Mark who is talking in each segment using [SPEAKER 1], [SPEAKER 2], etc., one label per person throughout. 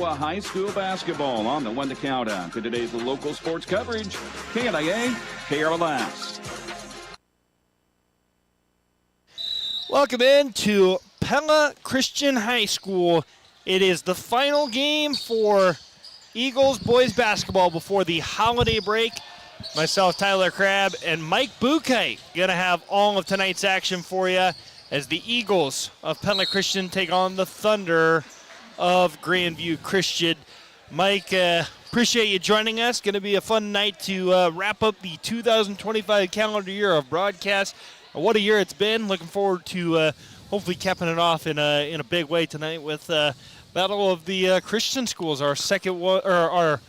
[SPEAKER 1] High school basketball on the 1 to countdown to today's local sports coverage. KNIA, KRLS.
[SPEAKER 2] Welcome in to Pella Christian High School. It is the final game for Eagles boys basketball before the holiday break. Myself, Tyler Crabb, and Mike Buchheit going to have all of tonight's action for you as the Eagles of Pella Christian take on the Thunder of Grandview Christian. Mike, appreciate you joining us. Going to be a fun night to wrap up the 2025 calendar year of broadcast. What a year it's been. Looking forward to hopefully capping it off in a big way tonight with Battle of the Christian Schools, our second one, or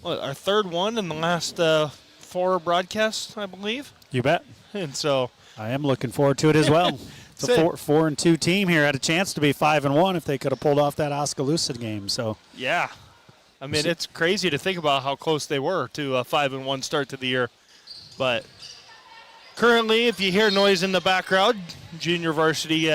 [SPEAKER 2] our third one in the last 4 broadcasts, I believe.
[SPEAKER 3] You bet.
[SPEAKER 2] And so
[SPEAKER 3] I am looking forward to it as well. It's a 4-2 team here. Had a chance to be 5-1 if they could have pulled off that Oskaloosa game. So
[SPEAKER 2] yeah, I mean it's crazy to think about how close they were to a 5-1 start to the year. But currently, if you hear noise in the background, junior varsity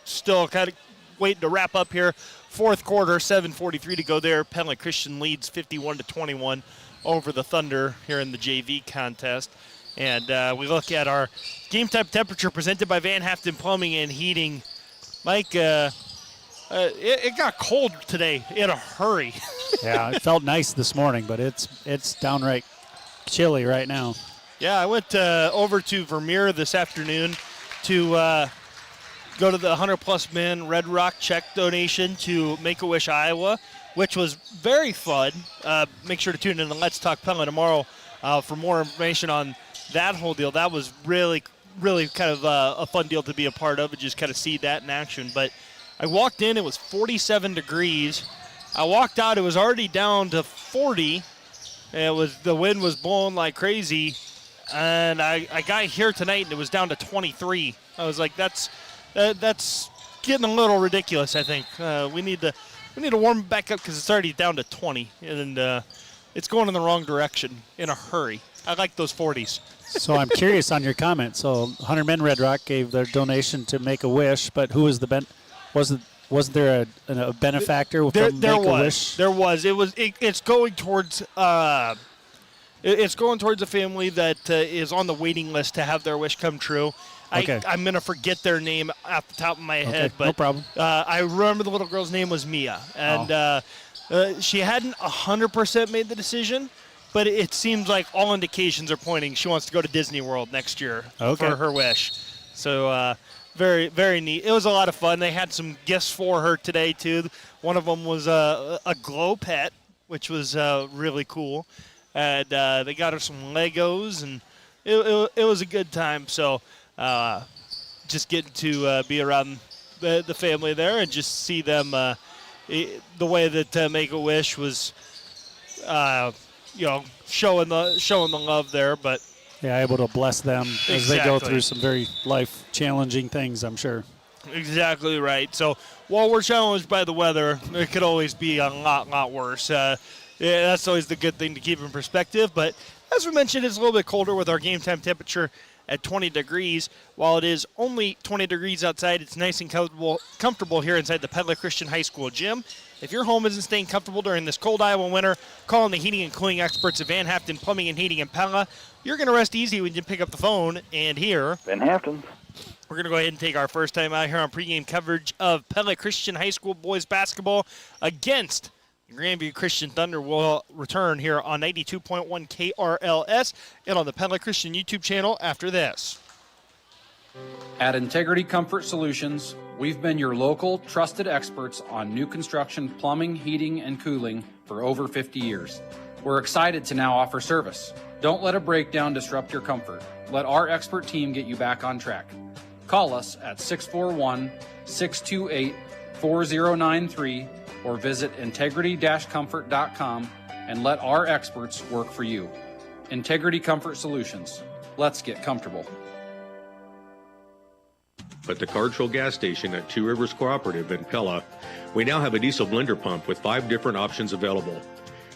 [SPEAKER 2] still kind of waiting to wrap up here. Fourth quarter, 7:43 to go there. Pella Christian leads 51-21 over the Thunder here in the JV contest. And we look at our game time temperature presented by Van Haften Plumbing and Heating. Mike, it got cold today in a hurry.
[SPEAKER 3] Yeah, it felt nice this morning, but it's downright chilly right now.
[SPEAKER 2] Yeah, I went over to Vermeer this afternoon to go to the 100-plus men Red Rock check donation to Make-A-Wish, Iowa, which was very fun. Make sure to tune in to Let's Talk Pella tomorrow for more information on that whole deal. That was really, really kind of a fun deal to be a part of and just kind of see that in action. But I walked in, it was 47 degrees. I walked out, it was already down to 40. The wind was blowing like crazy. And I got here tonight, and it was down to 23. I was like, that's getting a little ridiculous, I think. We need to warm it back up because it's already down to 20. And it's going in the wrong direction in a hurry. I like those 40s.
[SPEAKER 3] So I'm curious on your comment. So 100 Men Red Rock gave their donation to Make-A-Wish, but who was wasn't there a benefactor from Make-A-Wish?
[SPEAKER 2] There was. It's going towards it's going towards a family that is on the waiting list to have their wish come true.
[SPEAKER 3] Okay.
[SPEAKER 2] I'm going to forget their name off the top of my head, but
[SPEAKER 3] no problem.
[SPEAKER 2] I remember the little girl's name was Mia, and she hadn't 100% made the decision, but it seems like all indications are pointing she wants to go to Disney World next year for her wish. So very, very neat. It was a lot of fun. They had some gifts for her today, too. One of them was a glow pet, which was really cool. And they got her some Legos, and it was a good time. So just getting to be around the family there and just see them the way that Make-A-Wish was, showing the love there. But
[SPEAKER 3] yeah, able to bless them as they go through some very life-challenging things, I'm sure.
[SPEAKER 2] Exactly right. So while we're challenged by the weather, it could always be a lot worse. That's always the good thing to keep in perspective. But as we mentioned, it's a little bit colder with our game time temperature at 20 degrees. While it is only 20 degrees outside, it's nice and comfortable here inside the Pella Christian High School gym. If your home isn't staying comfortable during this cold Iowa winter, call on the heating and cooling experts at Van Haften Plumbing and Heating in Pella. You're going to rest easy when you pick up the phone and hear
[SPEAKER 4] Van Haften.
[SPEAKER 2] We're going to go ahead and take our first time out here on pregame coverage of Pella Christian High School boys basketball against Grandview Christian Thunder. Will return here on 92.1 KRLS and on the Pella Christian YouTube channel after this.
[SPEAKER 5] At Integrity Comfort Solutions, we've been your local, trusted experts on new construction, plumbing, heating, and cooling for over 50 years. We're excited to now offer service. Don't let a breakdown disrupt your comfort. Let our expert team get you back on track. Call us at 641-628-4093 or visit integrity-comfort.com and let our experts work for you. Integrity Comfort Solutions. Let's get comfortable.
[SPEAKER 6] At the Cartrol gas station at Two Rivers Cooperative in Pella, we now have a diesel blender pump with 5 different options available.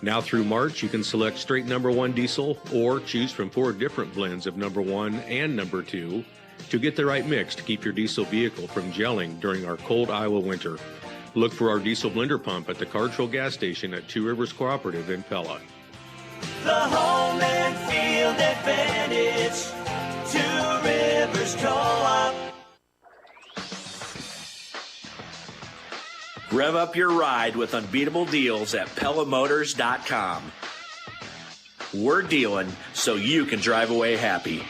[SPEAKER 6] Now through March, you can select straight number 1 diesel or choose from 4 different blends of number 1 and number 2 to get the right mix to keep your diesel vehicle from gelling during our cold Iowa winter. Look for our diesel blender pump at the Cartrol gas station at Two Rivers Cooperative in Pella.
[SPEAKER 4] The home and field advantage, Two Rivers Co-op.
[SPEAKER 7] Rev up your ride with unbeatable deals at PellaMotors.com. We're dealing so you can drive away happy.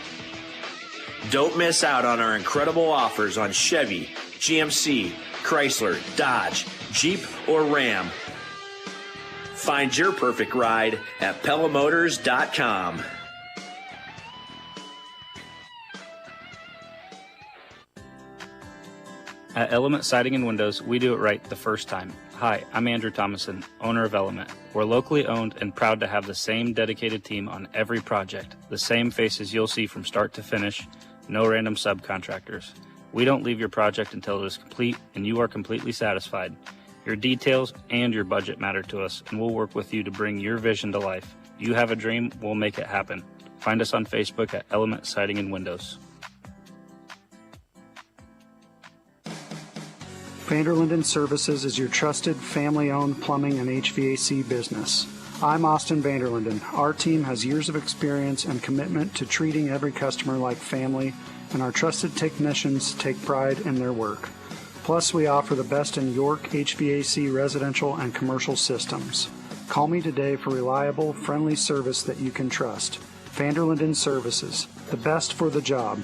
[SPEAKER 7] Don't miss out on our incredible offers on Chevy, GMC, Chrysler, Dodge, Jeep, or Ram. Find your perfect ride at PellaMotors.com.
[SPEAKER 8] At Element Siding and Windows, we do it right the first time. Hi, I'm Andrew Thomason, owner of Element. We're locally owned and proud to have the same dedicated team on every project, the same faces you'll see from start to finish, no random subcontractors. We don't leave your project until it is complete and you are completely satisfied. Your details and your budget matter to us, and we'll work with you to bring your vision to life. You have a dream, we'll make it happen. Find us on Facebook at Element Siding and Windows.
[SPEAKER 9] Vanderlinden Services is your trusted family-owned plumbing and HVAC business. I'm Austin Vanderlinden. Our team has years of experience and commitment to treating every customer like family, and our trusted technicians take pride in their work. Plus, we offer the best in York HVAC residential and commercial systems. Call me today for reliable, friendly service that you can trust. Vanderlinden Services, the best for the job.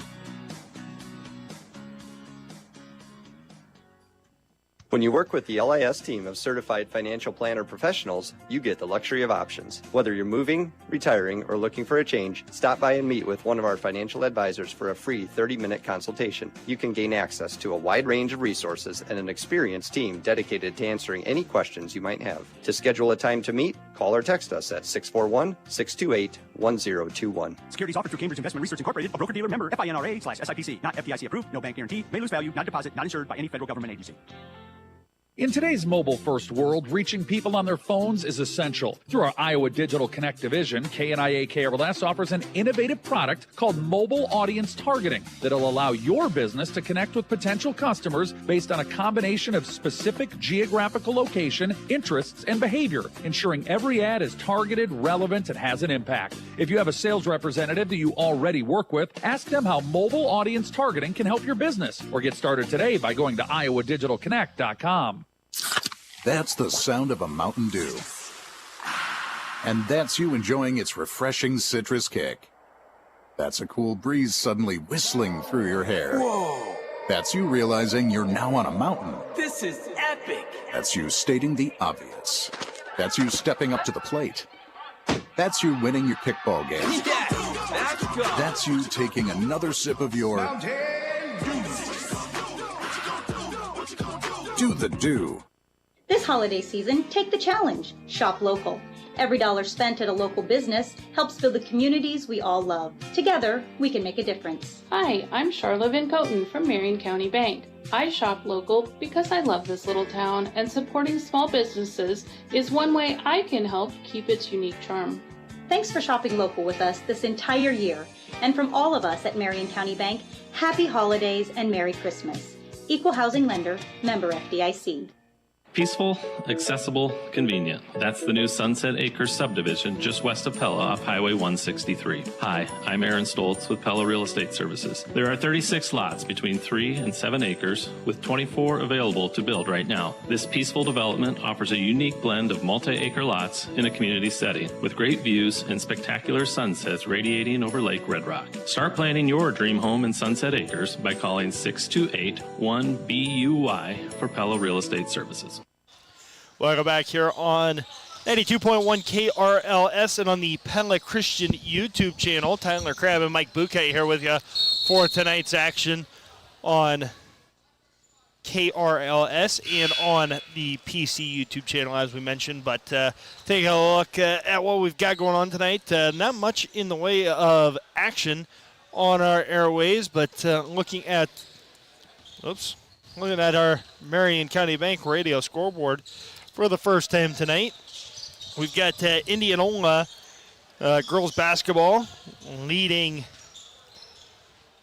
[SPEAKER 10] When you work with the LIS team of certified financial planner professionals, you get the luxury of options. Whether you're moving, retiring, or looking for a change, stop by and meet with one of our financial advisors for a free 30-minute consultation. You can gain access to a wide range of resources and an experienced team dedicated to answering any questions you might have. To schedule a time to meet, call or text us at 641-628-1021.
[SPEAKER 11] Securities offered through Cambridge Investment Research Incorporated, a broker-dealer member, FINRA/SIPC, not FDIC approved, no bank guarantee, may lose value, not deposit, not insured by any federal government agency.
[SPEAKER 12] In today's mobile-first world, reaching people on their phones is essential. Through our Iowa Digital Connect division, KNIA KRLS offers an innovative product called Mobile Audience Targeting that'll allow your business to connect with potential customers based on a combination of specific geographical location, interests, and behavior, ensuring every ad is targeted, relevant, and has an impact. If you have a sales representative that you already work with, ask them how Mobile Audience Targeting can help your business, or get started today by going to iowadigitalconnect.com.
[SPEAKER 13] That's the sound of a Mountain Dew. And that's you enjoying its refreshing citrus kick. That's a cool breeze suddenly whistling through your hair.
[SPEAKER 4] Whoa!
[SPEAKER 13] That's you realizing you're now on a mountain.
[SPEAKER 4] This is epic!
[SPEAKER 13] That's you stating the obvious. That's you stepping up to the plate. That's you winning your kickball game.
[SPEAKER 4] Yes! Let's go!
[SPEAKER 13] That's you taking another sip of your
[SPEAKER 4] Mountain
[SPEAKER 13] Dew. Do the Dew.
[SPEAKER 14] This holiday season, take the challenge. Shop local. Every dollar spent at a local business helps build the communities we all love. Together, we can make a difference.
[SPEAKER 15] Hi, I'm Charla Van Coten from Marion County Bank. I shop local because I love this little town, and supporting small businesses is one way I can help keep its unique charm.
[SPEAKER 14] Thanks for shopping local with us this entire year. And from all of us at Marion County Bank, happy holidays and Merry Christmas. Equal Housing Lender, member FDIC.
[SPEAKER 16] Peaceful, accessible, convenient. That's the new Sunset Acres subdivision just west of Pella off Highway 163. Hi, I'm Aaron Stoltz with Pella Real Estate Services. There are 36 lots between 3 and 7 acres with 24 available to build right now. This peaceful development offers a unique blend of multi-acre lots in a community setting with great views and spectacular sunsets radiating over Lake Red Rock. Start planning your dream home in Sunset Acres by calling 628-1BUY for Pella Real Estate Services.
[SPEAKER 2] Welcome back here on 92.1 KRLS and on the Pella Christian YouTube channel. Tyler Crabb and Mike Bouquet here with you for tonight's action on KRLS and on the PC YouTube channel, as we mentioned. But take a look at what we've got going on tonight. Not much in the way of action on our airways, but looking at our Marion County Bank radio scoreboard for the first time tonight, we've got Indianola girls basketball leading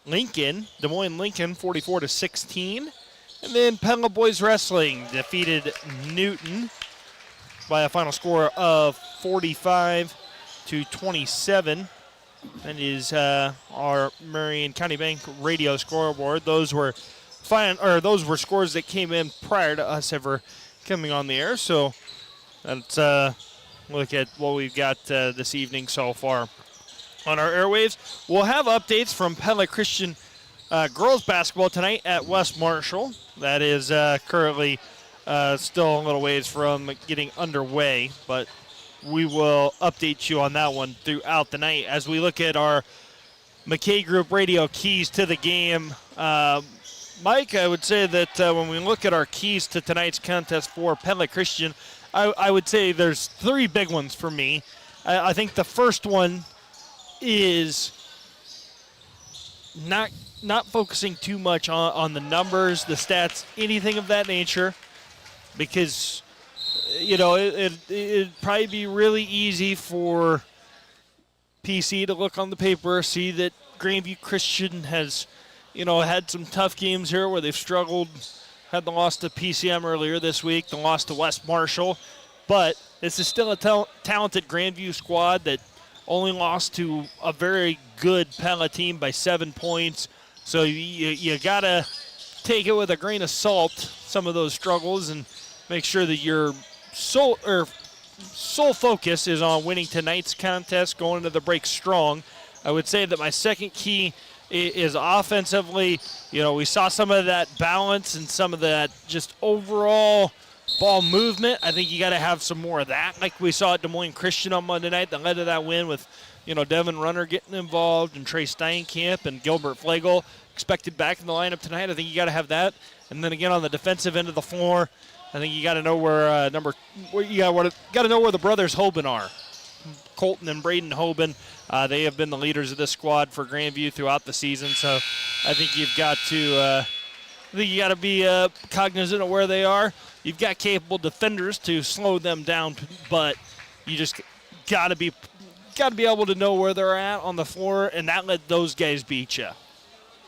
[SPEAKER 2] Des Moines Lincoln 44-16. And then Pella Boys Wrestling defeated Newton by a final score of 45-27. That is our Marion County Bank radio scoreboard. Those were scores that came in prior to us ever coming on the air. So let's look at what we've got this evening so far on our airwaves. We'll have updates from Pella Christian girls basketball tonight at West Marshall. That is currently still a little ways from getting underway, but we will update you on that one throughout the night as we look at our McKay Group radio keys to the game. Mike, I would say that when we look at our keys to tonight's contest for Pella Christian, I would say there's three big ones for me. I think the first one is not focusing too much on the numbers, the stats, anything of that nature, because it'd probably be really easy for PC to look on the paper, see that Grandview Christian has had some tough games here where they've struggled, had the loss to PCM earlier this week, the loss to West Marshall, but this is still a talented Grandview squad that only lost to a very good Pella team by 7 points. So you got to take it with a grain of salt, some of those struggles, and make sure that your sole focus is on winning tonight's contest, going into the break strong. I would say that my second key is offensively. We saw some of that balance and some of that just overall ball movement. I think you got to have some more of that, like we saw at Des Moines Christian on Monday night that led to that win with, Devin Runner getting involved and Trey Steinkamp and Gilbert Flagel expected back in the lineup tonight. I think you got to have that. And then again on the defensive end of the floor, I think you got to know where the brothers Hoban are. Colton and Braden Hoban, they have been the leaders of this squad for Grandview throughout the season. So I think you got to be cognizant of where they are. You've got capable defenders to slow them down, but you just got to be able to know where they're at on the floor and not let those guys beat you.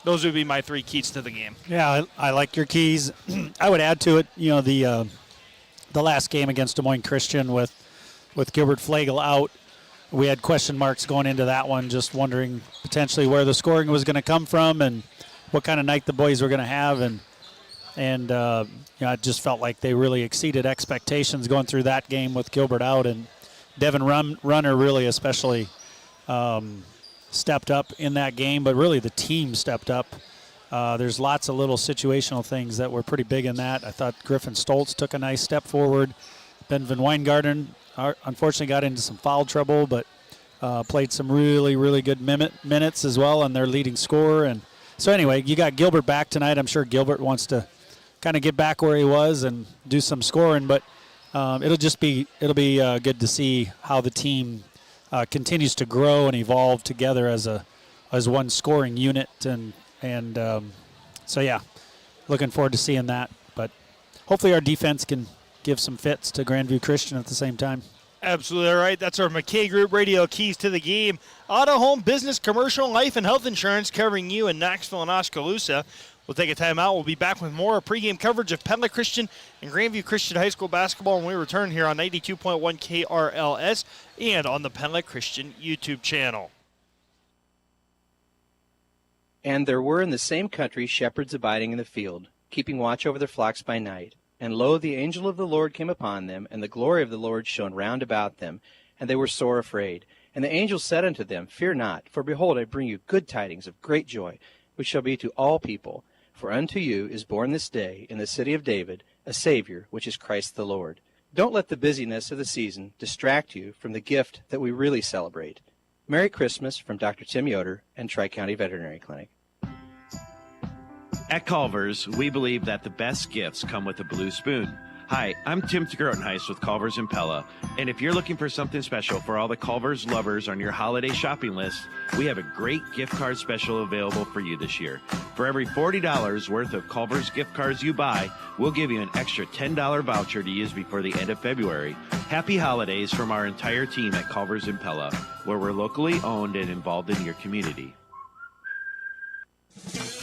[SPEAKER 2] Those would be my three keys to the game.
[SPEAKER 3] Yeah, I like your keys. I would add to it, the last game against Des Moines Christian with Gilbert Flagel out, we had question marks going into that one, just wondering potentially where the scoring was going to come from and what kind of night the boys were going to have. And I just felt like they really exceeded expectations going through that game with Gilbert out. And Devin Runner really especially stepped up in that game, but really the team stepped up. There's lots of little situational things that were pretty big in that. I thought Griffin Stoltz took a nice step forward. Ben Van Weingarten unfortunately got into some foul trouble, but played some really, really good minutes as well on their leading scorer. And so anyway, you got Gilbert back tonight. I'm sure Gilbert wants to kind of get back where he was and do some scoring, but it'll be good to see how the team continues to grow and evolve together as one scoring unit. And so yeah, looking forward to seeing that. But hopefully our defense can give some fits to Grandview Christian at the same time.
[SPEAKER 2] Absolutely right. That's our McKay Group radio keys to the game. Auto, home, business, commercial, life, and health insurance covering you in Knoxville and Oskaloosa. We'll take a time out. We'll be back with more pregame coverage of Pella Christian and Grandview Christian High School basketball when we return here on 92.1 KRLS and on the Pella Christian YouTube channel.
[SPEAKER 17] And there were in the same country shepherds abiding in the field, keeping watch over their flocks by night. And lo, the angel of the Lord came upon them, and the glory of the Lord shone round about them, and they were sore afraid. And the angel said unto them, Fear not, for behold, I bring you good tidings of great joy, which shall be to all people. For unto you is born this day in the city of David a Savior, which is Christ the Lord. Don't let the busyness of the season distract you from the gift that we really celebrate. Merry Christmas from Dr. Tim Yoder and Tri-County Veterinary Clinic.
[SPEAKER 18] At Culver's, we believe that the best gifts come with a blue spoon. Hi, I'm Tim Grotenheis with Culver's in Pella, and if you're looking for something special for all the Culver's lovers on your holiday shopping list, we have a great gift card special available for you this year. For every $40 worth of Culver's gift cards you buy, we'll give you an extra $10 voucher to use before the end of February. Happy holidays from our entire team at Culver's in Pella, where we're locally owned and involved in your community.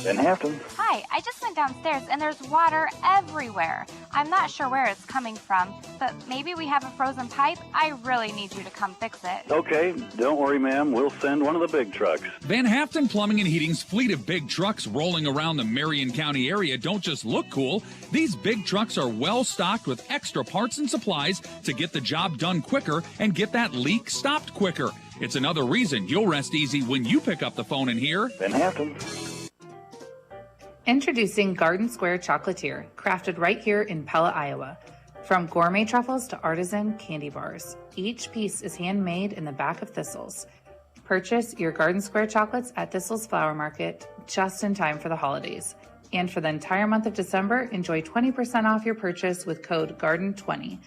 [SPEAKER 19] Van Hampton.
[SPEAKER 20] Hi, I just went downstairs and there's water everywhere. I'm not sure where it's coming from, but maybe we have a frozen pipe. I really need you to come fix it.
[SPEAKER 19] Okay, don't worry, ma'am. We'll send one of the big trucks.
[SPEAKER 12] Van Hampton Plumbing and Heating's fleet of big trucks rolling around the Marion County area don't just look cool. These big trucks are well stocked with extra parts and supplies to get the job done quicker and get that leak stopped quicker. It's another reason you'll rest easy when you pick up the phone and hear
[SPEAKER 19] Van Hampton.
[SPEAKER 21] Introducing Garden Square Chocolatier, crafted right here in Pella, Iowa. From gourmet truffles to artisan candy bars, each piece is handmade in the back of Thistles. Purchase your Garden Square chocolates at Thistles Flower Market just in time for the holidays. And for the entire month of December, enjoy 20% off your purchase with code GARDEN20.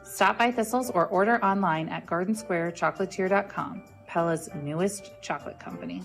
[SPEAKER 21] Stop by Thistles or order online at gardensquarechocolatier.com, Pella's newest chocolate company.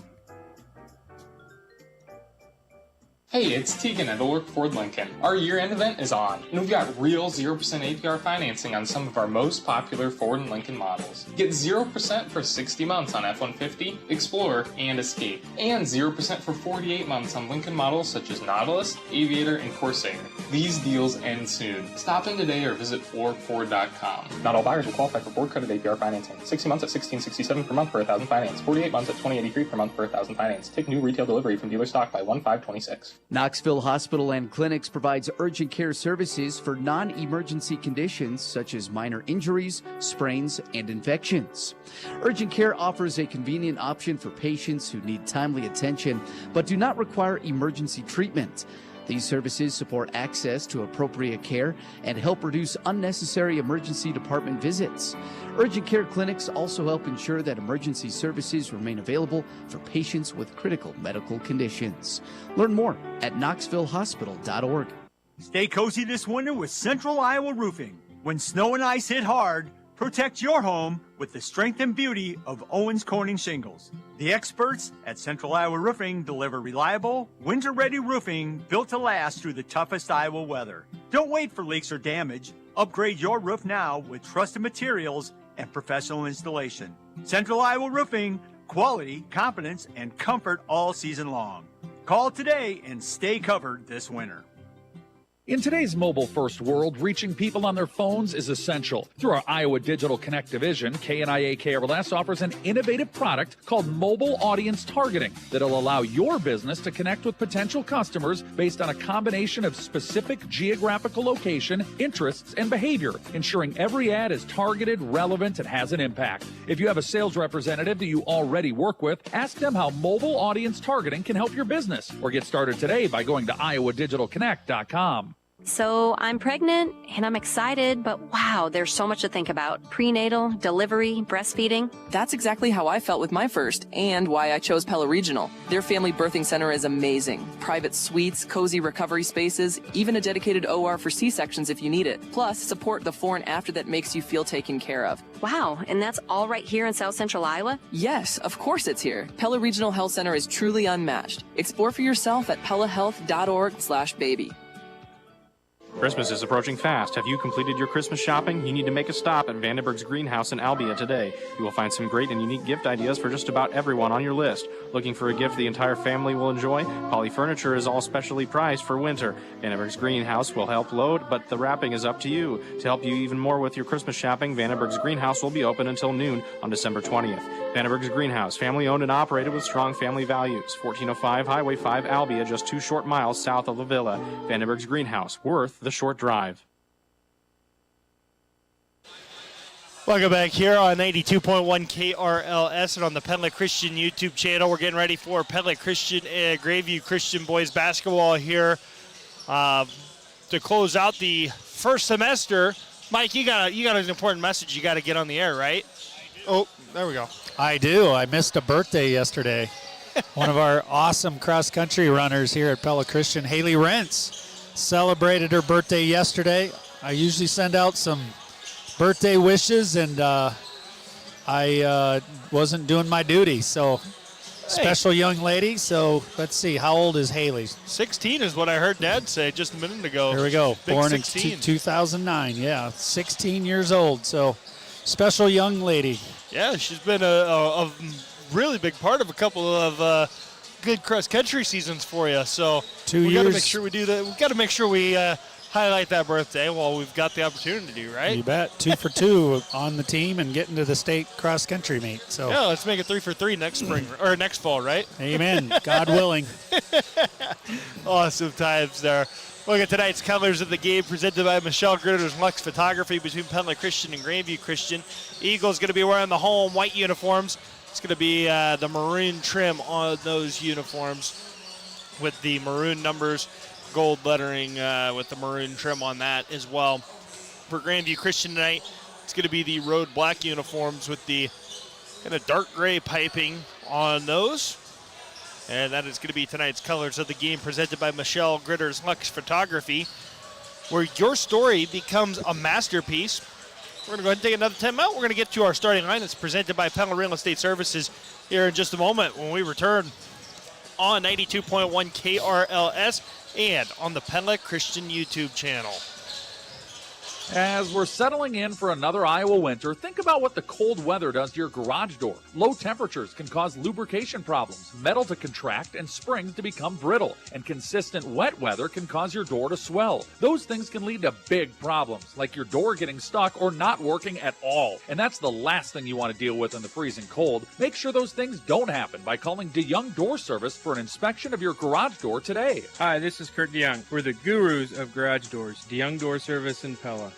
[SPEAKER 22] Hey, it's Tegan at O'Rourke Ford Lincoln. Our year-end event is on, and we've got real 0% APR financing on some of our most popular Ford and Lincoln models. Get 0% for 60 months on F-150, Explorer, and Escape, and 0% for 48 months on Lincoln models such as Nautilus, Aviator, and Corsair. These deals end soon. Stop in today or visit O'RourkeFord.com. Not all buyers will qualify for Ford credit APR financing. 60 months at $1667 per month per 1,000 finance. 48 months at $2083 per month per 1,000 finance. Take new retail delivery from dealer stock by 1/5/26.
[SPEAKER 23] Knoxville Hospital and Clinics provides urgent care services for non-emergency conditions such as minor injuries, sprains, and infections. Urgent care offers a convenient option for patients who need timely attention but do not require emergency treatment. These services support access to appropriate care and help reduce unnecessary emergency department visits. Urgent care clinics also help ensure that emergency services remain available for patients with critical medical conditions. Learn more at knoxvillehospital.org.
[SPEAKER 11] Stay cozy this winter with Central Iowa Roofing. When snow and ice hit hard, protect your home with the strength and beauty of Owens Corning shingles. The experts at Central Iowa Roofing deliver reliable, winter-ready roofing built to last through the toughest Iowa weather. Don't wait for leaks or damage. Upgrade your roof now with trusted materials and professional installation. Central Iowa Roofing, quality, confidence, and comfort all season long. Call today and stay covered this winter.
[SPEAKER 12] In today's mobile-first world, reaching people on their phones is essential. Through our Iowa Digital Connect division, KNIA KRLS offers an innovative product called Mobile Audience Targeting that'll allow your business to connect with potential customers based on a combination of specific geographical location, interests, and behavior, ensuring every ad is targeted, relevant, and has an impact. If you have a sales representative that you already work with, ask them how Mobile Audience Targeting can help your business, or get started today by going to iowadigitalconnect.com.
[SPEAKER 24] So I'm pregnant and I'm excited, but wow, there's so much to think about. Prenatal, delivery, breastfeeding.
[SPEAKER 25] That's exactly how I felt with my first and why I chose Pella Regional. Their family birthing center is amazing. Private suites, cozy recovery spaces, even a dedicated OR for C-sections if you need it. Plus, support before and after that makes you feel taken care of.
[SPEAKER 24] Wow, and that's all right here in South Central Iowa?
[SPEAKER 25] Yes, of course it's here. Pella Regional Health Center is truly unmatched. Explore for yourself at pellahealth.org/baby.
[SPEAKER 26] Christmas is approaching fast. Have you completed your Christmas shopping? You need to make a stop at Vandenberg's Greenhouse in Albia today. You will find some great and unique gift ideas for just about everyone on your list. Looking for a gift the entire family will enjoy? Poly Furniture is all specially priced for winter. Vandenberg's Greenhouse will help load, but the wrapping is up to you. To help you even more with your Christmas shopping, Vandenberg's Greenhouse will be open until noon on December 20th. Vandenberg's Greenhouse, family owned and operated with strong family values. 1405 Highway 5 Albia, just 2 short miles south of La Villa. Vandenberg's Greenhouse, worth the short drive.
[SPEAKER 2] Welcome back here on 92.1 KRLS and on the Pella Christian YouTube channel. We're getting ready for Pella Christian and Grayview Christian boys basketball here to close out the first semester. Mike, you got an important message you got to get on the air, right? Oh, there we go.
[SPEAKER 3] I do. I missed a birthday yesterday. One of our awesome cross-country runners here at Pella Christian, Haley Rentz, celebrated her birthday yesterday. I usually send out some birthday wishes, and I wasn't doing my duty. So, special young lady. So, let's see. How old is Haley?
[SPEAKER 2] 16 is what I heard Dad say just a minute ago.
[SPEAKER 3] There we go.
[SPEAKER 2] Big
[SPEAKER 3] Born
[SPEAKER 2] 16.
[SPEAKER 3] in 2009. Yeah, 16 years old. So, special young lady.
[SPEAKER 2] Yeah, she's been a really big part of a couple of good cross-country seasons for you. So
[SPEAKER 3] 2
[SPEAKER 2] we got to
[SPEAKER 3] years.
[SPEAKER 2] make sure we do that. We got to make sure we highlight that birthday while we've got the opportunity, right?
[SPEAKER 3] You bet. 2 for 2 on the team and getting to the state cross-country meet. So
[SPEAKER 2] Yeah, let's make it 3 for 3 next spring or next fall, right?
[SPEAKER 3] Amen. God willing.
[SPEAKER 2] Awesome times there. Look at tonight's colors of the game presented by Michelle Gritter's Lux Photography between Pella Christian and Grandview Christian. Eagles going to be wearing the home white uniforms. It's going to be the maroon trim on those uniforms with the maroon numbers, gold lettering with the maroon trim on that as well. For Grandview Christian tonight, it's going to be the road black uniforms with the kind of dark gray piping on those. And that is going to be tonight's colors of the game presented by Michelle Gritter's Lux Photography, where your story becomes a masterpiece. We're going to go ahead and take another 10 out. We're going to get to our starting line. It's presented by Pella Real Estate Services here in just a moment when we return on 92.1 KRLS and on the Pella Christian YouTube channel.
[SPEAKER 12] As we're settling in for another Iowa winter, think about what the cold weather does to your garage door. Low temperatures can cause lubrication problems, metal to contract, and springs to become brittle. And consistent wet weather can cause your door to swell. Those things can lead to big problems, like your door getting stuck or not working at all. And that's the last thing you want to deal with in the freezing cold. Make sure those things don't happen by calling DeYoung Door Service for an inspection of your garage door today.
[SPEAKER 1] Hi, this is Kurt DeYoung. We're the gurus of garage doors. DeYoung Door Service in Pella.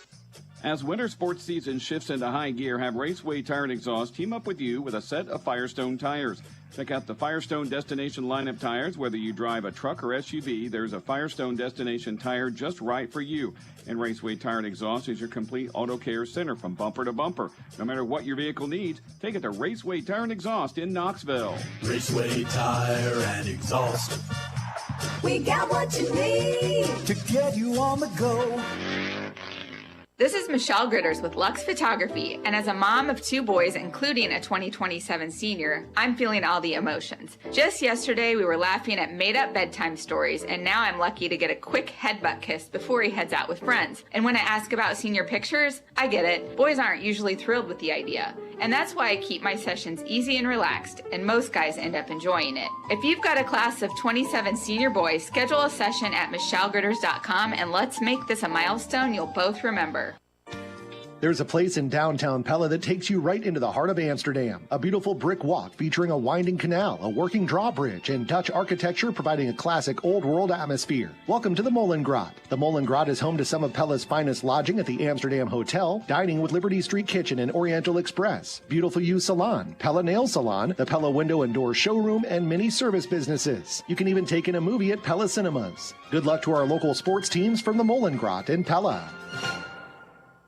[SPEAKER 5] As winter sports season shifts into high gear, have Raceway Tire and Exhaust team up with you with a set of Firestone tires. Check out the Firestone Destination lineup tires. Whether you drive a truck or SUV, there's a Firestone Destination tire just right for you. And Raceway Tire and Exhaust is your complete auto care center from bumper to bumper. No matter what your vehicle needs, take it to Raceway Tire and Exhaust in Knoxville.
[SPEAKER 6] Raceway Tire and Exhaust. We got what you need to get you on the go.
[SPEAKER 7] This is Michelle Gritters with Lux Photography, and as a mom of 2 boys, including a 2027 senior, I'm feeling all the emotions. Just yesterday, we were laughing at made-up bedtime stories, and now I'm lucky to get a quick headbutt kiss before he heads out with friends. And when I ask about senior pictures, I get it. Boys aren't usually thrilled with the idea. And that's why I keep my sessions easy and relaxed, and most guys end up enjoying it. If you've got a class of 27 senior boys, schedule a session at michellegritters.com, and let's make this a milestone you'll both remember.
[SPEAKER 8] There's a place in downtown Pella that takes you right into the heart of Amsterdam. A beautiful brick walk featuring a winding canal, a working drawbridge, and Dutch architecture providing a classic old world atmosphere. Welcome to the Molengraat. The Molengraat is home to some of Pella's finest lodging at the Amsterdam Hotel, dining with Liberty Street Kitchen and Oriental Express, Beautiful You Salon, Pella Nail Salon, the Pella Window and Door Showroom, and many service businesses. You can even take in a movie at Pella Cinemas. Good luck to our local sports teams from the Molengraat in Pella.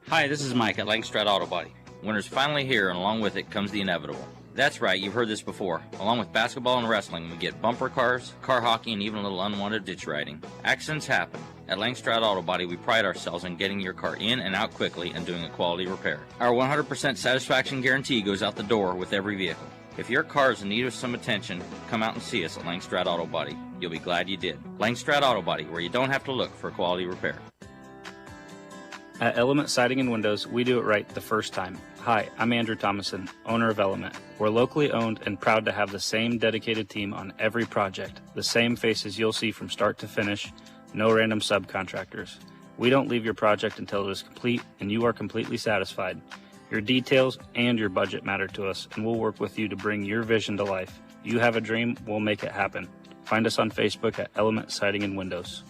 [SPEAKER 9] Hi, this is Mike at Langstrad Auto Body. Winter's finally here, and along with it comes the inevitable. That's right, you've heard this before. Along with basketball and wrestling, we get bumper cars, car hockey, and even a little unwanted ditch riding. Accidents happen. At Langstrad Auto Body, we pride ourselves in getting your car in and out quickly and doing a quality repair. Our 100% satisfaction guarantee goes out the door with every vehicle. If your car is in need of some attention, come out and see us at Langstrad Auto Body. You'll be glad you did. Langstrad Auto Body, where you don't have to look for a quality repair.
[SPEAKER 27] At Element Siding and Windows, we do it right the first time. Hi, I'm Andrew Thomason, owner of Element. We're locally owned and proud to have the same dedicated team on every project, the same faces you'll see from start to finish, no random subcontractors. We don't leave your project until it is complete and you are completely satisfied. Your details and your budget matter to us, and we'll work with you to bring your vision to life. You have a dream, we'll make it happen. Find us on Facebook at Element Siding and Windows.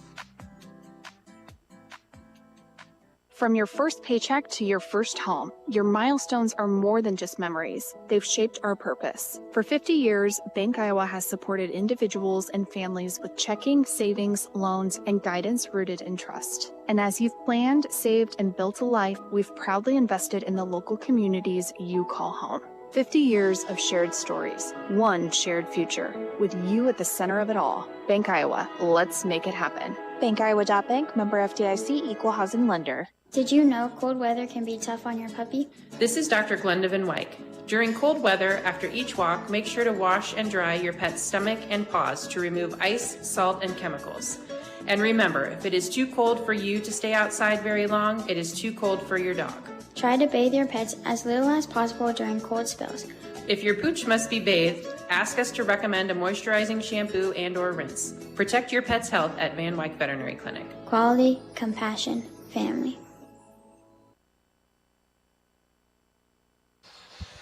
[SPEAKER 28] From your first paycheck to your first home, your milestones are more than just memories. They've shaped our purpose. For 50 years, Bank Iowa has supported individuals and families with checking, savings, loans, and guidance rooted in trust. And as you've planned, saved, and built a life, we've proudly invested in the local communities you call home. 50 years of shared stories, one shared future, with you at the center of it all. Bank Iowa, let's make it happen.
[SPEAKER 29] BankIowa.bank, member FDIC, equal housing lender.
[SPEAKER 30] Did you know cold weather can be tough on your puppy?
[SPEAKER 15] This is Dr. Glendovan Wyke. During cold weather, after each walk, make sure to wash and dry your pet's stomach and paws to remove ice, salt, and chemicals. And remember, if it is too cold for you to stay outside very long, it is too cold for your dog.
[SPEAKER 30] Try to bathe your pets as little as possible during cold spells.
[SPEAKER 4] If your pooch must be bathed, ask us to recommend a moisturizing shampoo and/or rinse. Protect your pet's health at Van Wyck Veterinary Clinic.
[SPEAKER 30] Quality, compassion, family.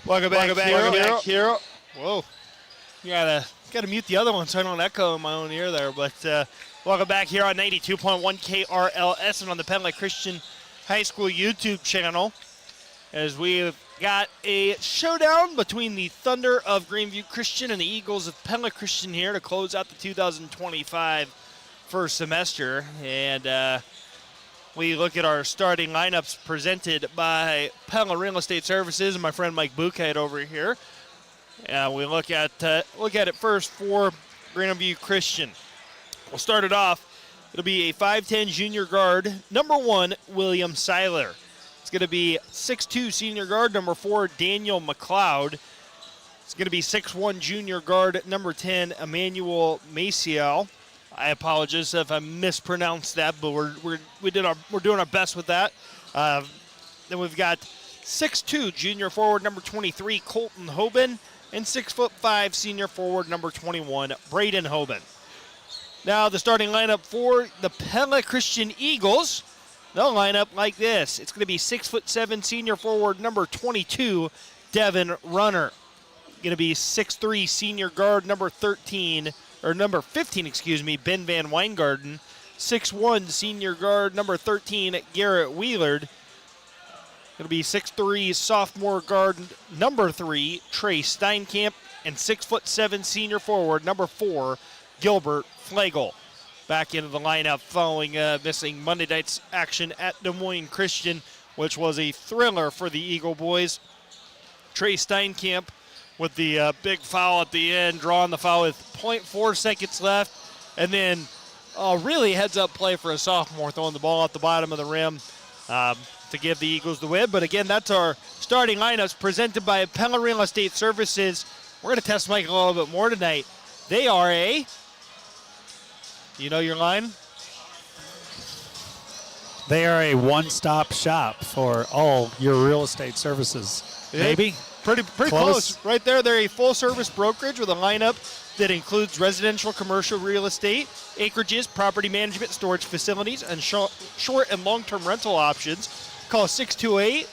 [SPEAKER 2] Welcome back, Hero. Whoa. You gotta mute the other one so I don't echo in my own ear there. But welcome back here on 92.1 KRLS and on the Pella Christian High School YouTube channel, as we've got a showdown between the Thunder of Greenview Christian and the Eagles of Pella Christian here to close out the 2025 first semester. And we look at our starting lineups presented by Pella Real Estate Services and my friend Mike Bouquet over here. We look at it first for Greenview Christian. We'll start it off. It'll be a 5'10 junior guard, number 1, William Seiler. It's going to be 6'2 senior guard, number 4, Daniel McLeod. It's going to be 6'1 junior guard, number 10, Emmanuel Maciel. I apologize if I mispronounced that, but we're doing our best with that. Then we've got 6'2 junior forward, number 23, Colton Hoban, and 6'5 senior forward, number 21, Braden Hoban. Now the starting lineup for the Pella Christian Eagles, they'll line up like this. It's going to be 6'7 senior forward, number 22, Devin Runner. Going to be 6'3 senior guard, number 15, Ben Van Weingarten. 6'1 senior guard, number 13, Garrett Wheelard. Going to be 6'3 sophomore guard, number 3, Trey Steinkamp. And 6'7 senior forward, number 4, Gilbert Flagel. Back into the lineup following missing Monday night's action at Des Moines Christian, which was a thriller for the Eagle boys. Trey Steinkamp with the big foul at the end, drawing the foul with 0.4 seconds left. And then really heads-up play for a sophomore, throwing the ball at the bottom of the rim to give the Eagles the win. But again, that's our starting lineups presented by Pella Real Estate Services. We're going to test Mike a little bit more tonight. They are you know your line?
[SPEAKER 3] They are a one-stop shop for all your real estate services. Maybe?
[SPEAKER 2] Pretty close. Right there, they're a full-service brokerage with a lineup that includes residential, commercial real estate, acreages, property management, storage facilities, and short and long-term rental options. Call 628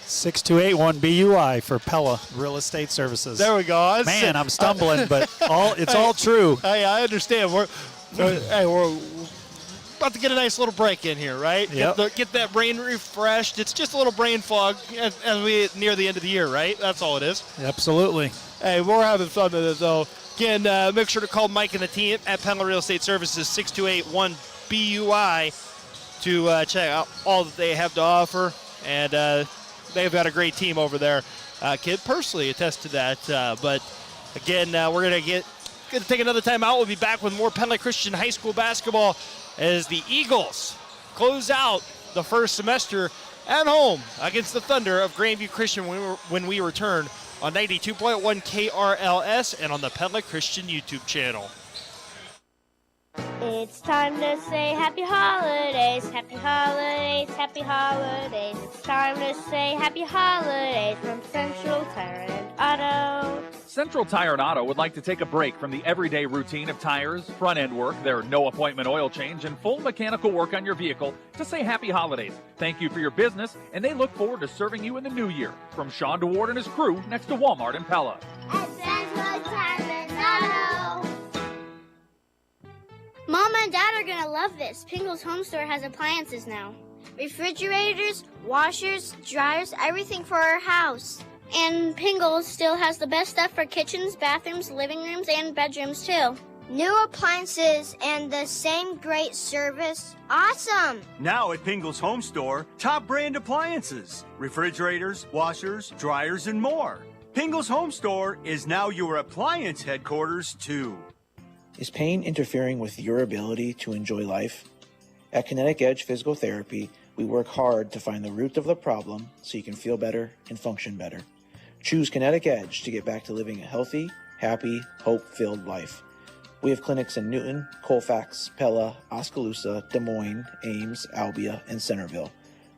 [SPEAKER 3] 6281 BUI for Pella Real Estate Services.
[SPEAKER 2] There we go.
[SPEAKER 3] Man, I'm stumbling, but it's all true.
[SPEAKER 2] Hey, I understand. We're about to get a nice little break in here, right?
[SPEAKER 3] Yep.
[SPEAKER 2] Get that brain refreshed. It's just a little brain fog as we near the end of the year, right? That's all it is.
[SPEAKER 3] Absolutely.
[SPEAKER 2] Hey, we're having fun with it, though. Again, make sure to call Mike and the team at Pella Real Estate Services, 6281 BUI, to check out all that they have to offer. And they've got a great team over there. Kid personally attest to that. But again, we're going to take another time out. We'll be back with more Pella Christian High School basketball as the Eagles close out the first semester at home against the Thunder of Grandview Christian when we return on 92.1 KRLS and on the Pella Christian YouTube channel.
[SPEAKER 10] It's time to say happy holidays, happy holidays, happy holidays. It's time to say happy holidays from Central Tire and Auto.
[SPEAKER 12] Central Tire and Auto would like to take a break from the everyday routine of tires, front-end work, their no-appointment oil change, and full mechanical work on your vehicle to say happy holidays. Thank you for your business, and they look forward to serving you in the new year. From Sean DeWard and his crew next to Walmart in Pella.
[SPEAKER 10] At Central Tire and Auto. Mom and Dad are going to love this. Pingle's Home Store has appliances now. Refrigerators, washers, dryers, everything for our house. And Pingle's still has the best stuff for kitchens, bathrooms, living rooms, and bedrooms, too. New appliances and the same great service. Awesome!
[SPEAKER 11] Now at Pingle's Home Store, top brand appliances, refrigerators, washers, dryers, and more. Pingle's Home Store is now your appliance headquarters, too.
[SPEAKER 13] Is pain interfering with your ability to enjoy life? At Kinetic Edge Physical Therapy, we work hard to find the root of the problem so you can feel better and function better. Choose Kinetic Edge to get back to living a healthy, happy, hope-filled life. We have clinics in Newton, Colfax, Pella, Oskaloosa, Des Moines, Ames, Albia, and Centerville.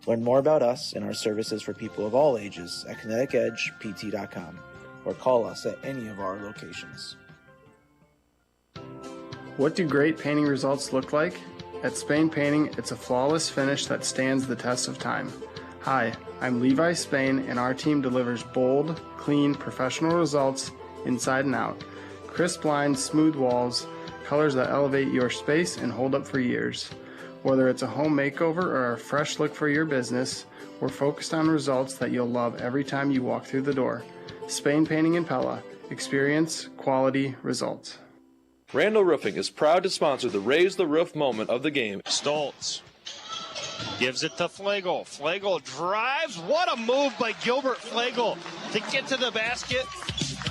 [SPEAKER 13] Learn more about us and our services for people of all ages at kineticedgept.com or call us at any of our locations.
[SPEAKER 14] What do great painting results look like? At Spain Painting, it's a flawless finish that stands the test of time. Hi, I'm Levi Spain, and our team delivers bold, clean, professional results inside and out. Crisp lines, smooth walls, colors that elevate your space and hold up for years. Whether it's a home makeover or a fresh look for your business, we're focused on results that you'll love every time you walk through the door. Spain Painting in Pella. Experience, quality, results.
[SPEAKER 16] Randall Roofing is proud to sponsor the Raise the Roof moment of the game.
[SPEAKER 2] Stoltz gives it to Flegel. Flegel drives. What a move by Gilbert Flegel to get to the basket.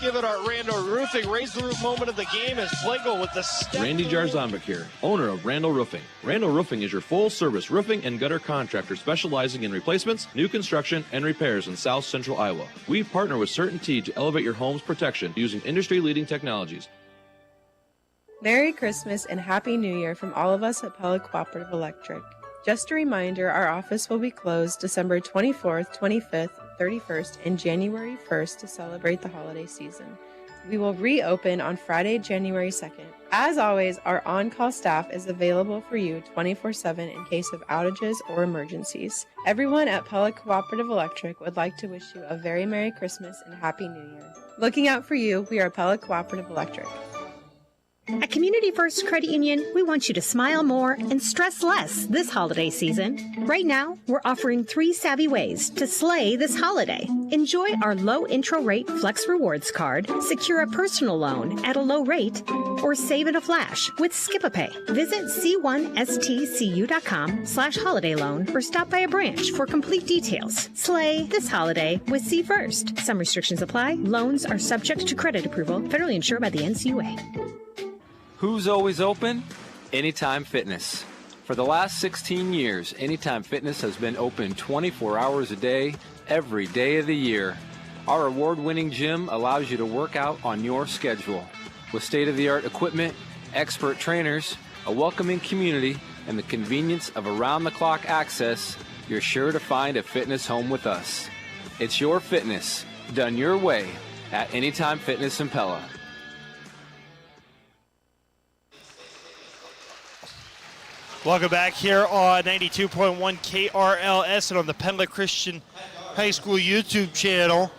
[SPEAKER 2] Give it our Randall Roofing Raise the Roof moment of the game as Flegel with the step.
[SPEAKER 16] Randy Jarzambek here, owner of Randall Roofing. Randall Roofing is your full-service roofing and gutter contractor specializing in replacements, new construction, and repairs in South Central Iowa. We partner with CertainTeed to elevate your home's protection using industry-leading technologies.
[SPEAKER 17] Merry Christmas and Happy New Year from all of us at Pella Cooperative Electric. Just a reminder, our office will be closed December 24th, 25th, 31st, and January 1st to celebrate the holiday season. We will reopen on Friday, January 2nd. As always, our on-call staff is available for you 24/7 in case of outages or emergencies. Everyone at Pella Cooperative Electric would like to wish you a very Merry Christmas and Happy New Year. Looking out for you, we are Pella Cooperative Electric.
[SPEAKER 18] At Community First Credit Union, we want you to smile more and stress less this holiday season. Right now, we're offering 3 savvy ways to slay this holiday. Enjoy our low intro rate Flex Rewards card, secure a personal loan at a low rate, or save in a flash with Skip-a-Pay. Visit c1stcu.com/holiday loan or stop by a branch for complete details. Slay this holiday with C First. Some restrictions apply. Loans are subject to credit approval, federally insured by the NCUA.
[SPEAKER 19] Who's always open? Anytime Fitness. For the last 16 years, Anytime Fitness has been open 24 hours a day, every day of the year. Our award-winning gym allows you to work out on your schedule. With state-of-the-art equipment, expert trainers, a welcoming community, and the convenience of around-the-clock access, you're sure to find a fitness home with us. It's your fitness, done your way, at Anytime Fitness in Pella.
[SPEAKER 2] Welcome back here on 92.1 KRLS and on the Pella Christian High School YouTube channel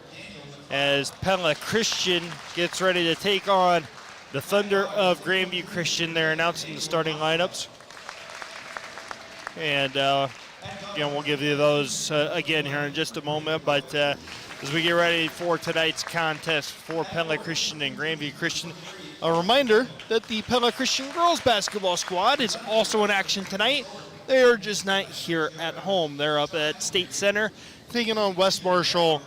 [SPEAKER 2] as Pella Christian gets ready to take on the Thunder of Grandview Christian. They're announcing the starting lineups. And we'll give you those again here in just a moment. But as we get ready for tonight's contest for Pella Christian and Grandview Christian, a reminder that the Pella Christian girls basketball squad is also in action tonight. They are just not here at home. They're up at State Center taking on West Marshall.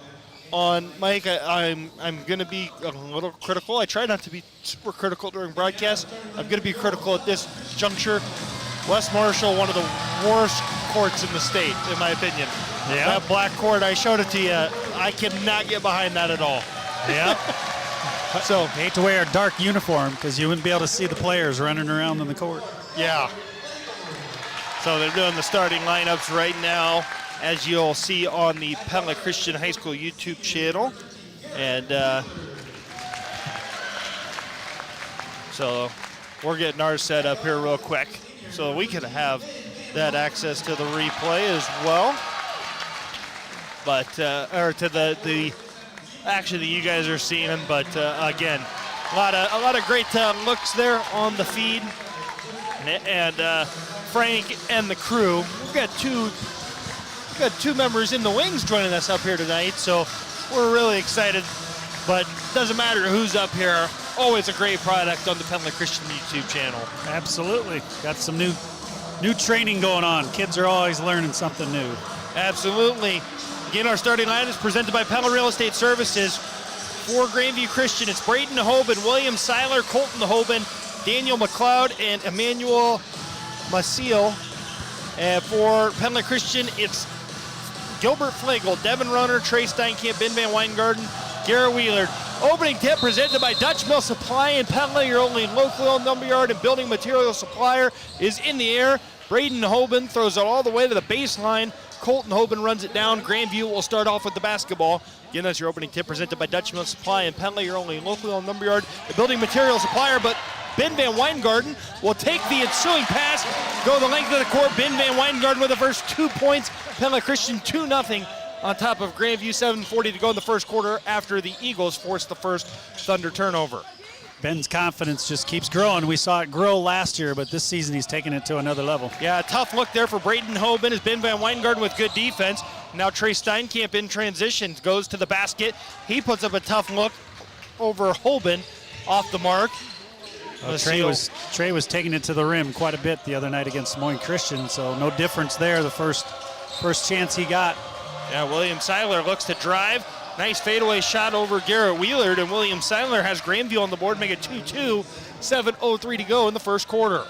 [SPEAKER 2] On Mike, I'm going to be a little critical. I try not to be super critical during broadcast. I'm going to be critical at this juncture. West Marshall, one of the worst courts in the state, in my opinion.
[SPEAKER 3] Yeah.
[SPEAKER 2] That black court, I showed it to you. I cannot get behind that at all.
[SPEAKER 3] Yeah. So hate to wear a dark uniform because you wouldn't be able to see the players running around on the court.
[SPEAKER 2] Yeah. So they're doing the starting lineups right now, as you'll see on the Pella Christian High School YouTube channel. And so we're getting ours set up here real quick so we can have that access to the replay as well. But, or to the action that you guys are seeing. But again, a lot of great looks there on the feed. And Frank and the crew, we've got two members in the wings joining us up here tonight, so we're really excited. But doesn't matter who's up here, always a great product on the Pella Christian YouTube channel.
[SPEAKER 3] Absolutely. Got some new training going on. Kids are always learning something new.
[SPEAKER 2] Absolutely. Again, our starting line is presented by Pella Real Estate Services. For Grandview Christian, it's Braden Hoban, William Seiler, Colton Hoban, Daniel McLeod, and Emmanuel Maciel. And for Pella Christian, it's Gilbert Flegel, Devin Runner, Trey Steinkamp, Ben Van Weingarten, Garrett Wheeler. Opening tip presented by Dutch Mill Supply in Pella, your only locally owned lumberyard and building material supplier, is in the air. Braden Hoban throws it all the way to the baseline. Colton Hoban runs it down. Grandview will start off with the basketball. Again, that's your opening tip presented by Dutch Mill Supply and Pella, your only locally owned lumberyard, the building material supplier. But Ben Van Weingarten will take the ensuing pass, go the length of the court. Ben Van Weingarten with the first 2 points. Pella Christian 2-0 on top of Grandview. 7:40 to go in the first quarter after the Eagles forced the first Thunder turnover.
[SPEAKER 3] Ben's confidence just keeps growing. We saw it grow last year, but this season he's taking it to another level.
[SPEAKER 2] Yeah, a tough look there for Braden Hoban as Ben Van Weingarten with good defense. Now Trey Steinkamp in transition goes to the basket. He puts up a tough look over Hoban off the mark.
[SPEAKER 3] Trey was taking it to the rim quite a bit the other night against Des Moines Christian, so no difference there the first chance he got.
[SPEAKER 2] Yeah, William Seiler looks to drive. Nice fadeaway shot over Garrett Wheeler, and William Seiler has Grandview on the board, make it 2-2, 7:03 to go in the first quarter.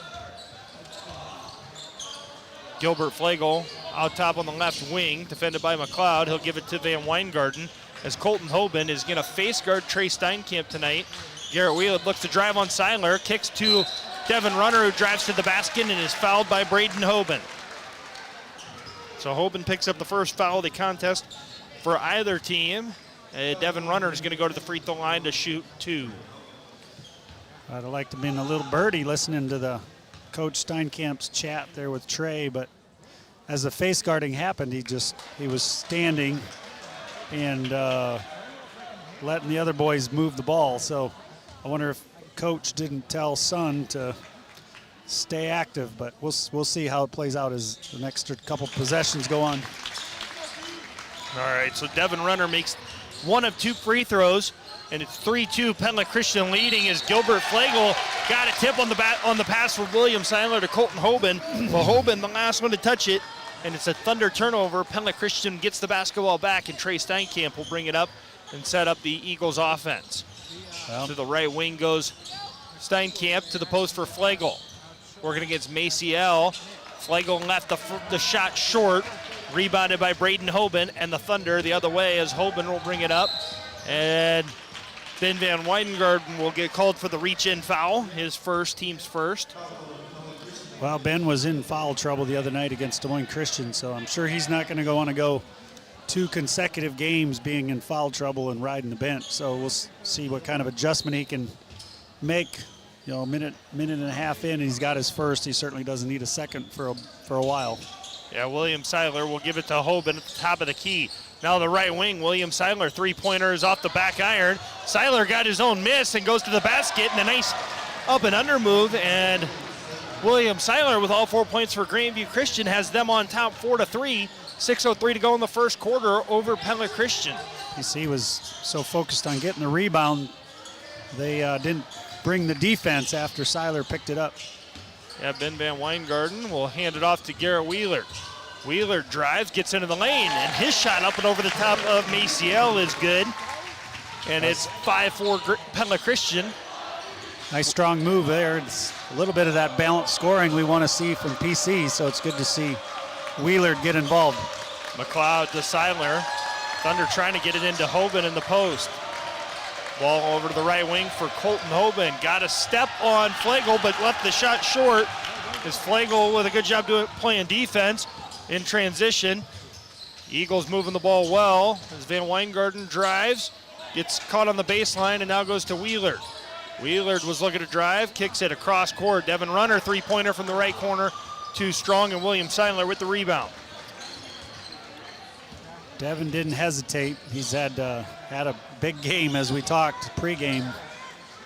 [SPEAKER 2] Gilbert Flagel out top on the left wing, defended by McLeod. He'll give it to Van Weingarten as Colton Hoban is going to face guard Trey Steinkamp tonight. Garrett Wheeler looks to drive on Seiler, kicks to Devin Runner, who drives to the basket and is fouled by Braden Hoban. So Hoban picks up the first foul of the contest for either team. Devin Runner is going to go to the free throw line to shoot 2.
[SPEAKER 3] I'd have liked to have been a little birdie listening to the Coach Steinkamp's chat there with Trey, but as the face guarding happened, he was standing and letting the other boys move the ball. So I wonder if Coach didn't tell Son to stay active, but we'll see how it plays out as the next couple possessions go on.
[SPEAKER 2] All right, so Devin Runner makes 1 of 2 free throws, and it's 3-2. Pella Christian leading as Gilbert Flagel got a tip on the pass from William Seiler to Colton Hoban. Well, Hoban, the last one to touch it, and it's a Thunder turnover. Pella Christian gets the basketball back, and Trey Steinkamp will bring it up and set up the Eagles offense. Well, to the right wing goes Steinkamp to the post for Flagel. Working against Maciel. Flagel left the shot short. Rebounded by Braden Hoban, and the Thunder the other way as Hoban will bring it up. And Ben Van Weingarten will get called for the reach-in foul, his team's first.
[SPEAKER 3] Well, Ben was in foul trouble the other night against Des Moines Christian, so I'm sure he's not going to want to go 2 consecutive games being in foul trouble and riding the bench. So we'll see what kind of adjustment he can make. A minute and a half in, and he's got his first. He certainly doesn't need a second for a while.
[SPEAKER 2] Yeah, William Seiler will give it to Hoban at the top of the key. Now the right wing, William Seiler, 3-pointer is off the back iron. Seiler got his own miss and goes to the basket, and a nice up and under move, and William Seiler with all 4 points for Grandview Christian has them on top 4-3. 6:03 to go in the first quarter over Pella Christian.
[SPEAKER 3] He was so focused on getting the rebound, they didn't bring the defense after Seiler picked it up.
[SPEAKER 2] Yeah, Ben Van Weingarten will hand it off to Garrett Wheeler. Wheeler drives, gets into the lane, and his shot up and over the top of Maciel is good. And it's 5-4 Pella Christian.
[SPEAKER 3] Nice strong move there. It's a little bit of that balanced scoring we want to see from PC, so it's good to see Wheeler get involved.
[SPEAKER 2] McLeod to Seiler. Thunder trying to get it into Hoban in the post. Ball over to the right wing for Colton Hoban. Got a step on Flagel, but left the shot short. Is Flagel with a good job playing defense in transition. Eagles moving the ball well as Van Weingarten drives, gets caught on the baseline, and now goes to Wheeler. Wheeler was looking to drive, kicks it across court. Devin Runner, 3-pointer from the right corner, too strong, and William Seiler with the rebound.
[SPEAKER 3] Devin didn't hesitate. He's had a big game, as we talked pregame,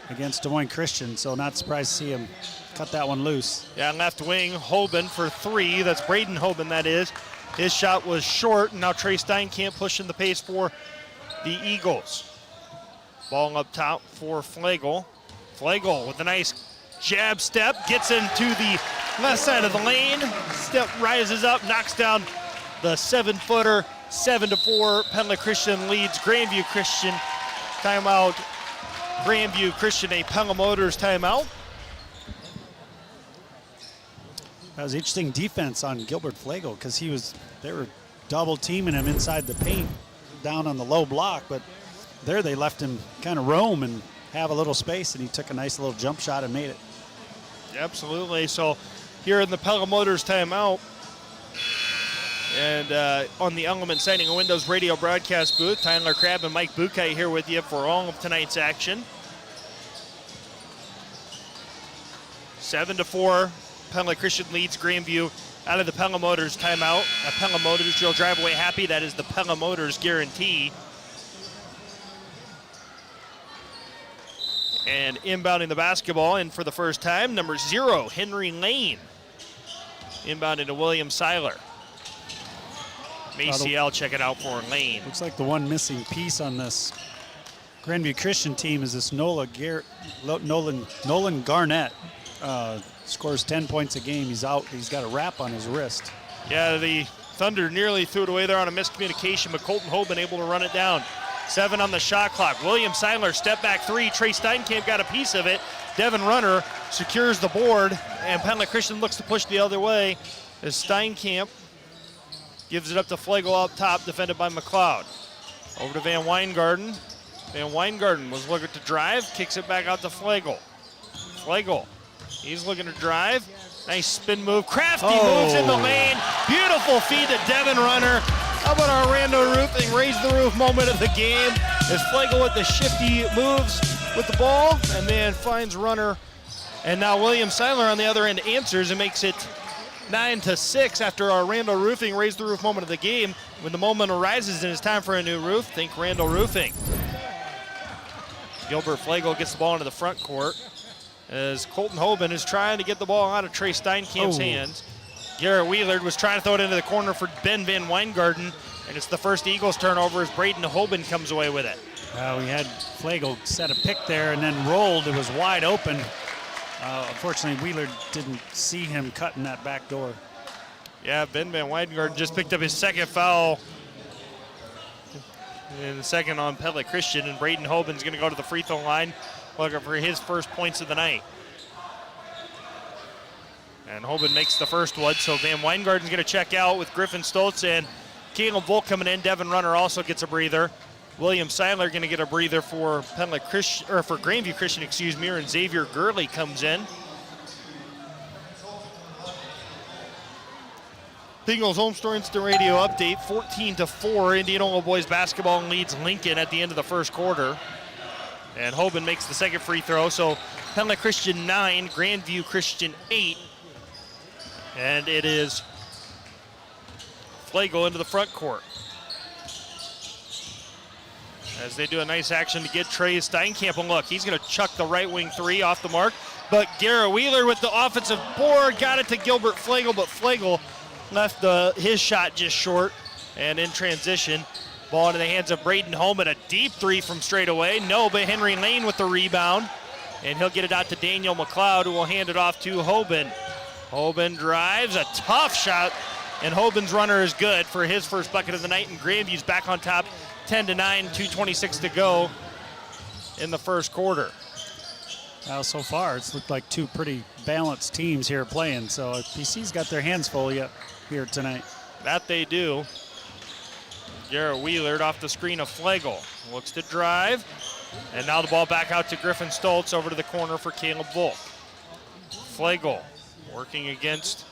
[SPEAKER 3] against Des Moines Christian, so not surprised to see him cut that one loose.
[SPEAKER 2] Yeah, left wing, Hoban for 3. That's Braden Hoban, that is. His shot was short, and now Trey Steinkamp pushing the pace for the Eagles. Ball up top for Flagel. Flagel with a nice jab step, gets into the left side of the lane. Step rises up, knocks down the 7-footer. 7-4, Pella Christian leads Grandview Christian. Timeout, Grandview Christian, a Pella Motors timeout.
[SPEAKER 3] That was interesting defense on Gilbert Flagel because they were double teaming him inside the paint down on the low block, but there they left him kind of roam and have a little space, and he took a nice little jump shot and made it.
[SPEAKER 2] Absolutely. So here in the Pella Motors timeout, And on the Element Siding and Windows radio broadcast booth, Tyler Crabb and Mike Bukai here with you for all of tonight's action. 7-4, Pella Christian leads Grandview out of the Pella Motors timeout. At Pella Motors, you'll drive away happy. That is the Pella Motors guarantee. And inbounding the basketball, and for the first time, number 0, Henry Lane. Inbounding to William Seiler. Maciel checking out for Lane.
[SPEAKER 3] Looks like the one missing piece on this Grandview Christian team is this Nolan Garnett. Scores 10 points a game. He's out. He's got a wrap on his wrist.
[SPEAKER 2] Yeah, the Thunder nearly threw it away there on a miscommunication, but Colton Hoban able to run it down. 7 on the shot clock. William Seiler, step back 3. Trey Steinkamp got a piece of it. Devin Runner secures the board, and Pella Christian looks to push the other way as Steinkamp gives it up to Flegel up top, defended by McLeod. Over to Van Weingarten. Van Weingarten was looking to drive, kicks it back out to Flegel. Flegel, he's looking to drive. Nice spin move. Crafty moves in the lane. Beautiful feed to Devin Runner. How about our Rando Roofing raise the roof moment of the game as Flegel with the shifty moves with the ball and then finds Runner. And now William Seiler on the other end answers and makes it 9-6 after our Randall Roofing raise the roof moment of the game. When the moment arises and it's time for a new roof, think Randall Roofing. Gilbert Flegel gets the ball into the front court as Colton Hoban is trying to get the ball out of Trey Steinkamp's hands. Garrett Wheeler was trying to throw it into the corner for Ben Van Weingarten, and it's the first Eagles turnover as Braden Hoban comes away with it.
[SPEAKER 3] We had Flegel set a pick there and then rolled. It was wide open. Unfortunately, Wheeler didn't see him cutting that back door.
[SPEAKER 2] Yeah, Ben Van Weingarten just picked up his second foul. And the second on Pella Christian, and Braden Hoban's going to go to the free throw line looking for his first points of the night. And Hoban makes the first one, so Van Weingarten's going to check out with Griffin Stoltz and Caleb Volk coming in. Devin Runner also gets a breather. William Seiler going to get a breather for Pella Christian, or for Grandview Christian, and Xavier Gurley comes in. Bengals Home Store Instant Radio update, 14-4. Indianola boys basketball leads Lincoln at the end of the first quarter. And Hoban makes the second free throw, so Pella Christian 9, Grandview Christian 8. And it is Flegel into the front court as they do a nice action to get Trey Steinkamp a look. He's going to chuck the right wing 3 off the mark, but Garrett Wheeler with the offensive board got it to Gilbert Flegel, but Flegel left his shot just short. And in transition, ball into the hands of Braden Hoban, a deep 3 from straight away. No, but Henry Lane with the rebound, and he'll get it out to Daniel McLeod, who will hand it off to Hoban. Hoban drives, a tough shot, and Hoban's runner is good for his first bucket of the night, and Grandview's back on top 10-9, 2:26 to go in the first quarter.
[SPEAKER 3] Well, so far it's looked like two pretty balanced teams here playing, so PC's got their hands full yet here tonight.
[SPEAKER 2] That they do. Garrett Wheeler off the screen of Flegel. Looks to drive, and now the ball back out to Griffin Stoltz over to the corner for Caleb Volk. Flegel working against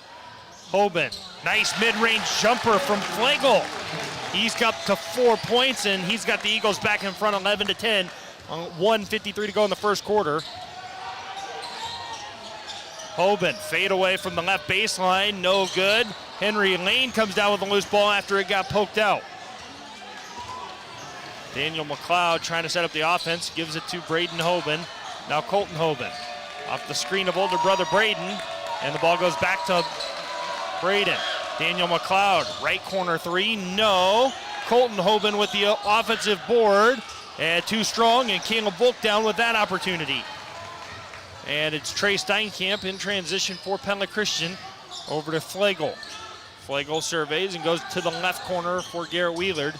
[SPEAKER 2] Hoban. Nice mid-range jumper from Flegel. He's got to 4 points, and he's got the Eagles back in front 11-10 on 1:53 to go in the first quarter. Hoban fade away from the left baseline, no good. Henry Lane comes down with a loose ball after it got poked out. Daniel McLeod trying to set up the offense, gives it to Braden Hoban. Now Colton Hoban off the screen of older brother Braden, and the ball goes back to Braden. Daniel McLeod, right corner 3, no. Colton Hoban with the offensive board, and too strong, and Caleb Volk down with that opportunity. And it's Trey Steinkamp in transition for Pella Christian over to Flegel. Flegel surveys and goes to the left corner for Garrett Wheeler.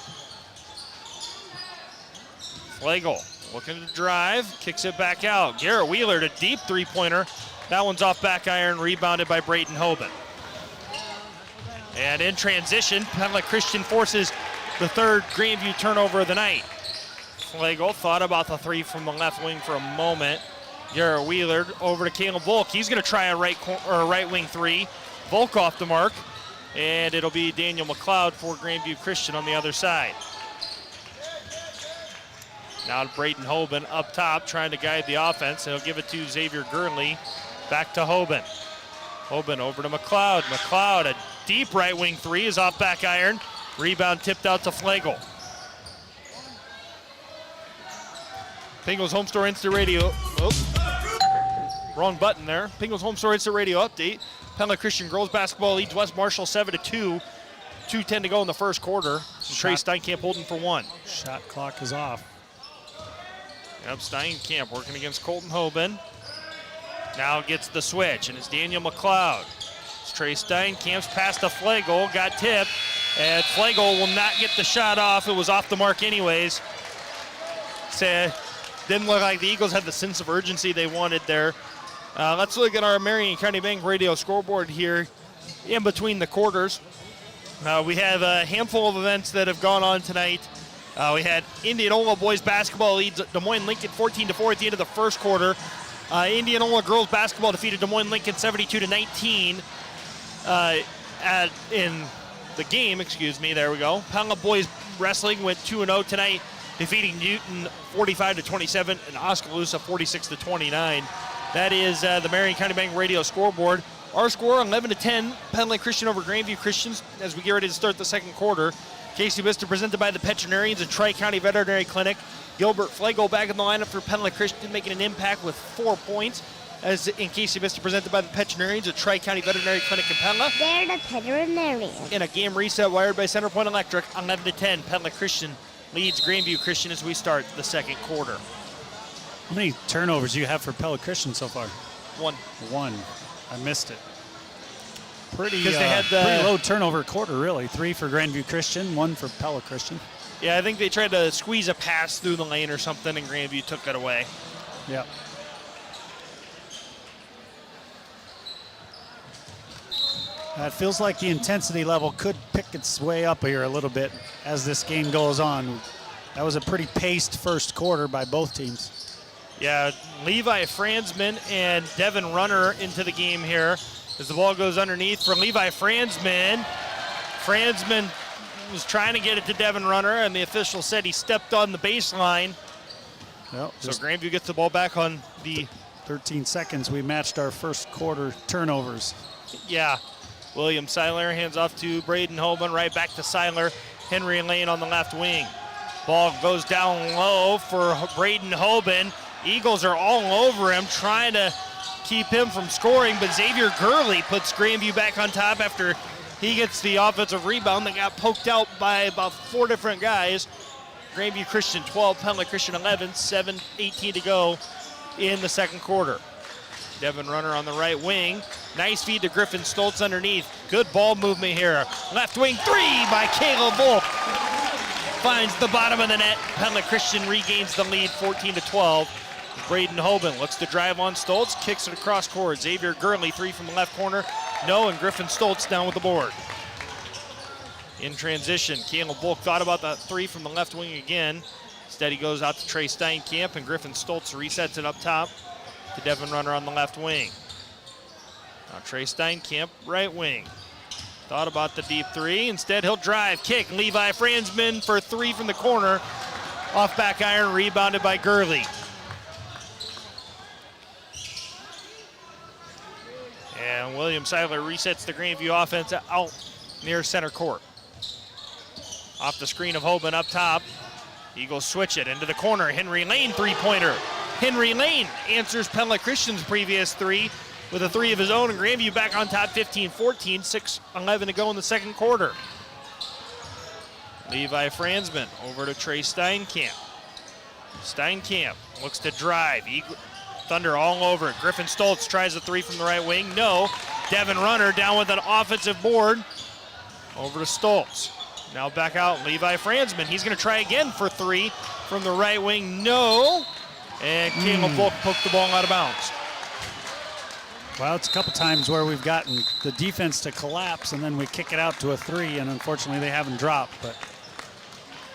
[SPEAKER 2] Flegel looking to drive, kicks it back out. Garrett Wheeler, a deep 3-pointer. That one's off back iron, rebounded by Braden Hoban. And in transition, Pella Christian forces the third Grandview turnover of the night. Flegel thought about the 3 from the left wing for a moment. Garrett Wheeler over to Caleb Volk. He's going to try a right wing 3. Volk off the mark. And it'll be Daniel McLeod for Grandview Christian on the other side. Now Braden Hoban up top trying to guide the offense. He'll give it to Xavier Gurnley. Back to Hoban. Hoban over to McLeod. McLeod, a deep right wing three, is off back iron. Rebound tipped out to Flagel. Pingles Home Store Instant Radio. Wrong button there. Pingles Home Store Instant Radio update. Pella Christian girls basketball leads West Marshall 7-2. 2:10 to go in the first quarter. Trey Steinkamp holding for one.
[SPEAKER 3] Shot clock is off.
[SPEAKER 2] Yep, Steinkamp working against Colton Hoban. Now gets the switch, and it's Daniel McLeod. It's Trey Steinkamp's pass to Flagel, got tipped, and Flagel will not get the shot off. It was off the mark anyways. Didn't look like the Eagles had the sense of urgency they wanted there. Let's look at our Marion County Bank radio scoreboard here in between the quarters. We have a handful of events that have gone on tonight. We had Indianola boys basketball leads Des Moines Lincoln 14-4 at the end of the first quarter. Indianola girls basketball defeated Des Moines Lincoln 72-19 in the game. There we go. Pella boys wrestling went 2-0 tonight, defeating Newton 45-27 and Oskaloosa 46-29. That is the Marion County Bank radio scoreboard. Our score 11-10, Penland Christian over Grandview Christians as we get ready to start the second quarter. Casey Vista presented by the Veterinarians and Tri-County Veterinary Clinic. Gilbert Flagel back in the lineup for Penland Christian, making an impact with 4 points. As in Casey Vista presented by the Veterinarians at Tri-County Veterinary Clinic in Pella.
[SPEAKER 10] They're the veterinarians.
[SPEAKER 2] In a game reset wired by Centerpoint Electric, 11-10, Penland Christian leads Grandview Christian as we start the second quarter.
[SPEAKER 3] How many turnovers do you have for Pella Christian so far?
[SPEAKER 2] One.
[SPEAKER 3] I missed it. Pretty low turnover quarter, really. 3 for Grandview Christian, 1 for Pella Christian.
[SPEAKER 2] Yeah, I think they tried to squeeze a pass through the lane or something, and Grandview took it away.
[SPEAKER 3] Yeah. It feels like the intensity level could pick its way up here a little bit as this game goes on. That was a pretty paced first quarter by both teams.
[SPEAKER 2] Yeah, Levi Franzman and Devin Runner into the game here as the ball goes underneath for Levi Franzman. Franzman was trying to get it to Devin Runner, and the official said he stepped on the baseline.
[SPEAKER 3] Well,
[SPEAKER 2] so Grandview gets the ball back on the
[SPEAKER 3] 13 seconds. We matched our first quarter turnovers.
[SPEAKER 2] Yeah. William Seiler hands off to Braden Hoban, right back to Seiler. Henry Lane on the left wing. Ball goes down low for Braden Hoban. Eagles are all over him, trying to keep him from scoring, but Xavier Gurley puts Grandview back on top after he gets the offensive rebound that got poked out by about 4 different guys. Grandview Christian 12, Penland Christian 11, 7:18 to go in the second quarter. Devin Runner on the right wing. Nice feed to Griffin Stoltz underneath. Good ball movement here. Left wing three by Caleb Volk. Finds the bottom of the net. Penland Christian regains the lead 14-12. Braden Hoban looks to drive on Stoltz, kicks it across court. Xavier Gurnley, 3 from the left corner. No, and Griffin Stoltz down with the board. In transition, Caleb Volk thought about that 3 from the left wing again. Instead, he goes out to Trey Steinkamp, and Griffin Stoltz resets it up top to Devin Runner on the left wing. Now Trey Steinkamp, right wing. Thought about the deep 3. Instead, he'll drive, kick. Levi Franzman for 3 from the corner. Off back iron, rebounded by Gurley. And William Seiler resets the Grandview offense out near center court. Off the screen of Hoban up top. Eagles switch it into the corner. Henry Lane, three-pointer. Henry Lane answers Pella Christian's previous 3 with a 3 of his own, and Grandview back on top 15-14, 6:11 to go in the second quarter. Levi Franzman over to Trey Steinkamp. Steinkamp looks to drive. Thunder all over it. Griffin Stoltz tries a 3 from the right wing. No. Devin Runner down with an offensive board. Over to Stoltz. Now back out Levi Franzman. He's going to try again for 3 from the right wing. No. And Caleb Volk poked the ball out of bounds.
[SPEAKER 3] Well, it's a couple times where we've gotten the defense to collapse and then we kick it out to a 3, and unfortunately they haven't dropped. But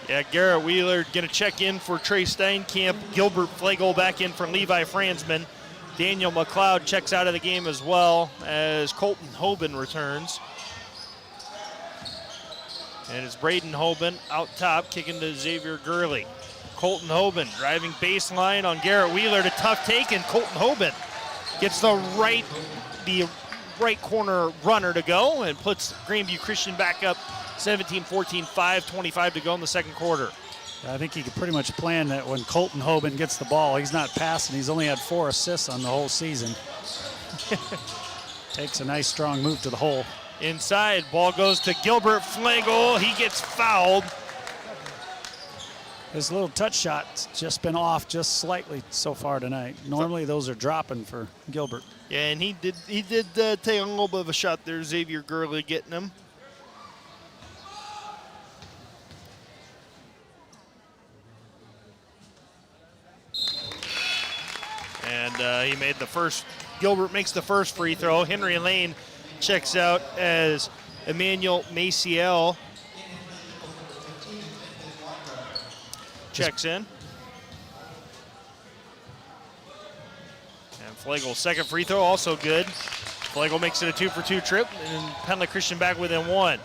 [SPEAKER 2] yeah, Garrett Wheeler going to check in for Trey Steinkamp. Gilbert Flagel back in for Levi Franzman. Daniel McLeod checks out of the game as well as Colton Hoban returns. And it's Braden Hoban out top, kicking to Xavier Gurley. Colton Hoban driving baseline on Garrett Wheeler to tough take, and Colton Hoban gets the right corner runner to go and puts Grandview Christian back up 17-14, 5:25 to go in the second quarter.
[SPEAKER 3] I think he could pretty much plan that when Colton Hoban gets the ball, he's not passing. He's only had 4 assists on the whole season. Takes a nice strong move to the hole.
[SPEAKER 2] Inside, ball goes to Gilbert Flagel. He gets fouled.
[SPEAKER 3] His little touch shot's just been off just slightly so far tonight. Normally those are dropping for Gilbert.
[SPEAKER 2] Yeah, and he did take a little bit of a shot there. Xavier Gurley getting him. And he made the first. Gilbert makes the first free throw. Henry Lane checks out as Emmanuel Maciel checks in. And Flagel's second free throw also good. Flagel makes it a 2-for-2 trip, and Pella Christian back within 1.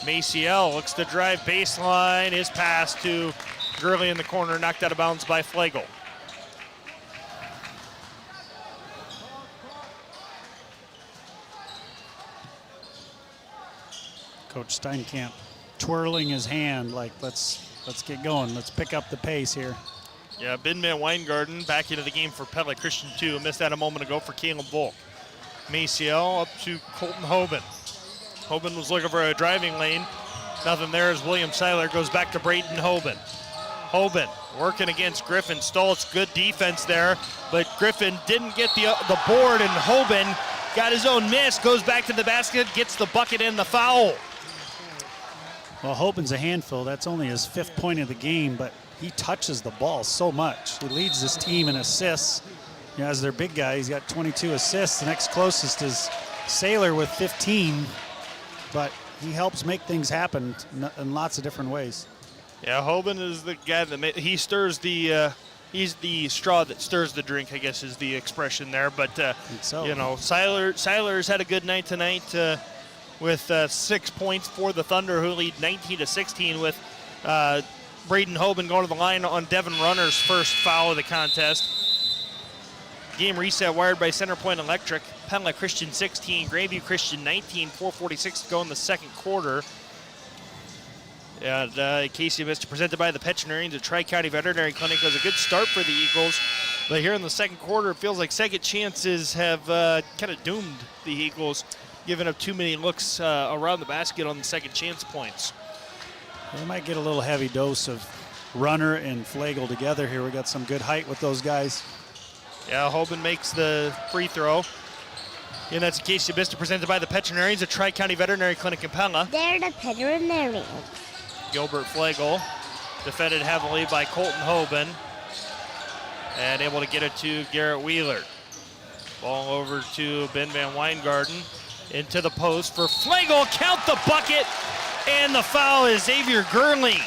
[SPEAKER 2] Maciel looks to drive baseline. His pass to Gurley in the corner, knocked out of bounds by Flagel.
[SPEAKER 3] Coach Steinkamp twirling his hand like, let's get going. Let's pick up the pace here.
[SPEAKER 2] Yeah, Binman Weingarten back into the game for Pella Christian 2. Missed that a moment ago for Caleb Volk. Maciel up to Colton Hoban. Hoban was looking for a driving lane. Nothing there as William Seiler goes back to Braden Hoban. Hoban working against Griffin Stoltz. Good defense there, but Griffin didn't get the board, and Hoban got his own miss, goes back to the basket, gets the bucket and the foul.
[SPEAKER 3] Well, Hoban's a handful. That's only his 5th point of the game, but he touches the ball so much. He leads this team in assists. You know, as their big guy, he's got 22 assists. The next closest is Saylor with 15, but he helps make things happen in lots of different ways.
[SPEAKER 2] Yeah, Hoban is the guy that he stirs the he's the straw that stirs the drink, I guess is the expression there. But you know, Seiler's had a good night tonight with 6 points for the Thunder, who lead 19-16 with Braden Hoban going to the line on Devin Runner's first foul of the contest. Game reset wired by Center Point Electric. Pella Christian 16, Grandview Christian 19, 4:46 to go in the second quarter. And Casey Vista presented by the Petchinarians. The Tri-County Veterinary Clinic was a good start for the Eagles. But here in the second quarter, it feels like second chances have kind of doomed the Eagles, giving up too many looks around the basket on the second chance points.
[SPEAKER 3] They might get a little heavy dose of Runner and Flagel together here. We got some good height with those guys.
[SPEAKER 2] Yeah, Hoban makes the free throw. And that's Casey Vista presented by the Petchinarians, a Tri-County Veterinary Clinic in Pella.
[SPEAKER 10] They're the veterinarians.
[SPEAKER 2] Gilbert Flagel defended heavily by Colton Hoban and able to get it to Garrett Wheeler. Ball over to Ben Van Weingarten into the post for Flagel. Count the bucket, and the foul is Xavier Gurley.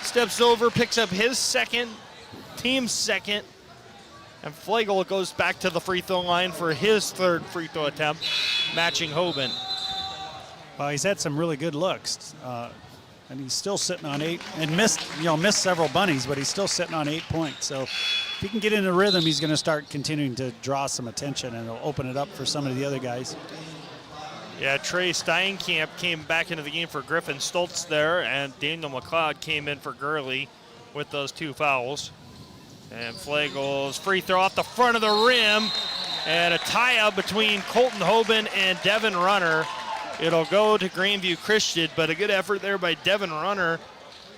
[SPEAKER 2] Steps over, picks up his second, team's second, and Flagel goes back to the free throw line for his third free throw attempt, matching Hoban.
[SPEAKER 3] Well, he's had some really good looks, and he's still sitting on 8 and missed several bunnies, but he's still sitting on 8 points. So if he can get into rhythm, he's going to start continuing to draw some attention, and it'll open it up for some of the other guys.
[SPEAKER 2] Yeah, Trey Steinkamp came back into the game for Griffin Stoltz there, and Daniel McLeod came in for Gurley with those 2 fouls. And Flagel's free throw off the front of the rim, and a tie-up between Colton Hoban and Devin Runner. It'll go to Grandview Christian, but a good effort there by Devin Runner.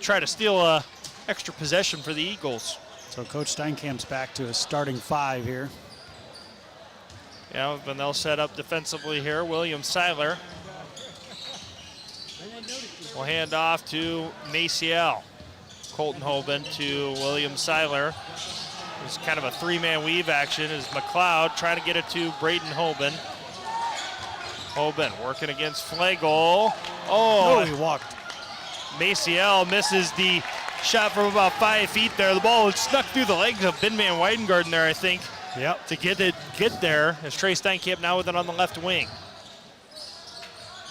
[SPEAKER 2] Try to steal a extra possession for the Eagles.
[SPEAKER 3] So Coach Steinkamp's back to his starting 5 here.
[SPEAKER 2] Yeah, but they'll set up defensively here. William Seiler will hand off to Maciel. Colton Hoban to William Seiler. It's kind of a 3-man weave action as McLeod trying to get it to Braden Hoban. Hoban working against Flagel. Oh,
[SPEAKER 3] he walked.
[SPEAKER 2] Maciel misses the shot from about 5 feet there. The ball snuck through the legs of Binman Weidengarten there, I think.
[SPEAKER 3] Yep.
[SPEAKER 2] To get there, as Trey Steinkamp now with it on the left wing.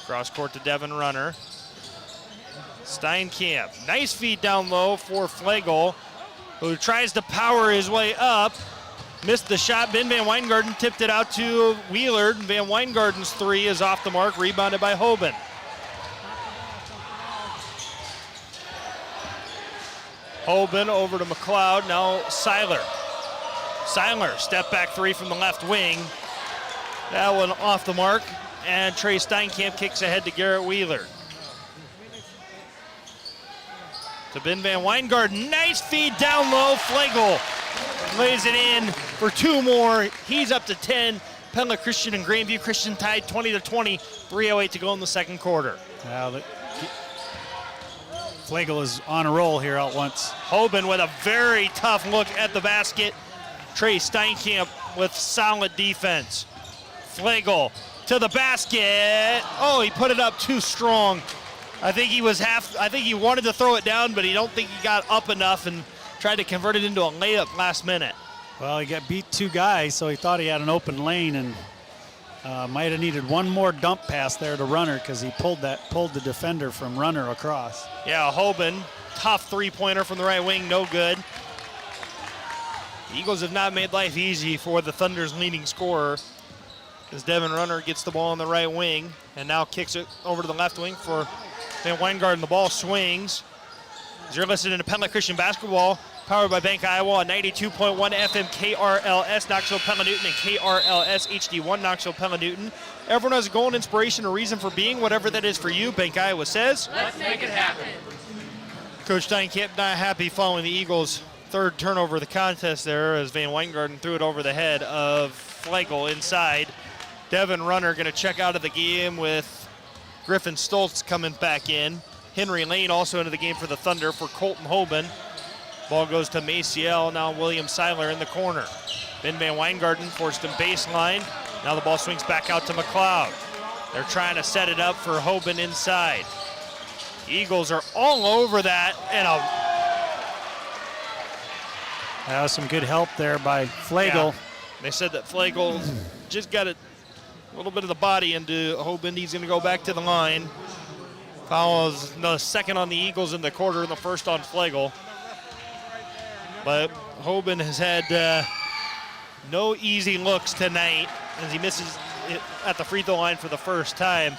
[SPEAKER 2] Cross court to Devin Runner. Steinkamp, nice feed down low for Flegel, who tries to power his way up. Missed the shot. Ben Van Weingarten tipped it out to Wheeler. Van Weingarten's three is off the mark, rebounded by Hoban. Hoban over to McLeod, now Seiler. Seiler, step back three from the left wing. That one off the mark, and Trey Steinkamp kicks ahead to Garrett Wheeler. To Ben Van Weingarten, nice feed down low, Flegel lays it in for two more. He's up to 10. Pella Christian and Grandview Christian tied 20-20, 3:08 to go in the second quarter.
[SPEAKER 3] Flegel is on a roll here out once.
[SPEAKER 2] Hoban with a very tough look at the basket. Trey Steinkamp with solid defense. Flegel to the basket. Oh, he put it up too strong. I think he wanted to throw it down, but I don't think he got up enough and tried to convert it into a layup last minute.
[SPEAKER 3] Well, he got beat two guys, so he thought he had an open lane and might have needed one more dump pass there to Runner because he pulled the defender from Runner across.
[SPEAKER 2] Yeah, Hoban, tough three-pointer from the right wing, no good. The Eagles have not made life easy for the Thunder's leading scorer as Devin Runner gets the ball on the right wing and now kicks it over to the left wing for Van Weingarten. The ball swings. As you're listening to Pella Christian Basketball, powered by Bank Iowa on 92.1 FM KRLS, Knoxville, Pella Newton, and KRLS HD1, Knoxville, Pella Newton. Everyone has a goal and inspiration, a reason for being, whatever that is for you. Bank Iowa says,
[SPEAKER 1] let's make it happen.
[SPEAKER 2] Coach Steinkamp not happy following the Eagles' third turnover of the contest there as Van Weingarten threw it over the head of Flegel inside. Devin Runner going to check out of the game with Griffin Stoltz coming back in. Henry Lane also into the game for the Thunder for Colton Hoban. Ball goes to Maciel, now William Seiler in the corner. Ben Van Weingarten forced him baseline. Now the ball swings back out to McLeod. They're trying to set it up for Hoban inside. Eagles are all over that, and
[SPEAKER 3] that was some good help there by Flegel.
[SPEAKER 2] Yeah. They said that Flegel just got a little bit of the body into Hoban. He's going to go back to the line. Follows the second on the Eagles in the quarter and the first on Flegel. But Hoban has had no easy looks tonight as he misses it at the free throw line for the first time.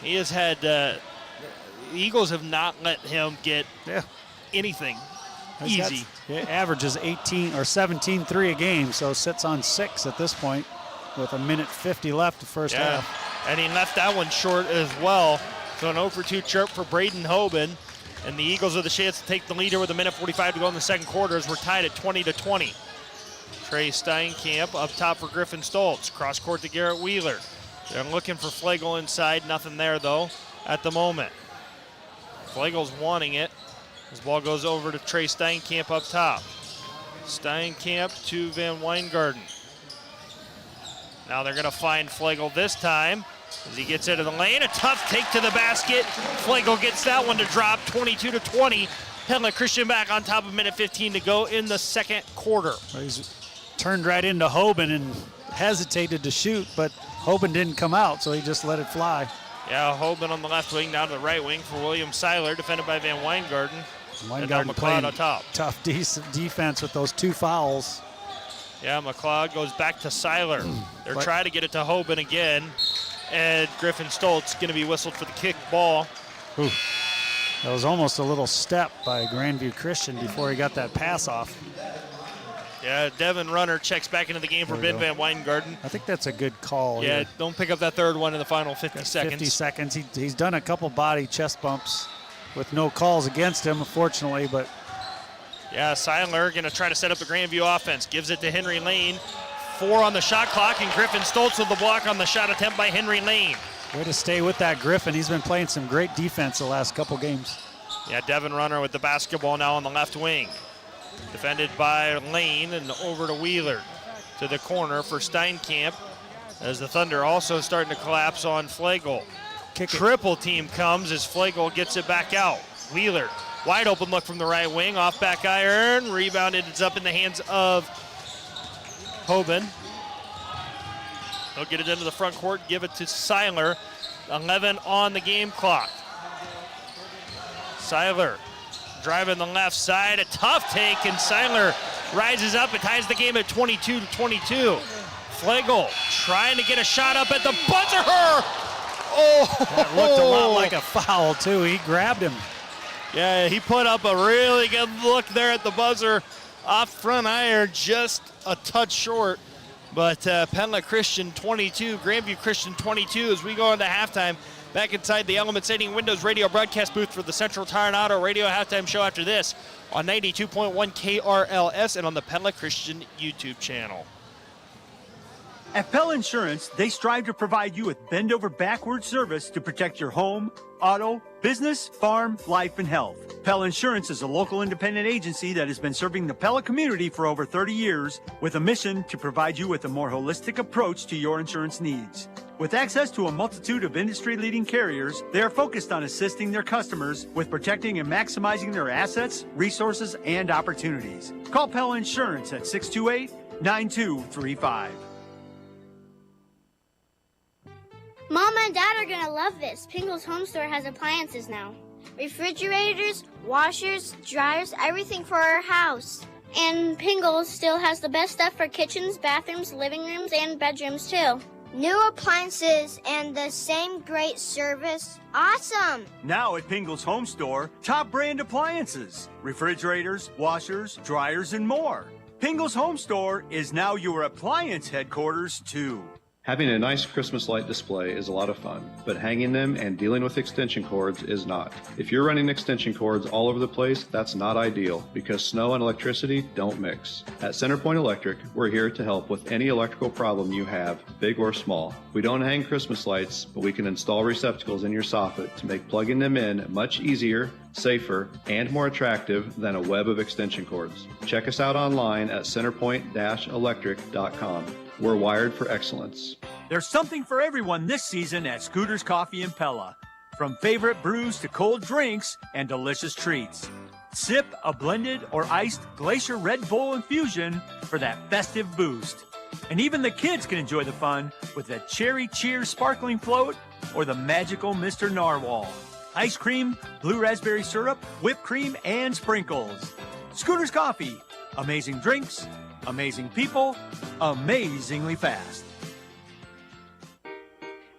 [SPEAKER 2] He has had, the Eagles have not let him get anything easy.
[SPEAKER 3] He averages 18 or 17-3 a game, so sits on 6 at this point with 1:50 left the first half.
[SPEAKER 2] And he left that one short as well. So an 0-for-2 chirp for Braden Hoban. And the Eagles have the chance to take the lead here with 1:45 to go in the second quarter as we're tied at 20-20. Trey Steinkamp up top for Griffin Stoltz. Cross court to Garrett Wheeler. They're looking for Flegel inside. Nothing there, though, at the moment. Flegel's wanting it. This ball goes over to Trey Steinkamp up top. Steinkamp to Van Weingarten. Now they're going to find Flegel this time as he gets into the lane. A tough take to the basket. Flegel gets that one to drop, 22-20. Pella Christian back on top of 1:15 to go in the second quarter.
[SPEAKER 3] He's turned right into Hoban and hesitated to shoot, but Hoban didn't come out, so he just let it fly.
[SPEAKER 2] Yeah, Hoban on the left wing, down to the right wing for William Seiler, defended by Van Weingarten.
[SPEAKER 3] Weingarten playing on top. Tough defense with those two fouls.
[SPEAKER 2] Yeah, McLeod goes back to Seiler. They're trying to get it to Hoban again. And Griffin Stoltz going to be whistled for the kick ball.
[SPEAKER 3] Ooh. That was almost a little step by Grandview Christian before he got that pass off.
[SPEAKER 2] Yeah, Devin Runner checks back into the game for Ben Van Weingarten.
[SPEAKER 3] I think that's a good call.
[SPEAKER 2] Yeah, don't pick up that third one in the final 50 seconds.
[SPEAKER 3] 50 seconds. He's done a couple body chest bumps with no calls against him, unfortunately, but.
[SPEAKER 2] Yeah, Seiler going to try to set up the Grandview offense. Gives it to Henry Lane. 4 on the shot clock, and Griffin Stoltz with the block on the shot attempt by Henry Lane.
[SPEAKER 3] Way to stay with that, Griffin. He's been playing some great defense the last couple games.
[SPEAKER 2] Yeah, Devin Runner with the basketball now on the left wing. Defended by Lane and over to Wheeler. To the corner for Steinkamp as the Thunder also starting to collapse on Flegel. Triple team comes as Flegel gets it back out. Wheeler, wide open look from the right wing, off back iron, rebounded, it's up in the hands of Hoban. He'll get it into the front court, give it to Seiler. 11 on the game clock. Seiler driving the left side, a tough take, and Seiler rises up and ties the game at 22-22. Flegel trying to get a shot up at the buzzer. Oh!
[SPEAKER 3] That looked a lot like a foul, too. He grabbed him.
[SPEAKER 2] Yeah, he put up a really good look there at the buzzer. Off front iron, just a touch short. But Pella Christian 22, Grandview Christian 22 as we go into halftime. Back inside the Element Siding Windows radio broadcast booth for the Central Tire and Auto Radio halftime show after this on 92.1 KRLS and on the Pella Christian YouTube channel.
[SPEAKER 11] At Pella Insurance, they strive to provide you with bend-over-backward service to protect your home, auto, business, farm, life, and health. Pella Insurance is a local independent agency that has been serving the Pella community for over 30 years with a mission to provide you with a more holistic approach to your insurance needs. With access to a multitude of industry-leading carriers, they are focused on assisting their customers with protecting and maximizing their assets, resources, and opportunities. Call Pella Insurance at 628-9235.
[SPEAKER 10] Mom and Dad are going to love this. Pingle's Home Store has appliances now. Refrigerators, washers, dryers, everything for our house. And Pingle's still has the best stuff for kitchens, bathrooms, living rooms, and bedrooms too. New appliances and the same great service. Awesome!
[SPEAKER 11] Now at Pingle's Home Store, top brand appliances, refrigerators, washers, dryers, and more. Pingle's Home Store is now your appliance headquarters too.
[SPEAKER 1] Having a nice Christmas light display is a lot of fun, but hanging them and dealing with extension cords is not. If you're running extension cords all over the place, that's not ideal because snow and electricity don't mix. At Centerpoint Electric, we're here to help with any electrical problem you have, big or small. We don't hang Christmas lights, but we can install receptacles in your soffit to make plugging them in much easier, safer, and more attractive than a web of extension cords. Check us out online at centerpoint-electric.com. We're wired for excellence.
[SPEAKER 11] There's something for everyone this season at Scooters Coffee and Pella. From favorite brews to cold drinks and delicious treats. Sip a blended or iced Glacier Red Bull infusion for that festive boost. And even the kids can enjoy the fun with the Cherry Cheers sparkling float or the magical Mr. Narwhal. Ice cream, blue raspberry syrup, whipped cream, and sprinkles. Scooters Coffee. Amazing drinks, amazing people, amazingly fast.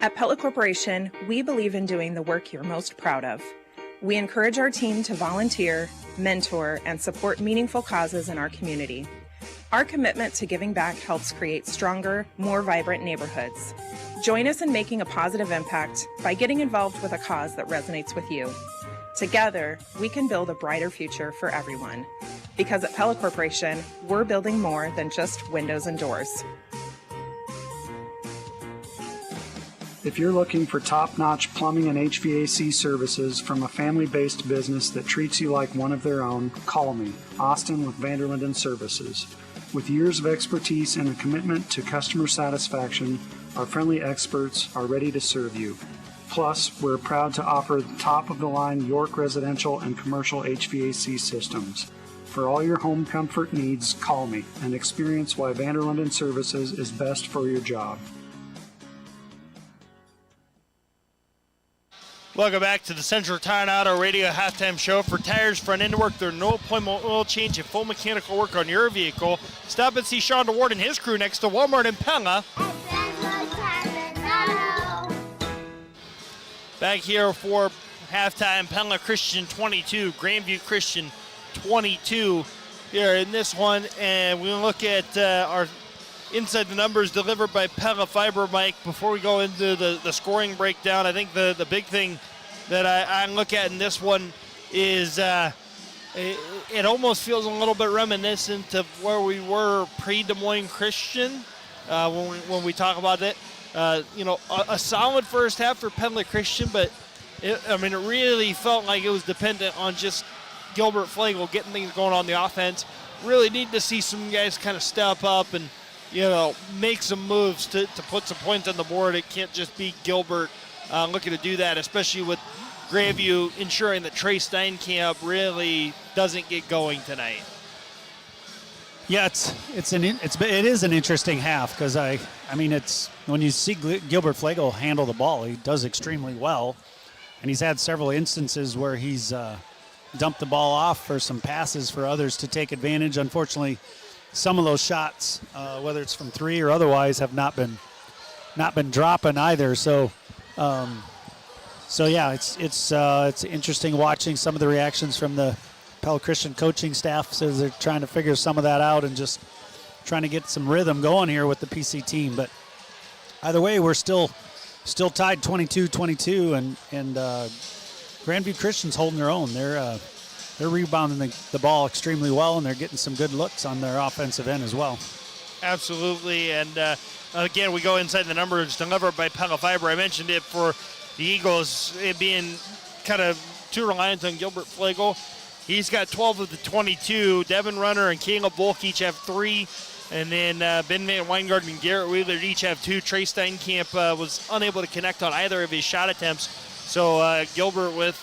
[SPEAKER 5] At Pella Corporation, we believe in doing the work you're most proud of. We encourage our team to volunteer, mentor, and support meaningful causes in our community. Our commitment to giving back helps create stronger, more vibrant neighborhoods. Join us in making a positive impact by getting involved with a cause that resonates with you. Together, we can build a brighter future for everyone. Because at Pella Corporation, we're building more than just windows and doors.
[SPEAKER 6] If you're looking for top-notch plumbing and HVAC services from a family-based business that treats you like one of their own, call me, Austin with Vanderlinden Services. With years of expertise and a commitment to customer satisfaction, our friendly experts are ready to serve you. Plus, we're proud to offer top-of-the-line York residential and commercial HVAC systems. For all your home comfort needs, call me and experience why Vanderlinden Services is best for your job.
[SPEAKER 2] Welcome back to the Central Tire and Auto Radio halftime show. For tires, front end work, there are no appointment oil change and full mechanical work on your vehicle. Stop and see Sean DeWard and his crew next to Walmart in Pella. Back here for halftime, Pella Christian 22, Grandview Christian 22 here in this one. And we look at our inside the numbers delivered by Pella Fiber, Mike. Before we go into the scoring breakdown, I think the big thing that I look at in this one is it almost feels a little bit reminiscent of where we were pre-Des Moines Christian when we talk about it. A solid first half for Pella Christian, but it really felt like it was dependent on just Gilbert Flegel getting things going on the offense. Really need to see some guys kind of step up and make some moves to put some points on the board. It can't just be Gilbert looking to do that, especially with Grandview ensuring that Trey Steinkamp really doesn't get going tonight.
[SPEAKER 3] Yeah, it is an interesting half because it's when you see Gilbert Flegel handle the ball, he does extremely well, and he's had several instances where he's dump the ball off for some passes for others to take advantage. Unfortunately, some of those shots, whether it's from three or otherwise, have not been dropping either. So yeah, it's interesting watching some of the reactions from the Pella Christian coaching staff as they're trying to figure some of that out and just trying to get some rhythm going here with the PC team. But either way, we're still tied 22-22, and Grandview Christian's holding their own. They're rebounding the ball extremely well, and they're getting some good looks on their offensive end as well.
[SPEAKER 2] Absolutely, and again, we go inside the numbers delivered by Pella Fiber. I mentioned it for the Eagles, it being kind of too reliant on Gilbert Flagel. He's got 12 of the 22. Devin Runner and Caleb Volk each have 3. And then Ben Van Weingarten and Garrett Wheeler each have 2. Trey Steinkamp was unable to connect on either of his shot attempts. So Gilbert with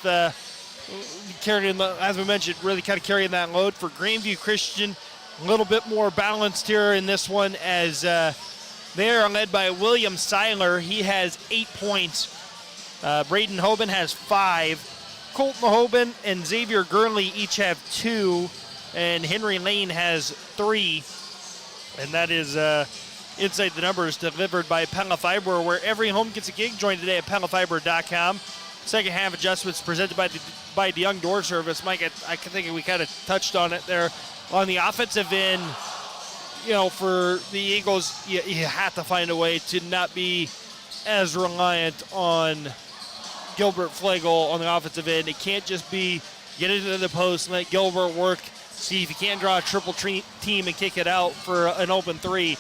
[SPEAKER 2] carrying, as we mentioned, really kind of carrying that load for Grandview Christian. A little bit more balanced here in this one as they are led by William Seiler. He has 8 points. Braden Hoban has 5. Colton Hoban and Xavier Gurley each have 2. And Henry Lane has 3. And that is inside the numbers delivered by Pella Fiber, where every home gets a gig. Join today at PellaFiber.com. Second half adjustments presented by the Young Door Service. Mike, I think we kind of touched on it there. On the offensive end, for the Eagles, you have to find a way to not be as reliant on Gilbert Flagel on the offensive end. It can't just be get into the post, let Gilbert work, see if you can't draw a triple team and kick it out for an open 3.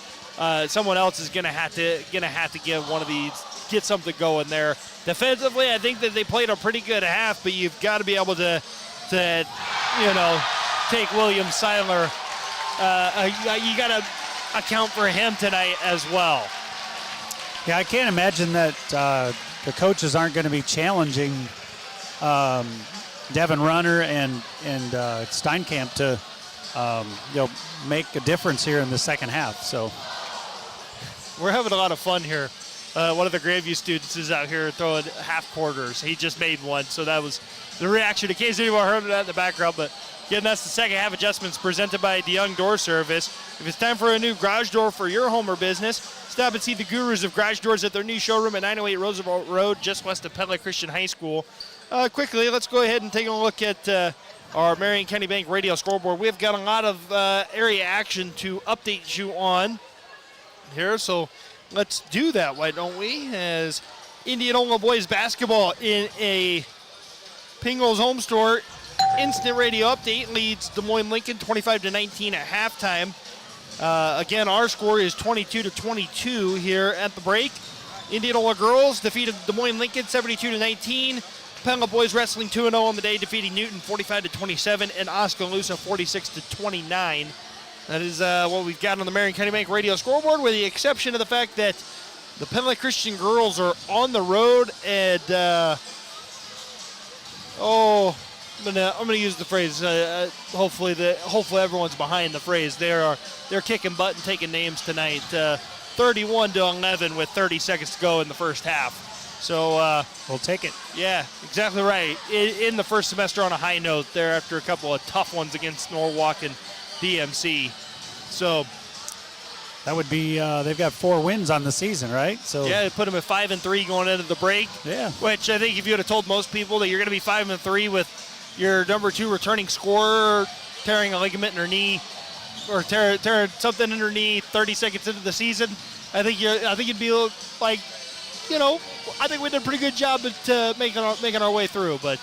[SPEAKER 2] Someone else is gonna have to give one of these, get something going there. Defensively, I think that they played a pretty good half, but you've got to be able to take William Seiler. You got to account for him tonight as well.
[SPEAKER 3] Yeah, I can't imagine that the coaches aren't going to be challenging Devin Runner and Steinkamp to make a difference here in the second half. So
[SPEAKER 2] we're having a lot of fun here. One of the Grandview students is out here throwing half quarters. He just made one, so that was the reaction. In case anyone heard that in the background, but again, that's the second half adjustments presented by the Young Door Service. If it's time for a new garage door for your home or business, stop and see the gurus of garage doors at their new showroom at 908 Roosevelt Road, just west of Pella Christian High School. Quickly, let's go ahead and take a look at our Marion County Bank radio scoreboard. We've got a lot of area action to update you on here, so let's do that, why don't we? As Indianola boys basketball in a Pingles home store instant radio update leads Des Moines Lincoln 25-19 at halftime. Again, our score is 22-22 here at the break. Indianola girls defeated Des Moines Lincoln 72-19. Pella boys wrestling 2-0 on the day, defeating Newton 45-27 and Oskaloosa 46-29. That is what we've got on the Marion County Bank radio scoreboard, with the exception of the fact that the Pella Christian girls are on the road, and I'm gonna use the phrase. Hopefully everyone's behind the phrase. They're kicking butt and taking names tonight. 31-11 with 30 seconds to go in the first half. So
[SPEAKER 3] we'll take it.
[SPEAKER 2] Yeah, exactly right. In the first semester on a high note there after a couple of tough ones against Norwalk and DMC. So
[SPEAKER 3] that would be they've got 4 wins on the season, right? So
[SPEAKER 2] yeah, they put them at 5-3 going into the break.
[SPEAKER 3] Yeah.
[SPEAKER 2] Which I think if you would have told most people that you're going to be 5-3 with your number 2 returning scorer tearing a ligament in her knee or tearing something in her knee 30 seconds into the season, I think you'd be like, I think we did a pretty good job at making our way through. But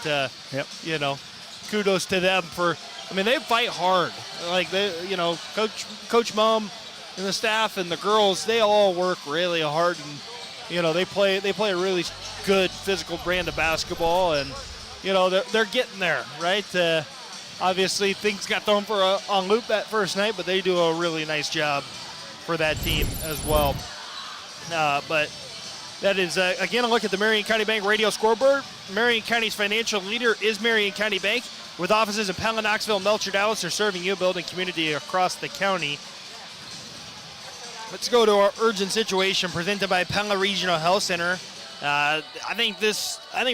[SPEAKER 2] kudos to them for. I mean, they fight hard. Like Coach Mum and the staff and the girls, they all work really hard, and they play a really good physical brand of basketball, and they're getting there, right? Obviously, things got thrown for a loop that first night, but they do a really nice job for that team as well. But that is, again, a look at the Marion County Bank radio scoreboard. Marion County's financial leader is Marion County Bank. With offices in Pella, Knoxville, Melcher, Dallas, they're serving you, building community across the county. Let's go to our urgent situation presented by Pella Regional Health Center. I think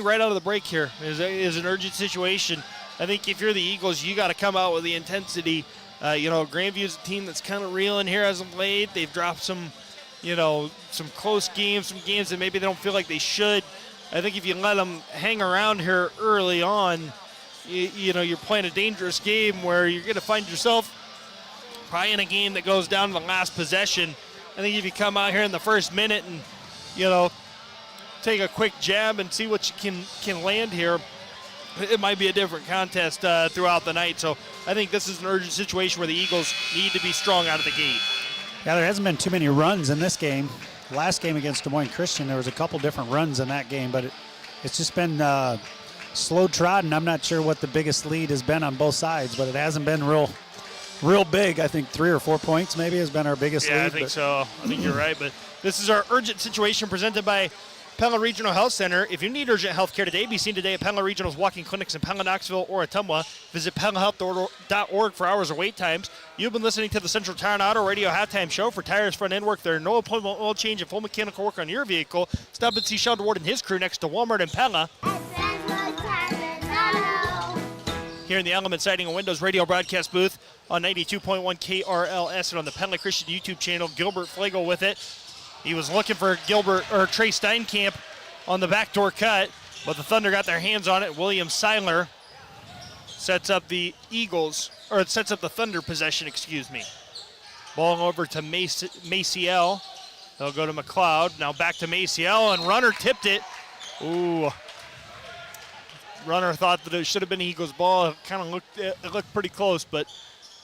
[SPEAKER 2] right out of the break here is an urgent situation. I think if you're the Eagles, you got to come out with the intensity. Grandview's a team that's kind of reeling here as of late. They've dropped some close games, some games that maybe they don't feel like they should. I think if you let them hang around here early on, you're playing a dangerous game where you're going to find yourself probably in a game that goes down to the last possession. I think if you come out here in the first minute and, take a quick jab and see what you can land here, it might be a different contest throughout the night. So I think this is an urgent situation where the Eagles need to be strong out of the gate.
[SPEAKER 3] Yeah, there hasn't been too many runs in this game. Last game against Des Moines Christian, there was a couple different runs in that game, but it's just been slow trodden. I'm not sure what the biggest lead has been on both sides, but it hasn't been real big. I think 3 or 4 points maybe has been our biggest lead.
[SPEAKER 2] Yeah, I think so. I think you're right, but this is our urgent situation presented by Pella Regional Health Center. If you need urgent health care today, be seen today at Pella Regional's walking clinics in Pella, Knoxville, or Ottumwa. Visit PellaHealth.org for hours or wait times. You've been listening to the Central Tire and Auto Radio Halftime Show. For tires, front end work, there are no appointment oil change and full mechanical work on your vehicle. Stop and see Sheldon Ward and his crew next to Walmart in Pella. Here in the Element Siding and Windows radio broadcast booth on 92.1 KRLS and on the Pella Christian YouTube channel. Gilbert Flagel with it. He was looking for Trey Steinkamp on the backdoor cut, but the Thunder got their hands on it. William Seiler sets up the Thunder possession, Ball over to Maciel. They'll go to McLeod. Now back to Maciel, and Runner tipped it. Ooh. Runner thought that it should have been Eagles' ball. It looked pretty close, but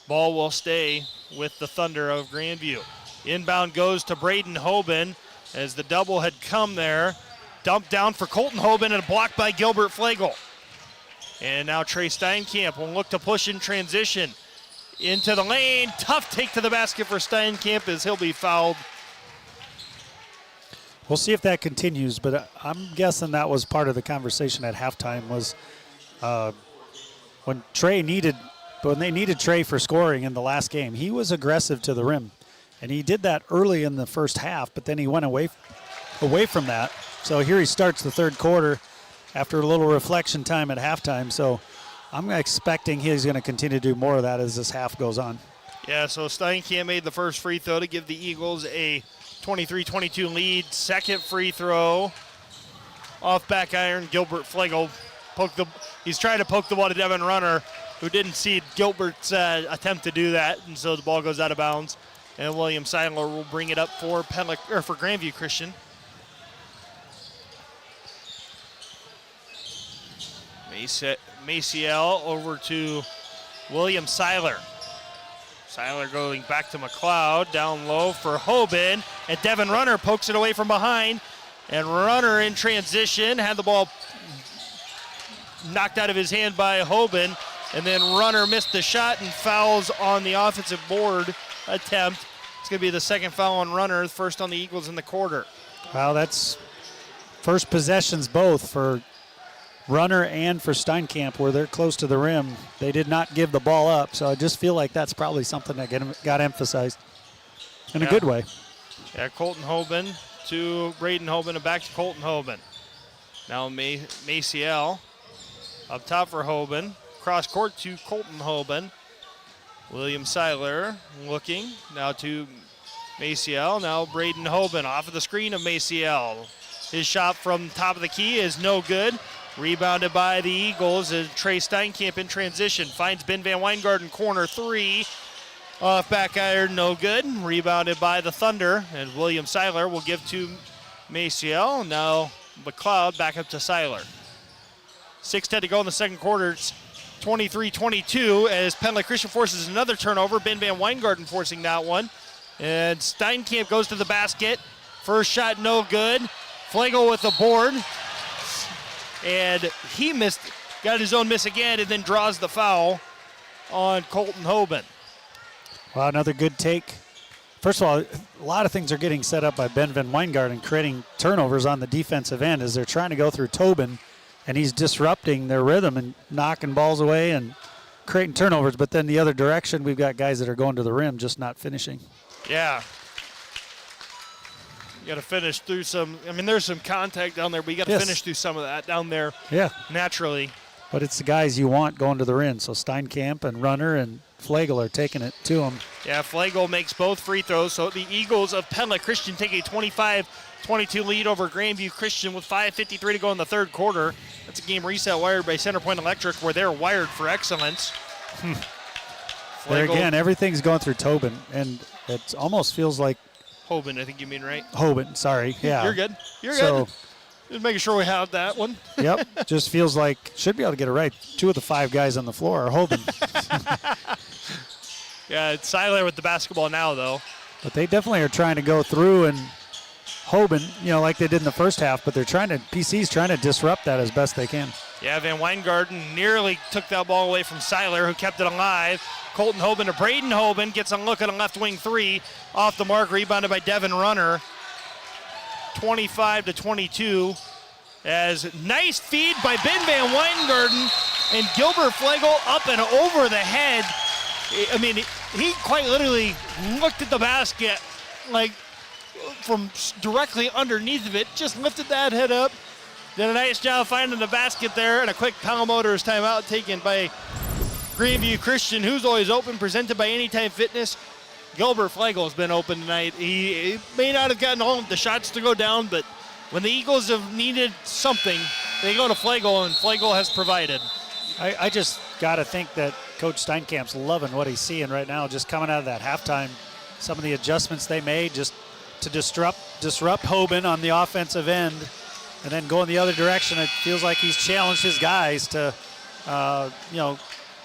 [SPEAKER 2] ball will stay with the Thunder of Grandview. Inbound goes to Braden Hoban as the double had come there. Dumped down for Colton Hoban and blocked by Gilbert Flagel. And now Trey Steinkamp will look to push in transition into the lane. Tough take to the basket for Steinkamp as he'll be fouled.
[SPEAKER 3] We'll see if that continues, but I'm guessing that was part of the conversation at halftime was when they needed Trey for scoring in the last game, he was aggressive to the rim. And he did that early in the first half, but then he went away from that. So here he starts the third quarter after a little reflection time at halftime. So I'm expecting he's going to continue to do more of that as this half goes on.
[SPEAKER 2] Yeah, so Steinkamp made the first free throw to give the Eagles a 23-22 lead. Second free throw off back iron. Gilbert Flagel he's trying to poke the ball to Devin Runner, who didn't see Gilbert's attempt to do that, and so the ball goes out of bounds. And William Seiler will bring it up for Grandview Christian. Maciel over to William Seiler. Seiler going back to McLeod, down low for Hoban, and Devin Runner pokes it away from behind. And Runner in transition had the ball knocked out of his hand by Hoban, and then Runner missed the shot and fouls on the offensive board attempt. It's going to be the second foul on Runner, first on the Eagles in the quarter.
[SPEAKER 3] Well, that's first possessions both for Runner and for Steinkamp where they're close to the rim. They did not give the ball up, so I just feel like that's probably something that got emphasized in a good way.
[SPEAKER 2] Yeah, Colton Hoban to Braden Hoban and back to Colton Hoban. Now Maciel up top for Hoban. Cross court to Colton Hoban. William Seiler looking now to Maciel. Now Braden Hoban off of the screen of Maciel. His shot from top of the key is no good. Rebounded by the Eagles as Trey Steinkamp in transition. Finds Ben Van Weingarten, corner three. Off back iron, no good. Rebounded by the Thunder. And William Seiler will give to Maciel. Now McLeod back up to Seiler. 6:10 to go in the second quarter. It's 23-22 as Pella Christian forces another turnover. Ben Van Weingarten forcing that one. And Steinkamp goes to the basket. First shot no good. Flagel with the board. And he got his own miss again, and then draws the foul on Colton Hoban.
[SPEAKER 3] Well, another good take. First of all, a lot of things are getting set up by Ben Van Weingarten, creating turnovers on the defensive end as they're trying to go through Tobin, and he's disrupting their rhythm and knocking balls away and creating turnovers. But then the other direction, we've got guys that are going to the rim, just not finishing.
[SPEAKER 2] Yeah. You got to finish through some. I mean, there's some contact down there, but you got to finish through some of that down there.
[SPEAKER 3] Yeah.
[SPEAKER 2] Naturally.
[SPEAKER 3] But it's the guys you want going to the rim. So Steinkamp and Runner and Flagel are taking it to him.
[SPEAKER 2] Yeah, Flagel makes both free throws. So the Eagles of Pella Christian take a 25-22 lead over Grandview Christian with 5:53 to go in the third quarter. That's a game reset wired by Centerpoint Electric, where they're wired for excellence.
[SPEAKER 3] There again, everything's going through Tobin, and it almost feels like
[SPEAKER 2] Hoban, I think you mean, right?
[SPEAKER 3] Hoban, sorry. Yeah.
[SPEAKER 2] You're good. You're
[SPEAKER 3] So,
[SPEAKER 2] good. Just making sure we have that one.
[SPEAKER 3] Yep, just feels like should be able to get it right. 2 of the 5 guys on the floor are Hoban.
[SPEAKER 2] Yeah, it's Seiler with the basketball now, though.
[SPEAKER 3] But they definitely are trying to go through and Hoban, like they did in the first half, but PC's trying to disrupt that as best they can.
[SPEAKER 2] Yeah, Van Weingarten nearly took that ball away from Seiler, who kept it alive. Colton Hoban to Braden Hoban, gets a look at a left wing three, off the mark, rebounded by Devin Runner. 25-22, as nice feed by Ben Van Weingarten, and Gilbert Flagel up and over the head. I mean, he quite literally looked at the basket like from directly underneath of it, just lifted that head up, did a nice job finding the basket there, and a quick Pella Motors timeout taken by Grandview Christian, who's always open, presented by Anytime Fitness. Gilbert Flagel has been open tonight. He may not have gotten all of the shots to go down, but when the Eagles have needed something, they go to Flagel, and Flagel has provided.
[SPEAKER 3] I just got to think that Coach Steinkamp's loving what he's seeing right now, just coming out of that halftime. Some of the adjustments they made just to disrupt Hoban on the offensive end, and then go in the other direction. It feels like he's challenged his guys to,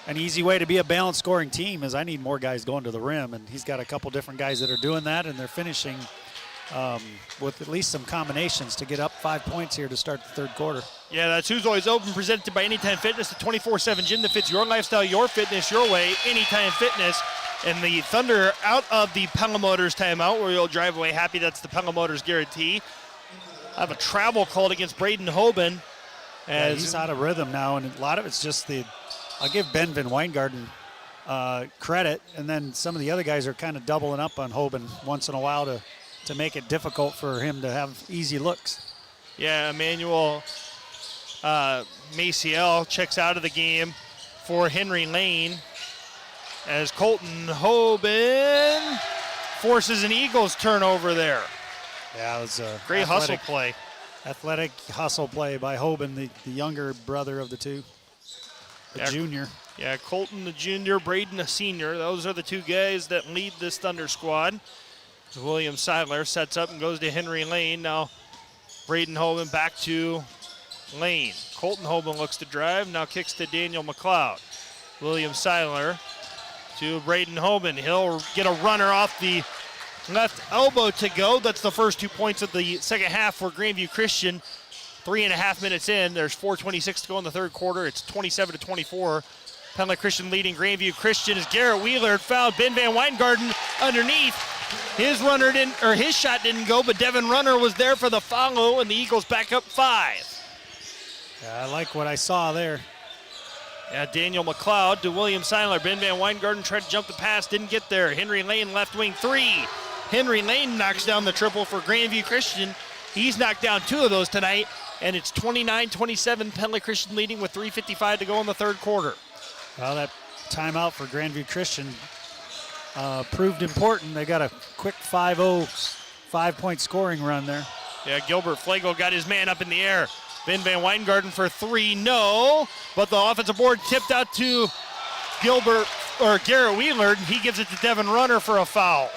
[SPEAKER 3] an easy way to be a balanced scoring team is I need more guys going to the rim, and he's got a couple different guys that are doing that, and they're finishing with at least some combinations to get up 5 points here to start the third quarter.
[SPEAKER 2] Yeah, that's Who's Always Open, presented by Anytime Fitness, the 24/7 gym that fits your lifestyle, your fitness, your way. Anytime Fitness. And the Thunder out of the Pella Motors timeout, where you'll drive away happy. That's the Pella Motors guarantee. I have a travel called against Braden Hoban.
[SPEAKER 3] As he's out of rhythm now, and a lot of it's just I'll give Ben Van Weingarten credit, and then some of the other guys are kind of doubling up on Hoban once in a while to make it difficult for him to have easy looks.
[SPEAKER 2] Yeah, Emmanuel Maciel checks out of the game for Henry Lane, as Colton Hoban forces an Eagles turnover there.
[SPEAKER 3] Yeah, it was a
[SPEAKER 2] great hustle play.
[SPEAKER 3] Athletic hustle play by Hoban, the younger brother of the two, junior.
[SPEAKER 2] Yeah, Colton the junior, Braden the senior. Those are the two guys that lead this Thunder squad. William Seidler sets up and goes to Henry Lane. Now Braden Hoban back to Lane. Colton Hoban looks to drive, now kicks to Daniel McLeod. William Seidler to Braden Hoban. He'll get a runner off the left elbow to go. That's the first 2 points of the second half for Grandview Christian. 3.5 minutes in. There's 4:26 to go in the third quarter. It's 27-24. Pella Christian leading Grandview Christian as Garrett Wheeler fouled Ben Van Weingarten underneath. His shot didn't go, but Devin Runner was there for the follow, and the Eagles back up 5.
[SPEAKER 3] Yeah, I like what I saw there.
[SPEAKER 2] Yeah, Daniel McLeod to William Seiler. Ben Van Weingarten tried to jump the pass, didn't get there. Henry Lane, left wing three. Henry Lane knocks down the triple for Grandview Christian. He's knocked down 2 of those tonight, and it's 29-27, Pella Christian leading with 3:55 to go in the third quarter.
[SPEAKER 3] Well, that timeout for Grandview Christian proved important. They got a quick 5-0, 5-point scoring run there.
[SPEAKER 2] Yeah, Gilbert Flagel got his man up in the air. Ben Van Weingarten for 3, no. But the offensive board tipped out to Garrett Wheeler, and he gives it to Devin Runner for a foul.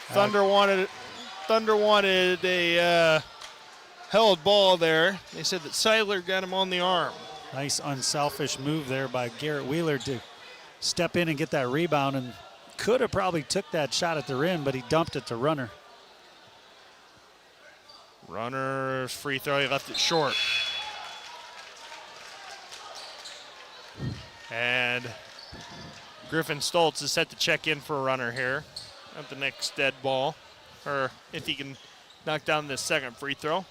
[SPEAKER 2] Thunder wanted a held ball there. They said that Seidler got him on the arm.
[SPEAKER 3] Nice unselfish move there by Garrett Wheeler to step in and get that rebound, and could have probably took that shot at the rim, but he dumped it to Runner.
[SPEAKER 2] Runner's free throw, he left it short. And Griffin Stoltz is set to check in for a Runner here at the next dead ball, or if he can knock down this second free throw.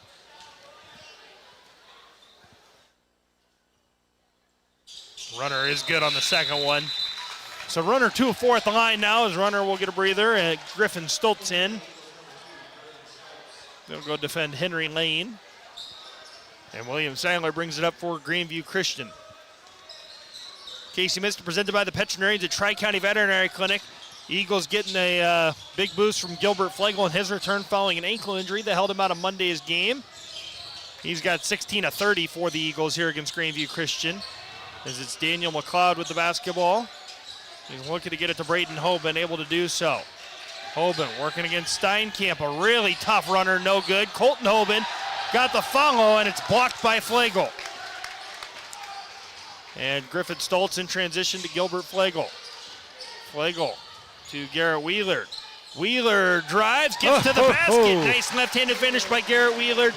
[SPEAKER 2] Runner is good on the second one. So Runner 2 of 4 at the line now, as Runner will get a breather, and Griffin Stoltz in. They'll go defend Henry Lane. And William Sandler brings it up for Grandview Christian. Casey Mister presented by the veterinarians at Tri-County Veterinary Clinic. Eagles getting a big boost from Gilbert Flegel in his return following an ankle injury that held him out of Monday's game. He's got 16 of 30 for the Eagles here against Grandview Christian. As it's Daniel McLeod with the basketball. He's looking to get it to Braden Hoban, able to do so. Hoban working against Steinkamp, a really tough runner, no good. Colton Hoban got the follow, and it's blocked by Flegel. And Griffin Stoltz in transition to Gilbert Flegel. Flegel to Garrett Wheeler. Wheeler drives, gets to the basket. Nice left-handed finish by Garrett Wheeler.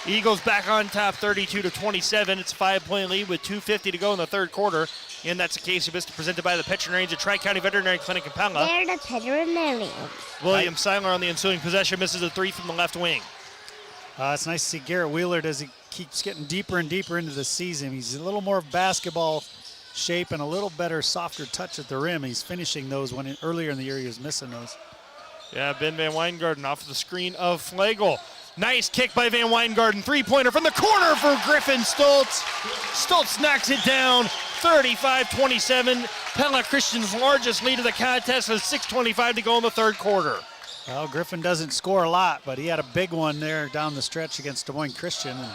[SPEAKER 2] Eagles back on top 32-27. It's a 5-point lead with 2:50 to go in the third quarter. And that's a Casey Vista presented by the veterinarians at Tri-County Veterinary Clinic in Pella.
[SPEAKER 10] They're the veterinarians.
[SPEAKER 2] William Seiler on the ensuing possession misses a three from the left wing.
[SPEAKER 3] It's nice to see Garrett Wheeler as he keeps getting deeper and deeper into the season. He's a little more basketball shape and a little better, softer touch at the rim. He's finishing those when earlier in the year he was missing those.
[SPEAKER 2] Yeah, Ben Van Weingarten off the screen of Flegel. Nice kick by Van Weingarten. Three-pointer from the corner for Griffin Stoltz. Stoltz knocks it down, 35-27. Pella Christian's largest lead of the contest with 6:25 to go in the third quarter.
[SPEAKER 3] Well, Griffin doesn't score a lot, but he had a big one there down the stretch against Des Moines Christian. And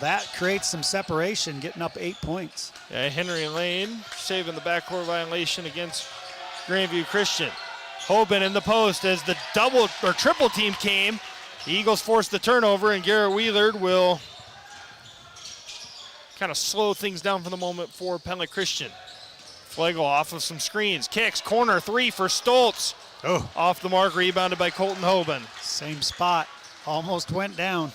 [SPEAKER 3] that creates some separation, getting up 8 points.
[SPEAKER 2] Yeah, Henry Lane saving the backcourt violation against Grandview Christian. Hoban in the post as the double or triple team came. The Eagles forced the turnover, and Garrett Wheeler will kind of slow things down for the moment for Pella Christian. Flegel off of some screens, kicks, corner three for Stoltz.
[SPEAKER 3] Oh.
[SPEAKER 2] Off the mark, rebounded by Colton Hoban.
[SPEAKER 3] Same spot, almost went down.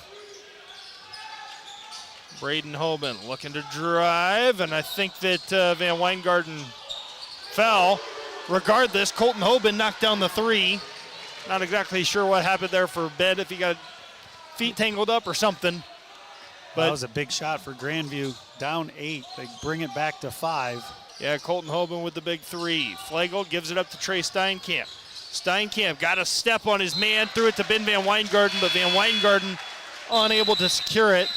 [SPEAKER 2] Braden Hoban looking to drive, and I think that Van Weingarten fell. Regardless, Colton Hoban knocked down the three. Not exactly sure what happened there for Ben, if he got feet tangled up or something. But
[SPEAKER 3] that was a big shot for Grandview. Down 8, they bring it back to 5.
[SPEAKER 2] Yeah, Colton Hoban with the big three. Flegel gives it up to Trey Steinkamp. Steinkamp got a step on his man, threw it to Ben Van Weingarten, but Van Weingarten unable to secure it.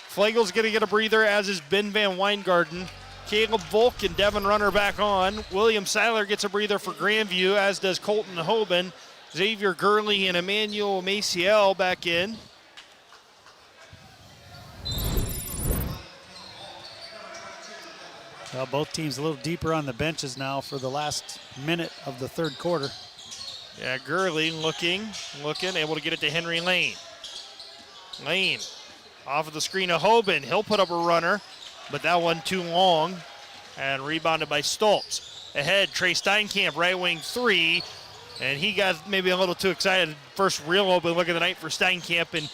[SPEAKER 2] Flegel's going to get a breather, as is Ben Van Weingarten. Caleb Volk and Devin Runner back on. William Seiler gets a breather for Grandview, as does Colton Hoban. Xavier Gurley and Emmanuel Maciel back in.
[SPEAKER 3] Well, both teams a little deeper on the benches now for the last minute of the third quarter.
[SPEAKER 2] Yeah, Gurley looking, able to get it to Henry Lane. Lane off of the screen of Hoban. He'll put up a runner, but that one too long, and rebounded by Stoltz. Ahead, Trey Steinkamp, right wing three, and he got maybe a little too excited. First real open look of the night for Steinkamp, and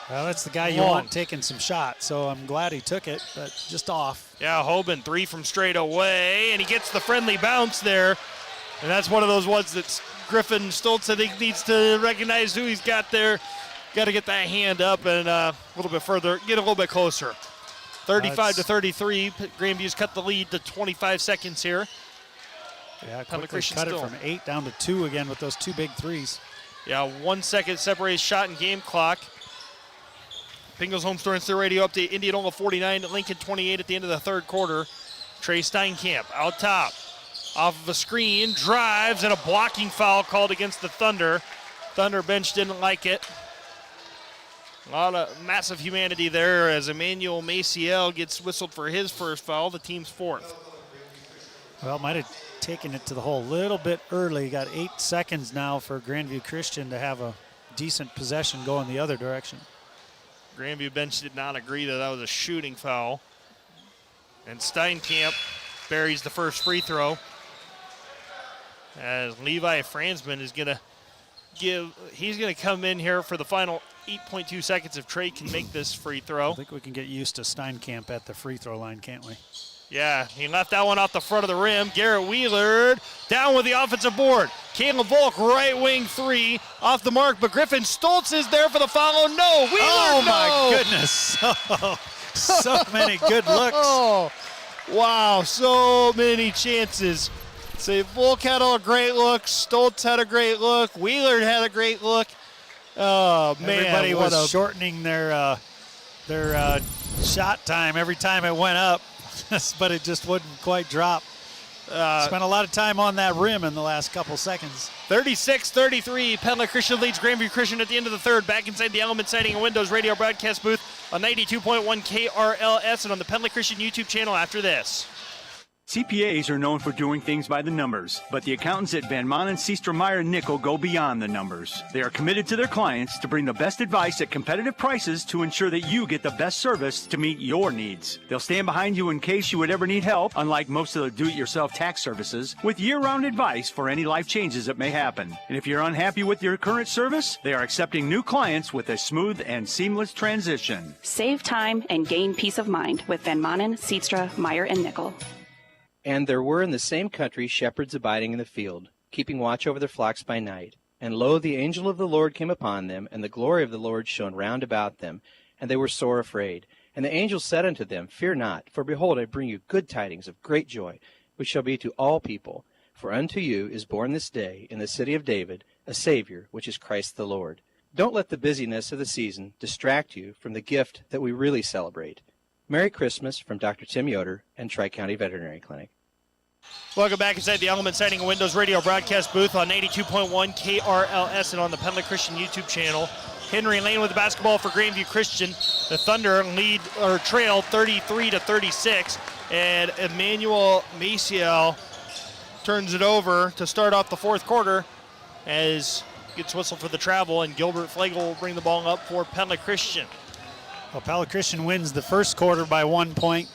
[SPEAKER 3] well, that's the guy you want taking some shots, so I'm glad he took it, but just off.
[SPEAKER 2] Yeah, Hoban, three from straight away, and he gets the friendly bounce there, and that's one of those ones that Griffin Stoltz, I think, needs to recognize who he's got there. Got to get that hand up and a little bit further, get a little bit closer. 35-33, Grandview's cut the lead to 25 seconds here.
[SPEAKER 3] Yeah, quickly cut it from 8 down to 2 again with those two big threes.
[SPEAKER 2] Yeah, 1 second separates shot and game clock. Pingles Home Store and Store Radio update. Indianola 49, Lincoln 28 at the end of the third quarter. Trey Steinkamp out top. Off of a screen, drives, and a blocking foul called against the Thunder. Thunder bench didn't like it. A lot of massive humanity there as Emmanuel Maciel gets whistled for his first foul, the team's fourth.
[SPEAKER 3] Well, might have taken it to the hole a little bit early. Got 8 seconds now for Grandview Christian to have a decent possession going the other direction.
[SPEAKER 2] Grandview bench did not agree that that was a shooting foul. And Steinkamp buries the first free throw. As Levi Franzman is going to he's going to come in here for the final 8.2 seconds if Trey can make this free throw.
[SPEAKER 3] I think we can get used to Steinkamp at the free throw line, can't we?
[SPEAKER 2] Yeah, he left that one off the front of the rim. Garrett Wheeler down with the offensive board. Caleb Volk, right wing three, off the mark, but Griffin Stoltz is there for the follow. No, Wheeler,
[SPEAKER 3] oh my
[SPEAKER 2] no.
[SPEAKER 3] goodness. So many good looks.
[SPEAKER 2] Oh, wow, so many chances. So Volk had a great look, Stoltz had a great look, Wheeler had a great look. Oh, man.
[SPEAKER 3] Everybody was shortening their shot time every time it went up. but it just wouldn't quite drop. Spent a lot of time on that rim in the last couple seconds.
[SPEAKER 2] 36-33, Pella Christian leads Grandview Christian at the end of the third. Back inside the Element Siding and Windows radio broadcast booth on 92.1 KRLS and on the Pella Christian YouTube channel after this.
[SPEAKER 11] CPAs are known for doing things by the numbers, but the accountants at Van Manen, Seastra, Meyer, and Nickel go beyond the numbers. They are committed to their clients to bring the best advice at competitive prices to ensure that you get the best service to meet your needs. They'll stand behind you in case you would ever need help, unlike most of the do-it-yourself tax services, with year-round advice for any life changes that may happen. And if you're unhappy with your current service, they are accepting new clients with a smooth and seamless transition.
[SPEAKER 7] Save time and gain peace of mind with Van Manen, Seastra, Meyer, and Nickel.
[SPEAKER 8] And there were in the same country shepherds abiding in the field, keeping watch over their flocks by night. And lo, the angel of the Lord came upon them, and the glory of the Lord shone round about them, and they were sore afraid. And the angel said unto them, Fear not, for behold, I bring you good tidings of great joy, which shall be to all people. For unto you is born this day in the city of David a Savior, which is Christ the Lord. Don't let the busyness of the season distract you from the gift that we really celebrate. Merry Christmas from Dr. Tim Yoder and Tri-County Veterinary Clinic.
[SPEAKER 2] Welcome back inside the Element Siding and Windows radio broadcast booth on 92.1 KRLS and on the Pella Christian YouTube channel. Henry Lane with the basketball for Grandview Christian. The Thunder trail 33-36, and Emmanuel Maciel turns it over to start off the fourth quarter as gets whistled for the travel, and Gilbert Flagel will bring the ball up for Pella Christian.
[SPEAKER 3] Well, Pella Christian wins the first quarter by 1 point.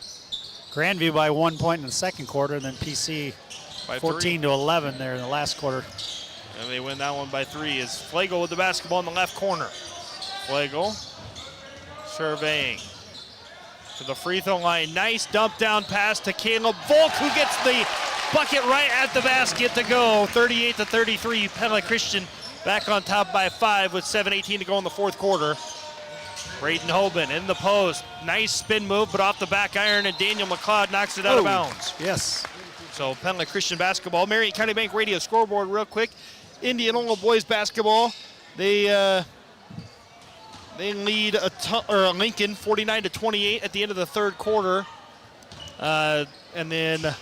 [SPEAKER 3] Grandview by 1 point in the second quarter, and then PC
[SPEAKER 2] by
[SPEAKER 3] 14-11 there in the last quarter.
[SPEAKER 2] And they win that one by 3 as Flagel with the basketball in the left corner. Flagel surveying to the free throw line. Nice dump down pass to Caleb Volk, who gets the bucket right at the basket to go. 38-33, Pella Christian back on top by 5 with 7:18 to go in the fourth quarter. Braden Hoban in the post. Nice spin move, but off the back iron, and Daniel McLeod knocks it out of bounds.
[SPEAKER 3] Yes.
[SPEAKER 2] So Pella Christian basketball. Marion County Bank Radio scoreboard real quick. Indianola boys basketball. They lead Lincoln 49-28 at the end of the third quarter. And then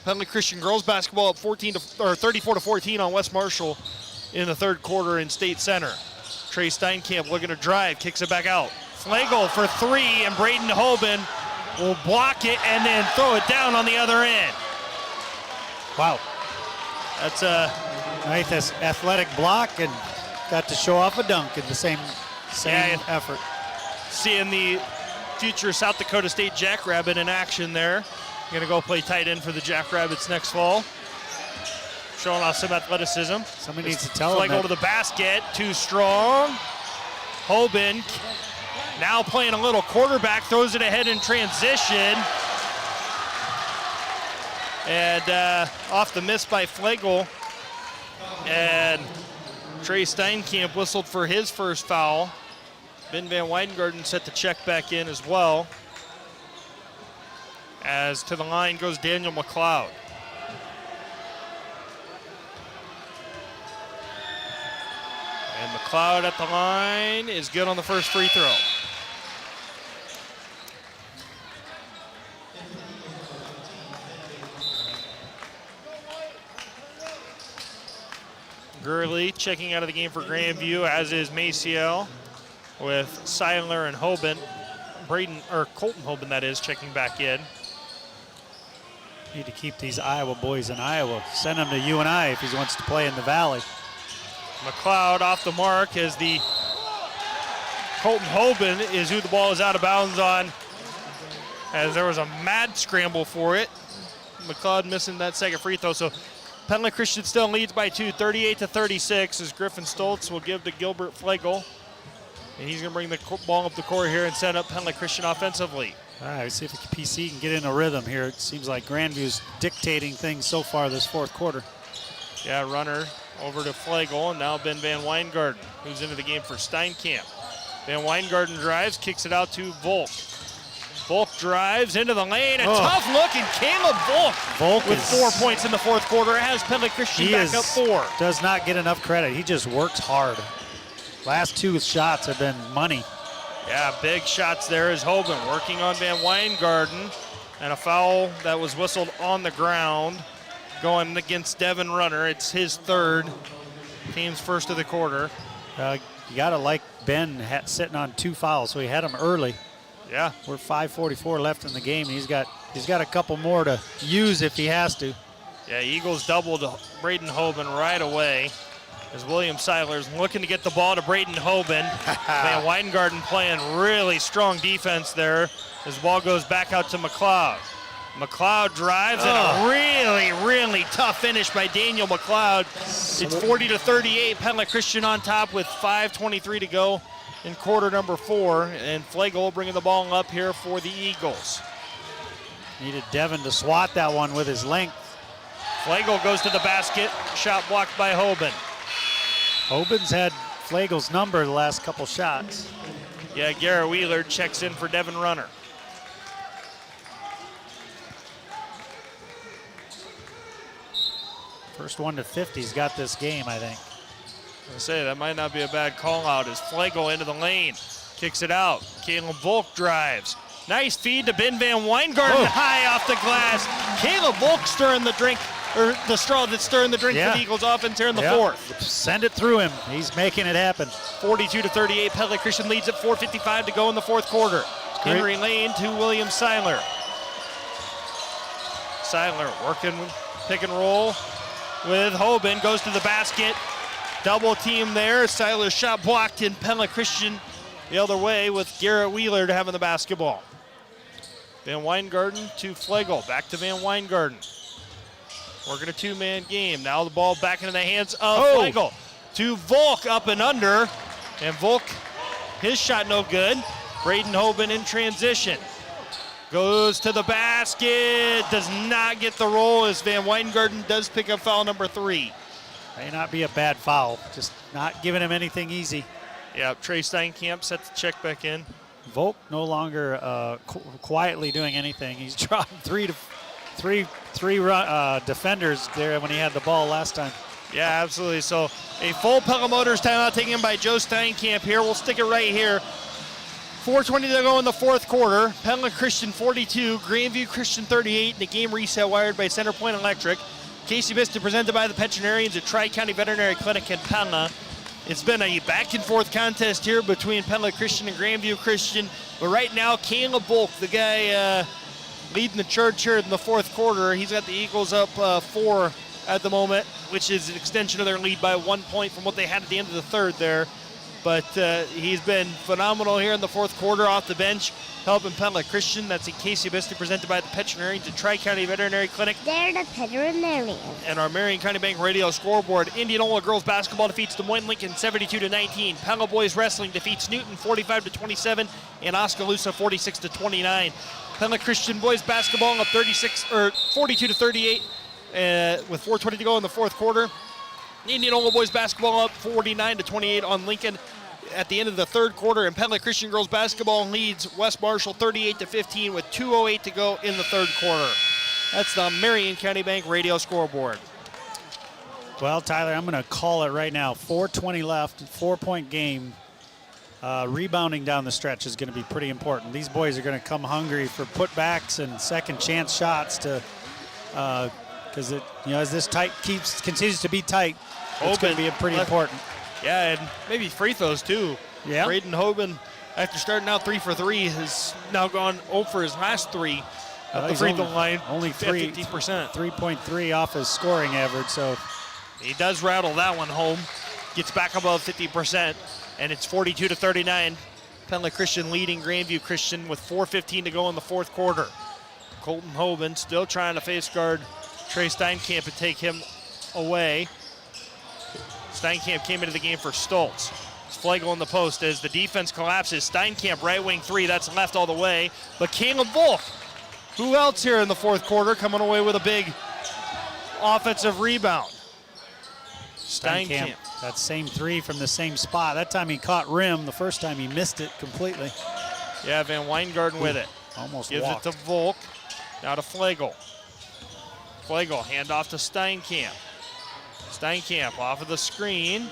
[SPEAKER 2] Pella Christian girls basketball up 34-14 on West Marshall in the third quarter in State Center. Trey Steinkamp looking to drive, kicks it back out. Flagel for 3, and Braden Hoban will block it and then throw it down on the other end.
[SPEAKER 3] Wow. That's a nice athletic block, and got to show off a dunk in the same effort.
[SPEAKER 2] Seeing the future South Dakota State Jackrabbit in action there. Going to go play tight end for the Jackrabbits next fall. Showing off some athleticism.
[SPEAKER 3] Somebody needs to tell him.
[SPEAKER 2] Flagel to the basket, too strong. Hoban now playing a little quarterback, throws it ahead in transition. And off the miss by Flagel. And Trey Steinkamp whistled for his first foul. Ben Van Weidengarten set to check back in as well. As to the line goes Daniel McLeod. And McLeod at the line is good on the first free throw. Gurley checking out of the game for Grandview, as is Maciel, with Seiler and Hoban. Colton Hoban, that is, checking back in.
[SPEAKER 3] Need to keep these Iowa boys in Iowa. Send him to UNI if he wants to play in the Valley.
[SPEAKER 2] McLeod off the mark as the Colton Hoban is who the ball is out of bounds on, as there was a mad scramble for it. McLeod missing that second free throw. So Pella Christian still leads by 2, 38-36, as Griffin Stoltz will give to Gilbert Flagel. And he's going to bring the ball up the court here and set up Pella Christian offensively.
[SPEAKER 3] All right, let's see if PC can get in a rhythm here. It seems like Grandview's dictating things so far this fourth quarter.
[SPEAKER 2] Yeah, runner over to Flagel, and now Ben Van Weidengarten, who's into the game for Steinkamp. Van Weidengarten drives, kicks it out to Volk. Volk drives into the lane. A tough look, and Caleb Volk with 4 points in the fourth quarter has Pella Christian back up 4.
[SPEAKER 3] Does not get enough credit. He just works hard. Last 2 shots have been money.
[SPEAKER 2] Yeah, big shots there as Hoban working on Van Weidengarten. And a foul that was whistled on the ground going against Devin Runner. It's his third, team's first of the quarter.
[SPEAKER 3] You got to like Ben sitting on 2 fouls, so he had them early.
[SPEAKER 2] Yeah.
[SPEAKER 3] We're 5:44 left in the game. He's got a couple more to use if he has to.
[SPEAKER 2] Yeah, Eagles doubled Braden Hoban right away as William Seiler's looking to get the ball to Braden Hoban. Van Weingarten playing really strong defense there as the ball goes back out to McLeod. McLeod drives and a really, really tough finish by Daniel McLeod. It's 40-38. Pella Christian on top with 5:23 to go in quarter number 4. And Flagel bringing the ball up here for the Eagles.
[SPEAKER 3] Needed Devin to swat that one with his length.
[SPEAKER 2] Flagel goes to the basket. Shot blocked by Hoban.
[SPEAKER 3] Hoban's had Flagel's number the last couple shots.
[SPEAKER 2] Yeah, Garrett Wheeler checks in for Devin Runner.
[SPEAKER 3] First one to 50's got this game, I think.
[SPEAKER 2] I say that might not be a bad call out as Flagel into the lane. Kicks it out. Caleb Volk drives. Nice feed to Ben Van Weingarten high off the glass. Caleb Volk stirring the drink, or the straw that's stirring the drink for the Eagles offense here in the fourth.
[SPEAKER 3] Send it through him. He's making it happen.
[SPEAKER 2] 42-38. Pella Christian leads at 4:55 to go in the fourth quarter. Henry Lane to William Seiler. Seiler working pick and roll with Hoban. Goes to the basket. Double team there. Seiler's shot blocked, and Pella Christian the other way with Garrett Wheeler to having the basketball. Van Weingarten to Flagel. Back to Van Weingarten. Working a 2-man game. Now the ball back into the hands of Flagel. To Volk up and under. And Volk, his shot no good. Braden Hoban in transition. Goes to the basket. Does not get the roll as Van Weingarten does pick up foul number 3.
[SPEAKER 3] May not be a bad foul. Just not giving him anything easy.
[SPEAKER 2] Yeah, Trey Steinkamp set the check back in.
[SPEAKER 3] Volk no longer quietly doing anything. He's dropped three defenders there when he had the ball last time.
[SPEAKER 2] Yeah, absolutely. So a full Pella Motors timeout taken by Joe Steinkamp here. We'll stick it right here. 4:20 to go in the fourth quarter. Pella Christian 42, Grandview Christian 38. The game reset wired by Centerpoint Electric. Casey Vista presented by the Veterinarians at Tri-County Veterinary Clinic in Pella. It's been a back and forth contest here between Pella Christian and Grandview Christian. But right now, Caleb Volk, the guy leading the charge here in the fourth quarter. He's got the Eagles up 4 at the moment, which is an extension of their lead by 1 point from what they had at the end of the third there. But he's been phenomenal here in the fourth quarter off the bench, helping Pella Christian. That's a Casey Vista presented by the Veterinarians at Tri-County Veterinary Clinic.
[SPEAKER 10] They're the veterinarians.
[SPEAKER 2] And our Marion County Bank radio scoreboard. Indianola girls basketball defeats Des Moines Lincoln 72-19. Pella boys wrestling defeats Newton 45-27, and Oskaloosa 46-29. Pella Christian boys basketball up 42-38 with 4:20 to go in the fourth quarter. Indianola boys basketball up 49-28 on Lincoln at the end of the third quarter, and Pella Christian girls basketball leads West Marshall 38-15 with 2:08 to go in the third quarter. That's the Marion County Bank radio scoreboard.
[SPEAKER 3] Well, Tyler, I'm going to call it right now. 4:20 left, 4-point game. Rebounding down the stretch is going to be pretty important. These boys are going to come hungry for putbacks and second chance shots to, because as this continues to be tight, it's going to be pretty important.
[SPEAKER 2] Yeah, and maybe free throws too.
[SPEAKER 3] Yeah.
[SPEAKER 2] Braden Hoban, after starting out 3 for 3, has now gone 0 for his last 3 at the free throw line.
[SPEAKER 3] Only
[SPEAKER 2] 50%.
[SPEAKER 3] 3.3 off his scoring average, so
[SPEAKER 2] he does rattle that one home. Gets back above 50%, and it's 42-39. Pella Christian leading Grandview Christian with 4:15 to go in the fourth quarter. Colton Hoban still trying to face guard Trey Steinkamp and take him away. Steinkamp came into the game for Stoltz. It's Flagel in the post as the defense collapses. Steinkamp right wing 3, that's left all the way. But Caleb Volk, who else here in the fourth quarter, coming away with a big offensive rebound. Steinkamp.
[SPEAKER 3] That same 3 from the same spot. That time he caught rim. The first time he missed it completely.
[SPEAKER 2] Yeah, Van Weingarten with it.
[SPEAKER 3] Almost
[SPEAKER 2] gives
[SPEAKER 3] walked.
[SPEAKER 2] it to Volk. Now to Flagel. Flagel, handoff to Steinkamp. Steinkamp off of the screen.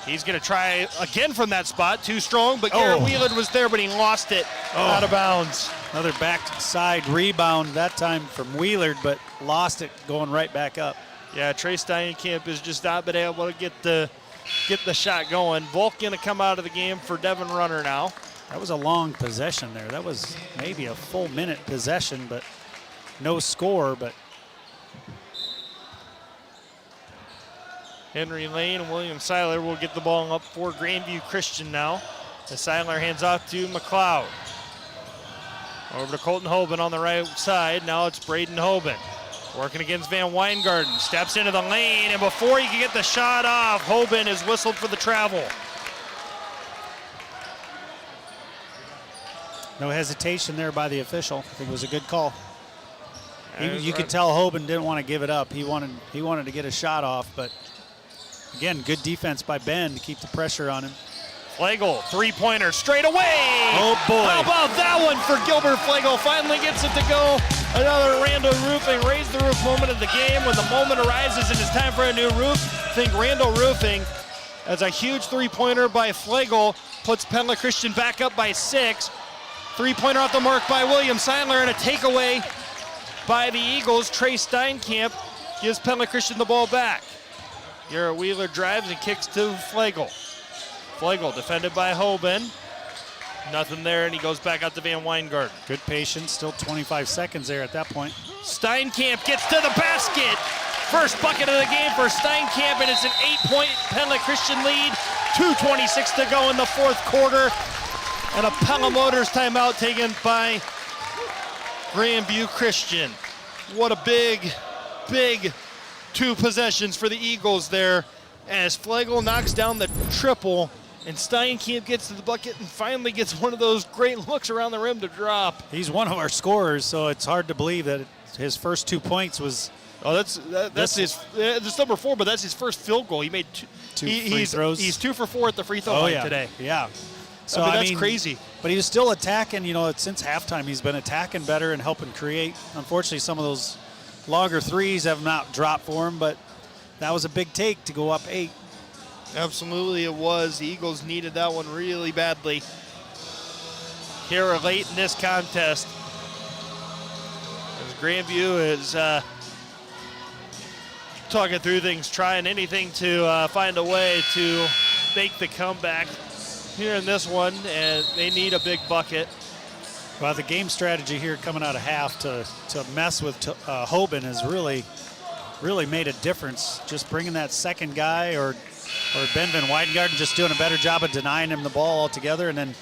[SPEAKER 2] He's going to try again from that spot. Too strong, but Garrett Wheeler was there, but he lost it out of bounds.
[SPEAKER 3] Another backside rebound, that time from Wheeler, but lost it going right back up.
[SPEAKER 2] Yeah, Trey Steinkamp has just not been able to get the shot going. Volk going to come out of the game for Devin Runner now.
[SPEAKER 3] That was a long possession there. That was maybe a full minute possession, but no score. But
[SPEAKER 2] Henry Lane and William Seiler will get the ball up for Grandview Christian now. As Seiler hands off to McLeod. Over to Colton Hoban on the right side. Now it's Braden Hoban. Working against Van Weingarten. Steps into the lane, and before he can get the shot off, Hoban is whistled for the travel.
[SPEAKER 3] No hesitation there by the official. I think it was a good call. You could tell Hoban didn't want to give it up. He wanted to get a shot off, but again, good defense by Ben to keep the pressure on him.
[SPEAKER 2] Flagel, three-pointer, straight away!
[SPEAKER 3] Oh, boy.
[SPEAKER 2] How about that one for Gilbert Flagel? Finally gets it to go. Another Randall Roofing raise the roof moment of the game. When the moment arises and it's time for a new roof, think Randall Roofing. As a huge three-pointer by Flagel puts Pella Christian back up by 6. Three-pointer off the mark by William Seiler, and a takeaway by the Eagles. Trey Steinkamp gives Pella Christian the ball back. Garrett Wheeler drives and kicks to Flagel. Flagel defended by Hoban. Nothing there, and he goes back out to Van Weingarten.
[SPEAKER 3] Good patience, still 25 seconds there at that point.
[SPEAKER 2] Steinkamp gets to the basket. First bucket of the game for Steinkamp, and it's an 8-point Pella Christian lead. 2:26 to go in the fourth quarter. And a Pella Motors timeout taken by Grandview Christian. What a big, big 2 possessions for the Eagles there as Flagel knocks down the triple. And Steinkamp gets to the bucket and finally gets one of those great looks around the rim to drop.
[SPEAKER 3] He's one of our scorers, so it's hard to believe that his first 2 points was.
[SPEAKER 2] Oh, that's his. That's number 4, but that's his first field goal. He made two
[SPEAKER 3] free throws.
[SPEAKER 2] He's 2 for 4 at the free throw line today.
[SPEAKER 3] Yeah. So
[SPEAKER 2] I mean, that's crazy.
[SPEAKER 3] But he was still attacking. Since halftime, he's been attacking better and helping create. Unfortunately, some of those longer threes have not dropped for him, but that was a big take to go up 8.
[SPEAKER 2] Absolutely it was. The Eagles needed that one really badly. Here late in this contest, as Grandview is talking through things, trying anything to find a way to make the comeback here in this one, and they need a big bucket.
[SPEAKER 3] Well, the game strategy here coming out of half to mess with Hoban has really made a difference. Just bringing that second guy or Ben Van Weingarten just doing a better job of denying him the ball altogether, and then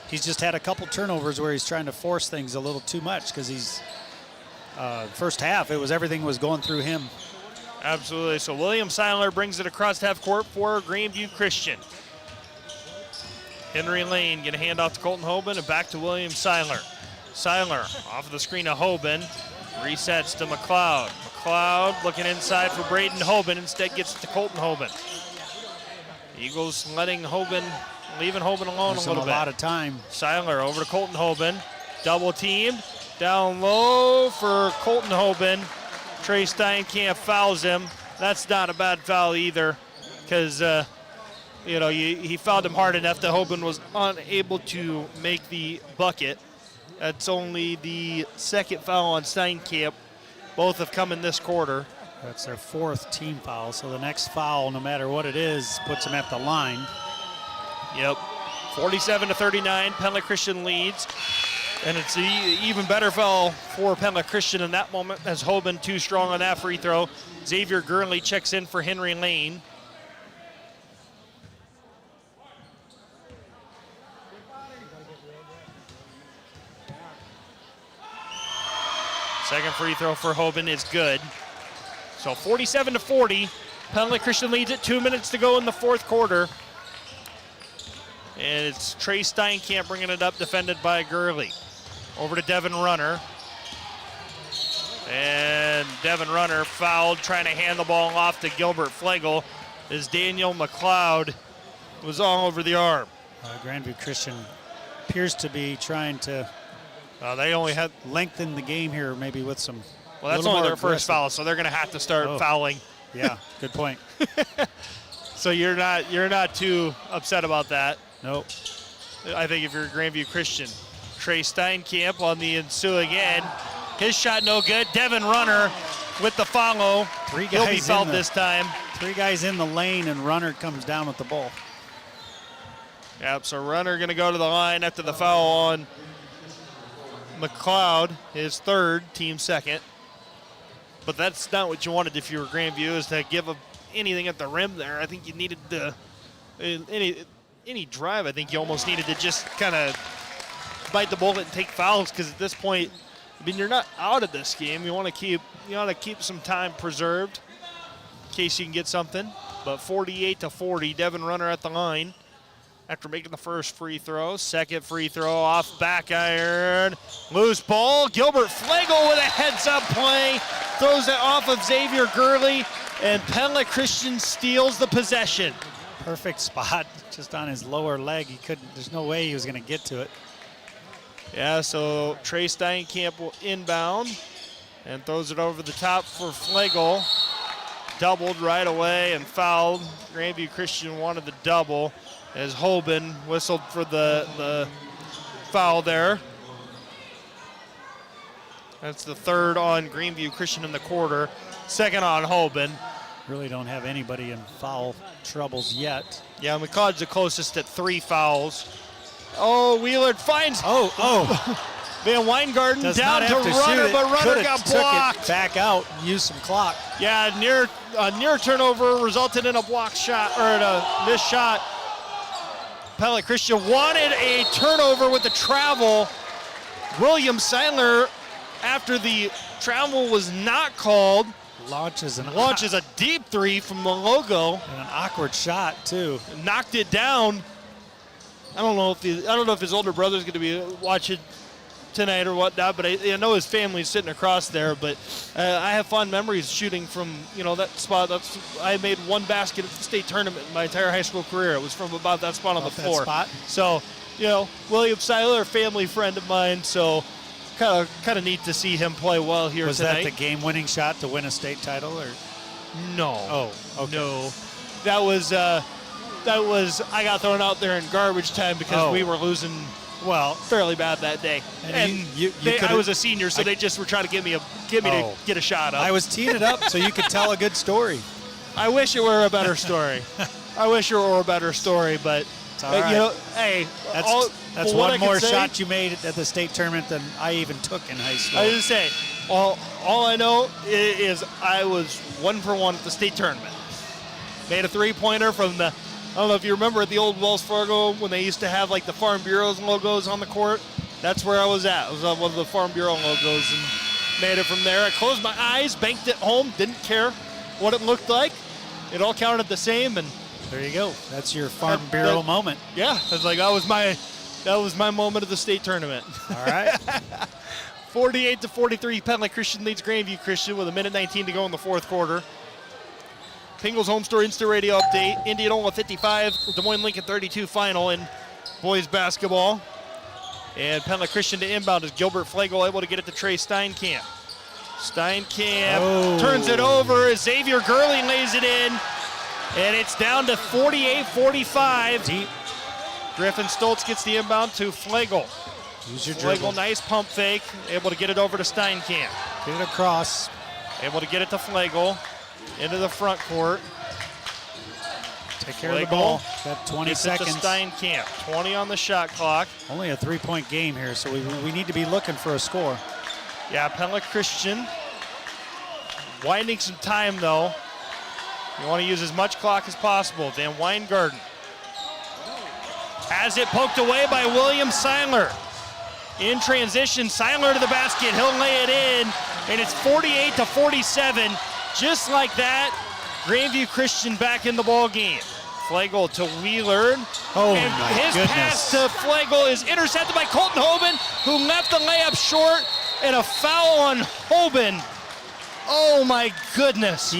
[SPEAKER 3] he's just had a couple turnovers where he's trying to force things a little too much because he's first half everything was going through him.
[SPEAKER 2] Absolutely. So William Seiler brings it across half court for Grandview Christian. Henry Lane going to hand off to Colton Hoban and back to William Seiler. Seiler off of the screen of Hoban, resets to McLeod. McLeod looking inside for Braden Hoban, instead gets it to Colton Hoban. Eagles leaving Hoban alone a little bit.
[SPEAKER 3] A lot of time.
[SPEAKER 2] Seiler over to Colton Hoban, double teamed, down low for Colton Hoban. Trey Steinkamp fouls him. That's not a bad foul either, because he fouled him hard enough that Hoban was unable to make the bucket. That's only the second foul on Steinkamp. Both have come in this quarter.
[SPEAKER 3] That's their 4th team foul, so the next foul, no matter what it is, puts them at the line.
[SPEAKER 2] Yep. 47-39, Pella Christian leads. And it's an even better foul for Pella Christian in that moment as Hoban too strong on that free throw. Xavier Gurnley checks in for Henry Lane. Second free throw for Hoban is good. So 47-40, Pella Christian leads it, 2 minutes to go in the fourth quarter. And it's Trey Steinkamp bringing it up, defended by Gurley. Over to Devin Runner. And Devin Runner fouled, trying to hand the ball off to Gilbert Flagel as Daniel McLeod was all over the arm.
[SPEAKER 3] Grandview Christian appears to be trying to
[SPEAKER 2] they only had
[SPEAKER 3] lengthen the game here, maybe with some.
[SPEAKER 2] Well, that's only their first foul, so they're going to have to start fouling.
[SPEAKER 3] Yeah, good point.
[SPEAKER 2] So you're not too upset about that.
[SPEAKER 3] Nope.
[SPEAKER 2] I think if you're Grandview Christian, Trey Steinkamp on the ensuing end. His shot no good. Devin Runner with the follow. He'll be fouled this time.
[SPEAKER 3] 3 guys in the lane, and Runner comes down with the ball.
[SPEAKER 2] Yep, so Runner going to go to the line after the foul on McLeod, his third, team second. But that's not what you wanted if you were Grandview, is to give up anything at the rim there. I think you needed to, any drive, I think you almost needed to just kind of bite the bullet and take fouls, because at this point, I mean, you're not out of this game. You want to keep some time preserved in case you can get something. But 48-40, Devin Runner at the line after making the first free throw. Second free throw off back iron. Loose ball. Gilbert Flagel with a heads-up play. Throws it off of Xavier Gurley, and Pella Christian steals the possession.
[SPEAKER 3] Perfect spot, just on his lower leg. He couldn't. There's no way he was going to get to it.
[SPEAKER 2] Yeah, so Trey Steinkamp will inbound and throws it over the top for Flagel. Doubled right away and fouled. Grandview Christian wanted the double as Hoban whistled for the foul there. That's the third on Grandview Christian in the quarter. Second on Hoban.
[SPEAKER 3] Really don't have anybody in foul troubles yet.
[SPEAKER 2] Yeah, McLeod's the closest at 3 fouls. Oh, Wheeler finds. Van Weingarten down to Runner, but Runner got blocked.
[SPEAKER 3] Took it back out and used some clock.
[SPEAKER 2] Yeah, near turnover resulted in a block shot, or a missed shot. Pella Christian wanted a turnover with the travel. William Seiler, after the travel was not called,
[SPEAKER 3] launches
[SPEAKER 2] a deep 3 from the logo.
[SPEAKER 3] And an awkward shot too.
[SPEAKER 2] Knocked it down. I don't know if his older brother's going to be watching tonight or whatnot, but I know his family's sitting across there. But I have fond memories shooting from that spot. I made one basket at the state tournament in my entire high school career. It was from about that spot on the floor. So, William Seiler, family friend of mine. So, kind of neat to see him play well here tonight.
[SPEAKER 3] Was that the game-winning shot to win a state title, or?
[SPEAKER 2] No.
[SPEAKER 3] Oh, okay.
[SPEAKER 2] No, that was I got thrown out there in garbage time because we were losing fairly bad that day. And I was a senior, so they just were trying to get me to get a shot up.
[SPEAKER 3] I was teeing it up so you could tell a good story.
[SPEAKER 2] I wish it were a better story. But
[SPEAKER 3] it's all right.
[SPEAKER 2] Hey,
[SPEAKER 3] that's one more shot you made at the state tournament than I even took in high school.
[SPEAKER 2] I was just saying, all I know is I was 1 for 1 at the state tournament. Made a 3-pointer from the. I don't know if you remember at the old Wells Fargo when they used to have like the Farm Bureau's logos on the court. That's where I was at. I was on one of the Farm Bureau logos and made it from there. I closed my eyes, banked it home, didn't care what it looked like. It all counted the same, and
[SPEAKER 3] there you go. That's your Farm Bureau moment.
[SPEAKER 2] Yeah, it's like that was my moment of the state tournament.
[SPEAKER 3] All right.
[SPEAKER 2] 48-43, Pella Christian leads Grandview Christian with 1:19 to go in the fourth quarter. Pingles Home Store Instant Radio update. Indianola 55, Des Moines Lincoln 32 final in boys basketball. And Pella Christian to inbound as Gilbert Flagel able to get it to Trey Steinkamp. Steinkamp turns it over as Xavier Gurley lays it in. And it's down to 48-45.
[SPEAKER 3] Deep.
[SPEAKER 2] Griffin Stoltz gets the inbound to Flagel.
[SPEAKER 3] Use your
[SPEAKER 2] Flagel,
[SPEAKER 3] dribble.
[SPEAKER 2] nice pump fake. Able to get it over to Steinkamp.
[SPEAKER 3] Get it across.
[SPEAKER 2] Able to get it to Flagel. Into the front court.
[SPEAKER 3] Take care of the ball. Got 20
[SPEAKER 2] gets
[SPEAKER 3] seconds.
[SPEAKER 2] It to Steinkamp. 20 on the shot clock.
[SPEAKER 3] Only a 3-point game here, so we need to be looking for a score.
[SPEAKER 2] Yeah, Pella Christian winding some time though. You want to use as much clock as possible. Van Weingarten has it poked away by William Seiler. In transition, Seiler to the basket. He'll lay it in, and it's 48-47. Just like that, Grandview Christian back in the ball game. Flagel to Wheeler. His pass to Flagel is intercepted by Colton Hoban, who left the layup short, and a foul on Hoban. Oh my goodness!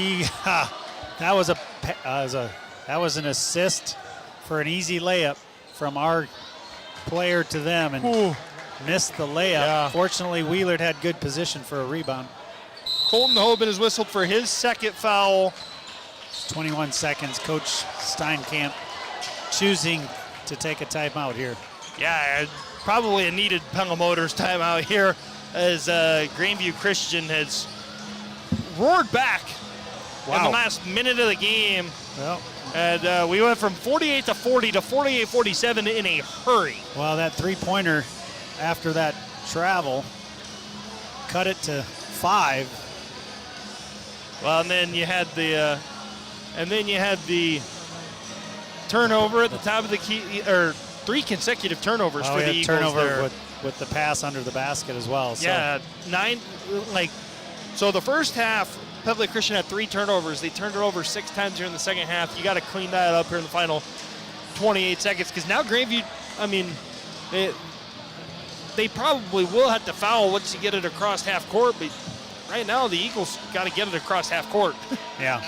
[SPEAKER 3] That was an assist for an easy layup from our player to them, and missed the layup.
[SPEAKER 2] Yeah.
[SPEAKER 3] Fortunately, Wheeler had good position for a rebound.
[SPEAKER 2] Colton Hoban is whistled for his second foul.
[SPEAKER 3] 21 seconds. Coach Steinkamp choosing to take a timeout here.
[SPEAKER 2] Yeah, probably a needed Pella Motors timeout here as Grandview Christian has roared back in the last minute of the game.
[SPEAKER 3] Well,
[SPEAKER 2] and we went from 48 to 40 to 48-47 in a hurry.
[SPEAKER 3] Well, that three-pointer after that travel cut it to 5.
[SPEAKER 2] Well, and then you had the turnover at the top of the key, or 3 consecutive turnovers for the Eagles.
[SPEAKER 3] Turnover
[SPEAKER 2] there.
[SPEAKER 3] with the pass under the basket as well. So.
[SPEAKER 2] Yeah, 9. So the first half, Pella Christian had 3 turnovers. They turned it over 6 times here in the second half. You got to clean that up here in the final 28 seconds because now Grandview, they probably will have to foul once you get it across half court, but right now the Eagles got to get it across half court.
[SPEAKER 3] Yeah.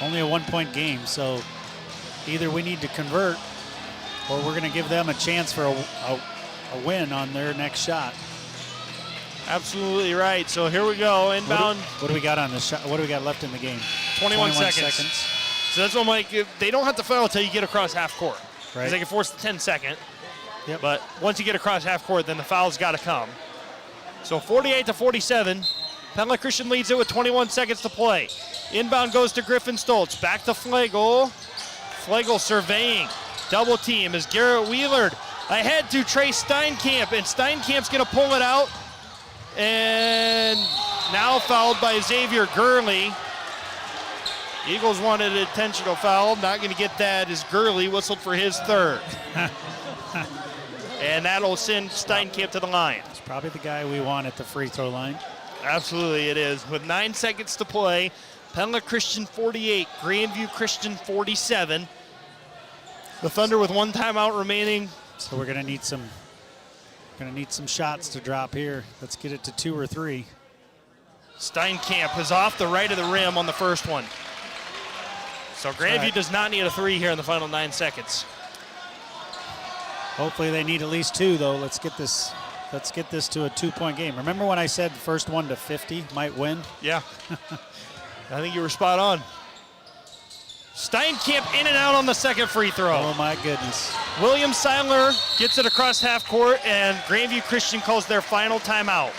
[SPEAKER 3] Only a 1-point game, so either we need to convert or we're going to give them a chance for a win on their next shot.
[SPEAKER 2] Absolutely right. So here we go. Inbound.
[SPEAKER 3] What do we got on this shot? What do we got left in the game?
[SPEAKER 2] 21 seconds. So that's what I'm like. They don't have to foul until you get across half court.
[SPEAKER 3] Right.
[SPEAKER 2] Because they can force the 10-second.
[SPEAKER 3] Yep.
[SPEAKER 2] But once you get across half court, then the foul's got to come. So 48-47. Pella Christian leads it with 21 seconds to play. Inbound goes to Griffin Stoltz. Back to Flegel. Flegel surveying. Double team is Garrett Wheeler ahead to Trey Steinkamp. And Steinkamp's going to pull it out. And now fouled by Xavier Gurley. Eagles wanted an intentional foul. Not going to get that as Gurley whistled for his 3rd. And that'll send Steinkamp to the line.
[SPEAKER 3] It's probably the guy we want at the free throw line.
[SPEAKER 2] Absolutely it is. With 9 seconds to play, Pella Christian 48, Grandview Christian 47. The Thunder with 1 timeout remaining.
[SPEAKER 3] So we're going to need some shots to drop here. Let's get it to 2 or 3.
[SPEAKER 2] Steinkamp is off the right of the rim on the first one. So Grandview does not need a 3 here in the final 9 seconds.
[SPEAKER 3] Hopefully they need at least 2, though. Let's get this to a 2-point game. Remember when I said the first 1 to 50 might win?
[SPEAKER 2] Yeah. I think you were spot on. Steinkamp in and out on the second free throw.
[SPEAKER 3] Oh, my goodness.
[SPEAKER 2] William Seiler gets it across half court, and Grandview Christian calls their final timeout.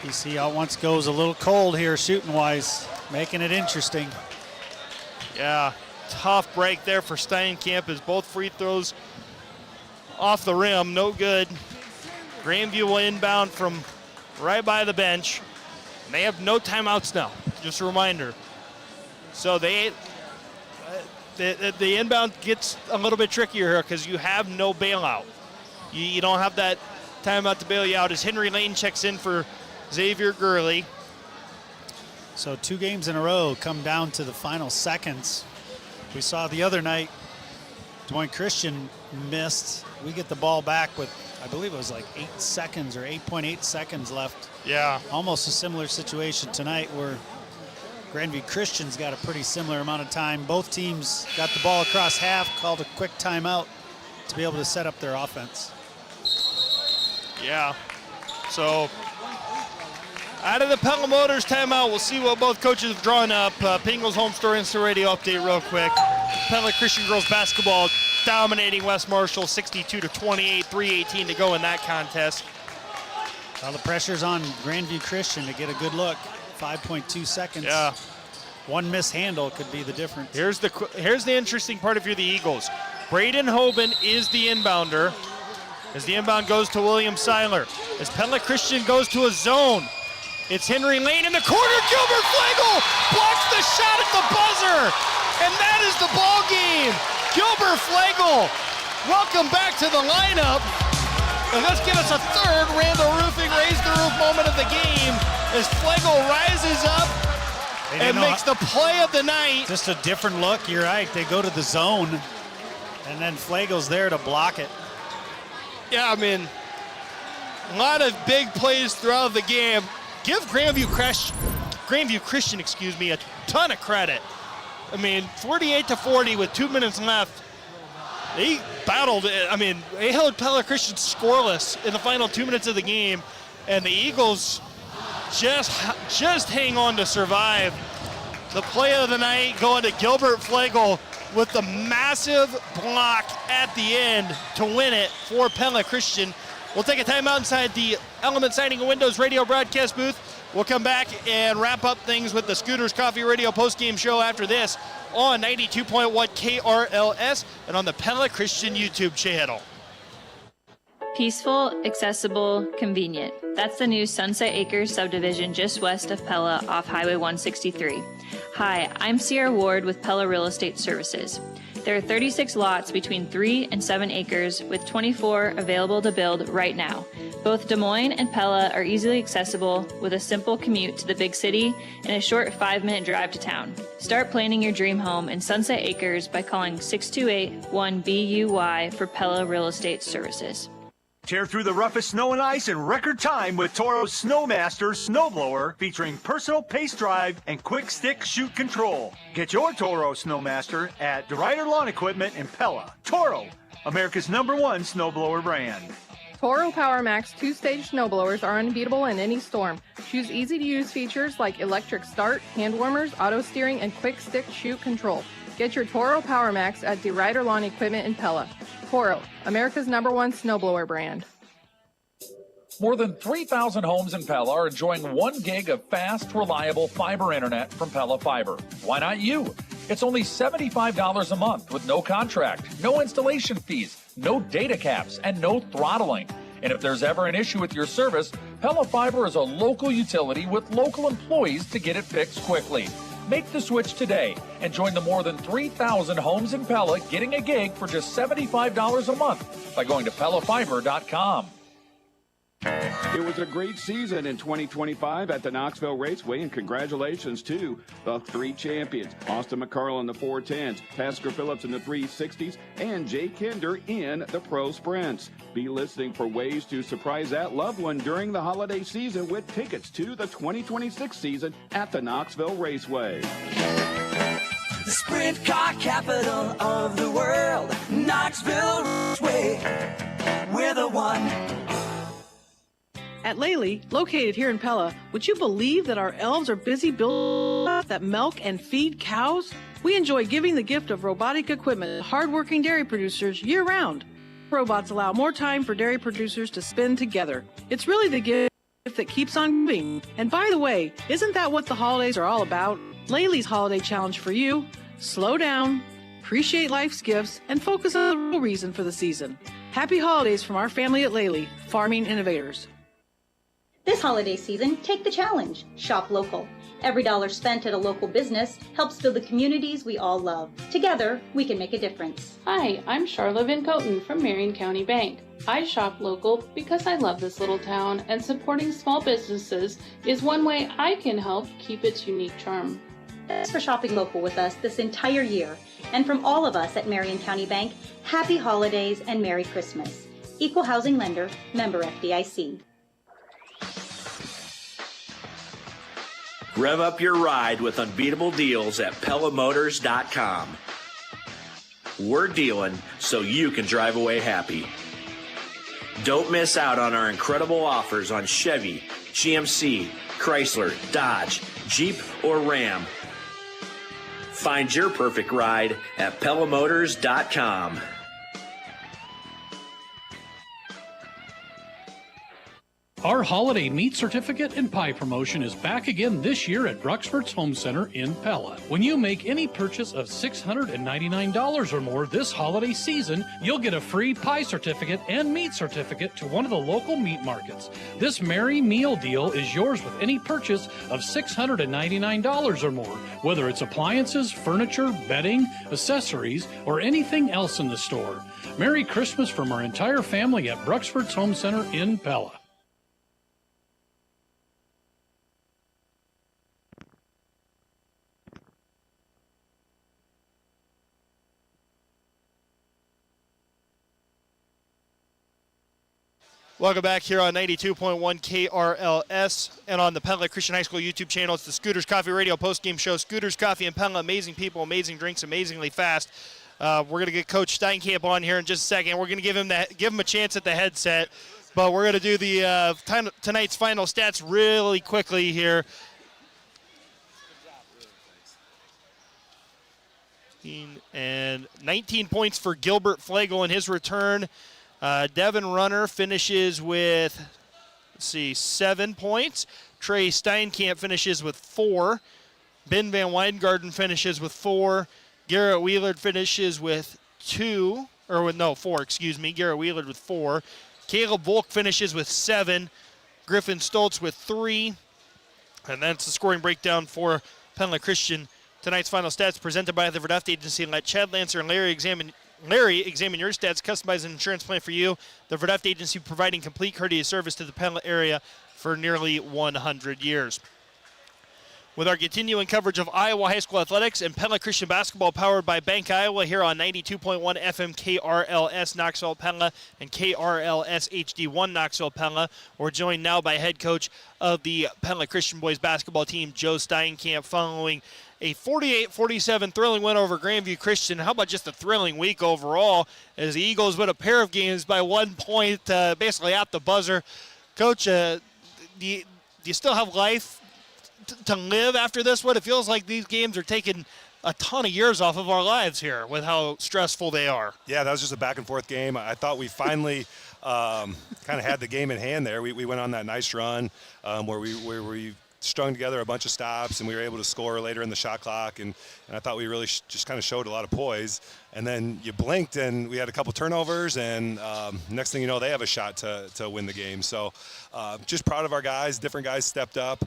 [SPEAKER 3] PC out once goes a little cold here shooting-wise, making it interesting.
[SPEAKER 2] Yeah, tough break there for Steinkamp as both free throws off the rim, no good. Grandview will inbound from right by the bench. They have no timeouts now, just a reminder. So the inbound gets a little bit trickier here because you have no bailout. You don't have that timeout to bail you out as Henry Lane checks in for Xavier Gurley.
[SPEAKER 3] So 2 games in a row come down to the final seconds. We saw the other night, Des Moines Christian missed. We get the ball back with, I believe it was like 8 seconds or 8.8 seconds left.
[SPEAKER 2] Yeah.
[SPEAKER 3] Almost a similar situation tonight where Grandview Christian's got a pretty similar amount of time. Both teams got the ball across half, called a quick timeout to be able to set up their offense.
[SPEAKER 2] Yeah. So out of the Pella Motors timeout, we'll see what both coaches have drawn up. Pingle's Home Store Instant Radio update real quick. Pella Christian girls basketball dominating West Marshall 62-28, 3:18 to go in that contest.
[SPEAKER 3] Well, the pressure's on Grandview Christian to get a good look. 5.2 seconds.
[SPEAKER 2] Yeah.
[SPEAKER 3] 1 mishandle could be the difference.
[SPEAKER 2] Here's the interesting part if you're the Eagles. Braden Hoban is the inbounder as the inbound goes to William Seiler. As Pella Christian goes to a zone, it's Henry Lane in the corner. Gilbert Flegel blocks the shot at the buzzer, and that is the ball game. Gilbert Flegel, welcome back to the lineup. And let's give us a 3rd Randall Roofing Raise the Roof moment of the game as Flegel rises up and makes the play of the night.
[SPEAKER 3] Just a different look, you're right. They go to the zone, and then Flegel's there to block it.
[SPEAKER 2] Yeah, I mean, a lot of big plays throughout the game. Give Grandview Christian, a ton of credit. I mean, 48-40 with 2 minutes left. They battled it. I mean, they held Pella Christian scoreless in the final 2 minutes of the game, and the Eagles just hang on to survive. The play of the night going to Gilbert Flegel with the massive block at the end to win it for Pella Christian. We'll take a timeout inside the Element Siding and Windows radio broadcast booth. We'll come back and wrap up things with the Scooters Coffee Radio postgame show after this on 92.1 KRLS and on the Pella Christian YouTube channel.
[SPEAKER 9] Peaceful, accessible, convenient. That's the new Sunset Acres subdivision just west of Pella off Highway 163. Hi, I'm Sierra Ward with Pella Real Estate Services. There are 36 lots between 3 and 7 acres with 24 available to build right now. Both Des Moines and Pella are easily accessible with a simple commute to the big city and a short 5-minute drive to town. Start planning your dream home in Sunset Acres by calling 628-1BUY for Pella Real Estate Services.
[SPEAKER 11] Tear through the roughest snow and ice in record time with Toro's Snowmaster snowblower featuring personal pace drive and quick stick shoot control. Get your Toro Snowmaster at DeRuyter Lawn Equipment in Pella. Toro, America's #1 snowblower brand.
[SPEAKER 20] Toro Power Max 2-stage snowblowers are unbeatable in any storm. Choose easy-to-use features like electric start, hand warmers, auto steering, and quick stick shoot control. Get your Toro Power Max at DeRuyter Lawn Equipment in Pella. Toro, America's #1 snowblower brand.
[SPEAKER 12] More than 3,000 homes in Pella are enjoying 1 gig of fast, reliable fiber internet from Pella Fiber. Why not you? It's only $75 a month with no contract, no installation fees, no data caps, and no throttling. And if there's ever an issue with your service, Pella Fiber is a local utility with local employees to get it fixed quickly. Make the switch today and join the more than 3,000 homes in Pella getting a gig for just $75 a month by going to PellaFiber.com.
[SPEAKER 21] It was a great season in 2025 at the Knoxville Raceway, and congratulations to the 3 champions, Austin McCarl in the 410s, Pascal Phillips in the 360s, and Jay Kinder in the Pro Sprints. Be listening for ways to surprise that loved one during the holiday season with tickets to the 2026 season at the Knoxville Raceway.
[SPEAKER 22] The sprint car capital of the world, Knoxville Raceway, we're the one.
[SPEAKER 23] At Lely, located here in Pella, would you believe that our elves are busy building that milk and feed cows? We enjoy giving the gift of robotic equipment to hardworking dairy producers year-round. Robots allow more time for dairy producers to spend together. It's really the gift that keeps on giving. And by the way, isn't that what the holidays are all about? Lely's holiday challenge for you: slow down, appreciate life's gifts, and focus on the real reason for the season. Happy holidays from our family at Lely, Farming Innovators.
[SPEAKER 24] This holiday season, take the challenge. Shop local. Every dollar spent at a local business helps build the communities we all love. Together, we can make a difference.
[SPEAKER 15] Hi, I'm Charlotte Van Coten from Marion County Bank. I shop local because I love this little town, and supporting small businesses is one way I can help keep its unique charm.
[SPEAKER 24] Thanks for shopping local with us this entire year. And from all of us at Marion County Bank, happy holidays and Merry Christmas. Equal Housing Lender, member FDIC.
[SPEAKER 25] Rev up your ride with unbeatable deals at PellaMotors.com. We're dealing so you can drive away happy. Don't miss out on our incredible offers on Chevy, GMC, Chrysler, Dodge, Jeep, or Ram. Find your perfect ride at PellaMotors.com.
[SPEAKER 26] Our holiday meat certificate and pie promotion is back again this year at Bruxford's Home Center in Pella. When you make any purchase of $699 or more this holiday season, you'll get a free pie certificate and meat certificate to one of the local meat markets. This merry meal deal is yours with any purchase of $699 or more, whether it's appliances, furniture, bedding, accessories, or anything else in the store. Merry Christmas from our entire family at Bruxford's Home Center in Pella.
[SPEAKER 2] Welcome back here on 92.1 KRLS and on the Pella Christian High School YouTube channel. It's the Scooters Coffee Radio postgame show. Scooters Coffee and Pella, amazing people, amazing drinks, amazingly fast. We're going to get Coach Steinkamp on here in just a second. We're going to give him a chance at the headset, but we're going to do the tonight's final stats really quickly here. 19 points for Gilbert Flagel in his return. Devin Runner finishes with, 7 points. Trey Steinkamp finishes with 4. Ben Van Weingarten finishes with 4. Garrett Wheeler finishes with 4, Garrett Wheeler with 4. Caleb Volk finishes with 7. Griffin Stoltz with 3. And that's the scoring breakdown for Pella Christian. Tonight's final stats presented by the Verdeft Agency. Let Chad Lancer and Larry examine your stats, customize an insurance plan for you. The Verdeft Agency providing complete courteous service to the Pella area for nearly 100 years. With our continuing coverage of Iowa High School athletics and Pella Christian basketball powered by Bank Iowa here on 92.1 FM KRLS Knoxville Pella and KRLS HD1 Knoxville Pella. We're joined now by head coach of the Pella Christian boys basketball team, Joe Steinkamp, following a 48-47 thrilling win over Grandview Christian. How about just a thrilling week overall as the Eagles win a pair of games by 1 point, basically at the buzzer. Coach, do you still have life to live after this one? It feels like these games are taking a ton of years off of our lives here with how stressful they are.
[SPEAKER 4] Yeah, that was just a back-and-forth game. I thought we finally kind of had the game in hand there. We went on that nice run where we strung together a bunch of stops, and we were able to score later in the shot clock, and I thought we really just kind of showed a lot of poise. And then you blinked, and we had a couple turnovers, and next thing you know, they have a shot to win the game. So just proud of our guys. Different guys stepped up.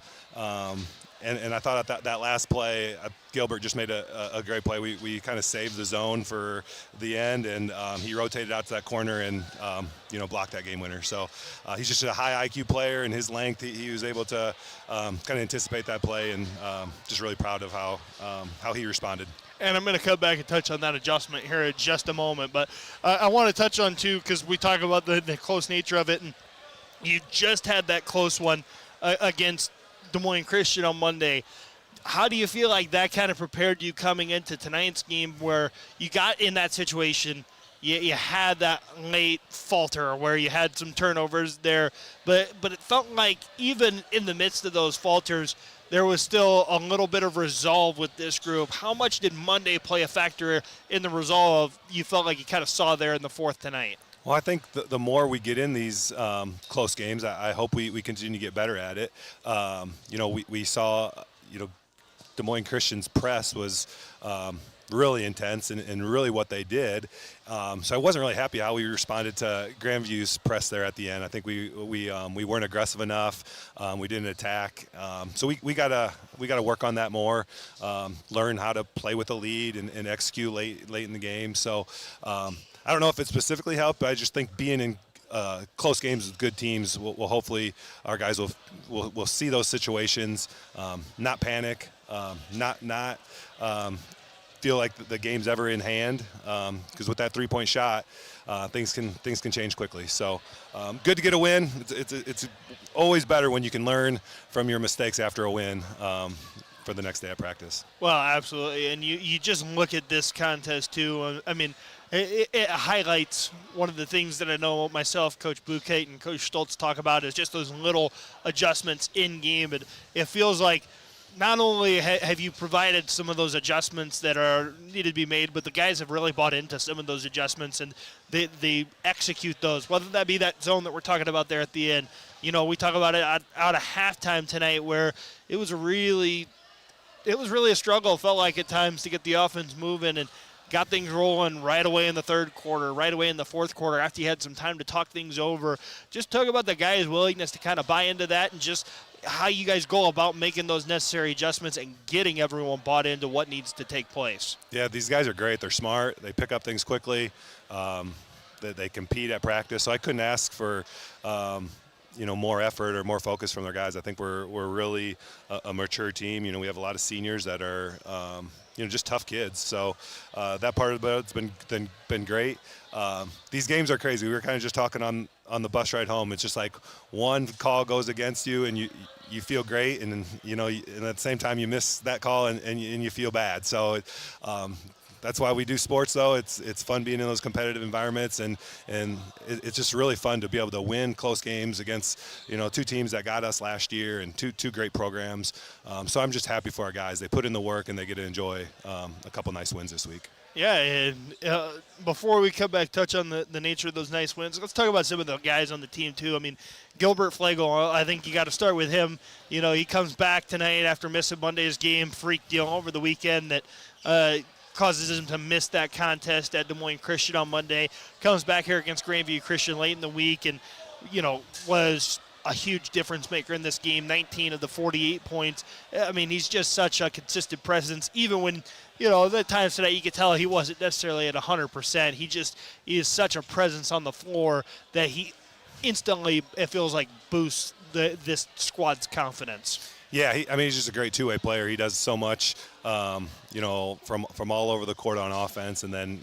[SPEAKER 4] And I thought that last play, Gilbert just made a great play. We kind of saved the zone for the end, and he rotated out to that corner and, blocked that game winner. So he's just a high IQ player, and his length, he was able to kind of anticipate that play, and just really proud of how he responded.
[SPEAKER 2] And I'm going to come back and touch on that adjustment here in just a moment. But I want to touch on, too, because we talk about the close nature of it, and you just had that close one against Des Moines Christian on Monday. How do you feel like that kind of prepared you coming into tonight's game where you got in that situation, you had that late falter where you had some turnovers there, but it felt like even in the midst of those falters, there was still a little bit of resolve with this group. How much did Monday play a factor in the resolve you felt like you kind of saw there in the fourth tonight?
[SPEAKER 4] Well, I think the more we get in these close games, I hope we continue to get better at it. We saw, Des Moines Christian's press was really intense and really what they did. So I wasn't really happy how we responded to Grandview's press there at the end. I think we weren't aggressive enough. We didn't attack. So we gotta work on that more. Learn how to play with a lead and execute late in the game. So. I don't know if it specifically helped, but I just think being in close games with good teams will hopefully our guys will see those situations, not panic, not feel like the game's ever in hand, because with that 3-point shot, things can change quickly. So good to get a win. It's always better when you can learn from your mistakes after a win. For the next day of practice.
[SPEAKER 2] Well, absolutely, and you just look at this contest too. I mean, it highlights one of the things that I know myself, Coach Bouquet, and Coach Stoltz talk about is just those little adjustments in game, and it feels like not only have you provided some of those adjustments that are needed to be made, but the guys have really bought into some of those adjustments, and they execute those, whether that be that zone that we're talking about there at the end. We talk about it out of halftime tonight where it was really a struggle, felt like at times, to get the offense moving, and got things rolling right away in the third quarter, right away in the fourth quarter after you had some time to talk things over. Just talk about the guys' willingness to kind of buy into that and just how you guys go about making those necessary adjustments and getting everyone bought into what needs to take place.
[SPEAKER 4] Yeah, these guys are great. They're smart. They pick up things quickly. They compete at practice. So I couldn't ask for more effort or more focus from their guys. I think we're really a mature team. We have a lot of seniors that are just tough kids. So that part of it's been great. These games are crazy. We were kind of just talking on the bus ride home. It's just like one call goes against you and you feel great, and and at the same time you miss that call and you feel bad. So that's why we do sports, though. It's fun being in those competitive environments, and it's just really fun to be able to win close games against, two teams that got us last year and two great programs. So I'm just happy for our guys. They put in the work, and they get to enjoy a couple nice wins this week.
[SPEAKER 2] Yeah, and before we come back, touch on the nature of those nice wins, let's talk about some of the guys on the team, too. I mean, Gilbert Flegel, I think you got to start with him. He comes back tonight after missing Monday's game, freak deal over the weekend that causes him to miss that contest at Des Moines Christian on Monday. Comes back here against Grandview Christian late in the week and, was a huge difference maker in this game, 19 of the 48 points. I mean, he's just such a consistent presence, even when, the times tonight you could tell he wasn't necessarily at 100%. He is such a presence on the floor that he instantly, it feels like, boosts this squad's confidence.
[SPEAKER 4] Yeah, he's just a great two-way player. He does so much, from all over the court on offense, and then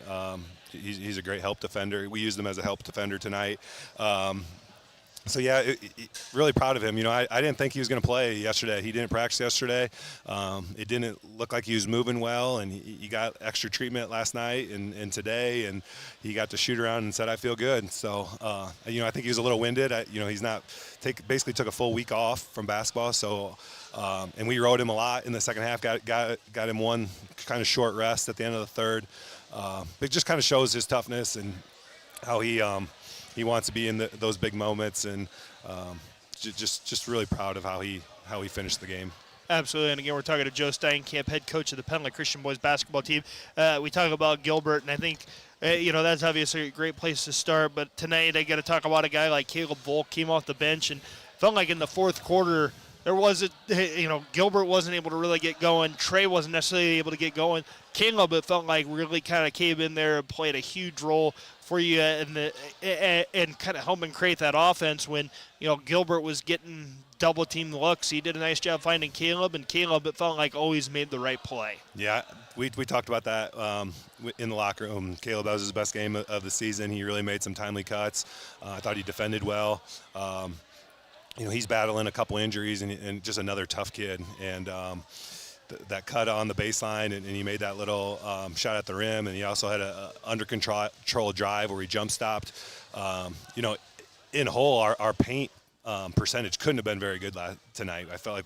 [SPEAKER 4] he's a great help defender. We used him as a help defender tonight. So, yeah, really proud of him. I didn't think he was going to play yesterday. He didn't practice yesterday. It didn't look like he was moving well, and he got extra treatment last night and today, and he got to shoot around and said, I feel good. So, I think he was a little winded. He's not basically took a full week off from basketball. So, and we rode him a lot in the second half, got him one kind of short rest at the end of the third. It just kind of shows his toughness and how he wants to be in those big moments, and just really proud of how he finished the game.
[SPEAKER 2] Absolutely, and again, we're talking to Joe Steinkamp, head coach of the Pella Christian boys basketball team. We talk about Gilbert, and I think, that's obviously a great place to start, but tonight I got to talk about a guy like Caleb Volk, came off the bench, and felt like in the fourth quarter, Gilbert wasn't able to really get going. Trey wasn't necessarily able to get going. Caleb, it felt like, really kind of came in there and played a huge role for you and kind of helping create that offense when, Gilbert was getting double-team looks. He did a nice job finding Caleb, and Caleb, it felt like, always made the right play.
[SPEAKER 4] Yeah, we talked about that in the locker room. Caleb, that was his best game of the season. He really made some timely cuts. I thought he defended well. He's battling a couple injuries and just another tough kid. And that cut on the baseline, and he made that little shot at the rim, and he also had a under control drive where he jump stopped. In whole, our paint percentage couldn't have been very good tonight. I felt like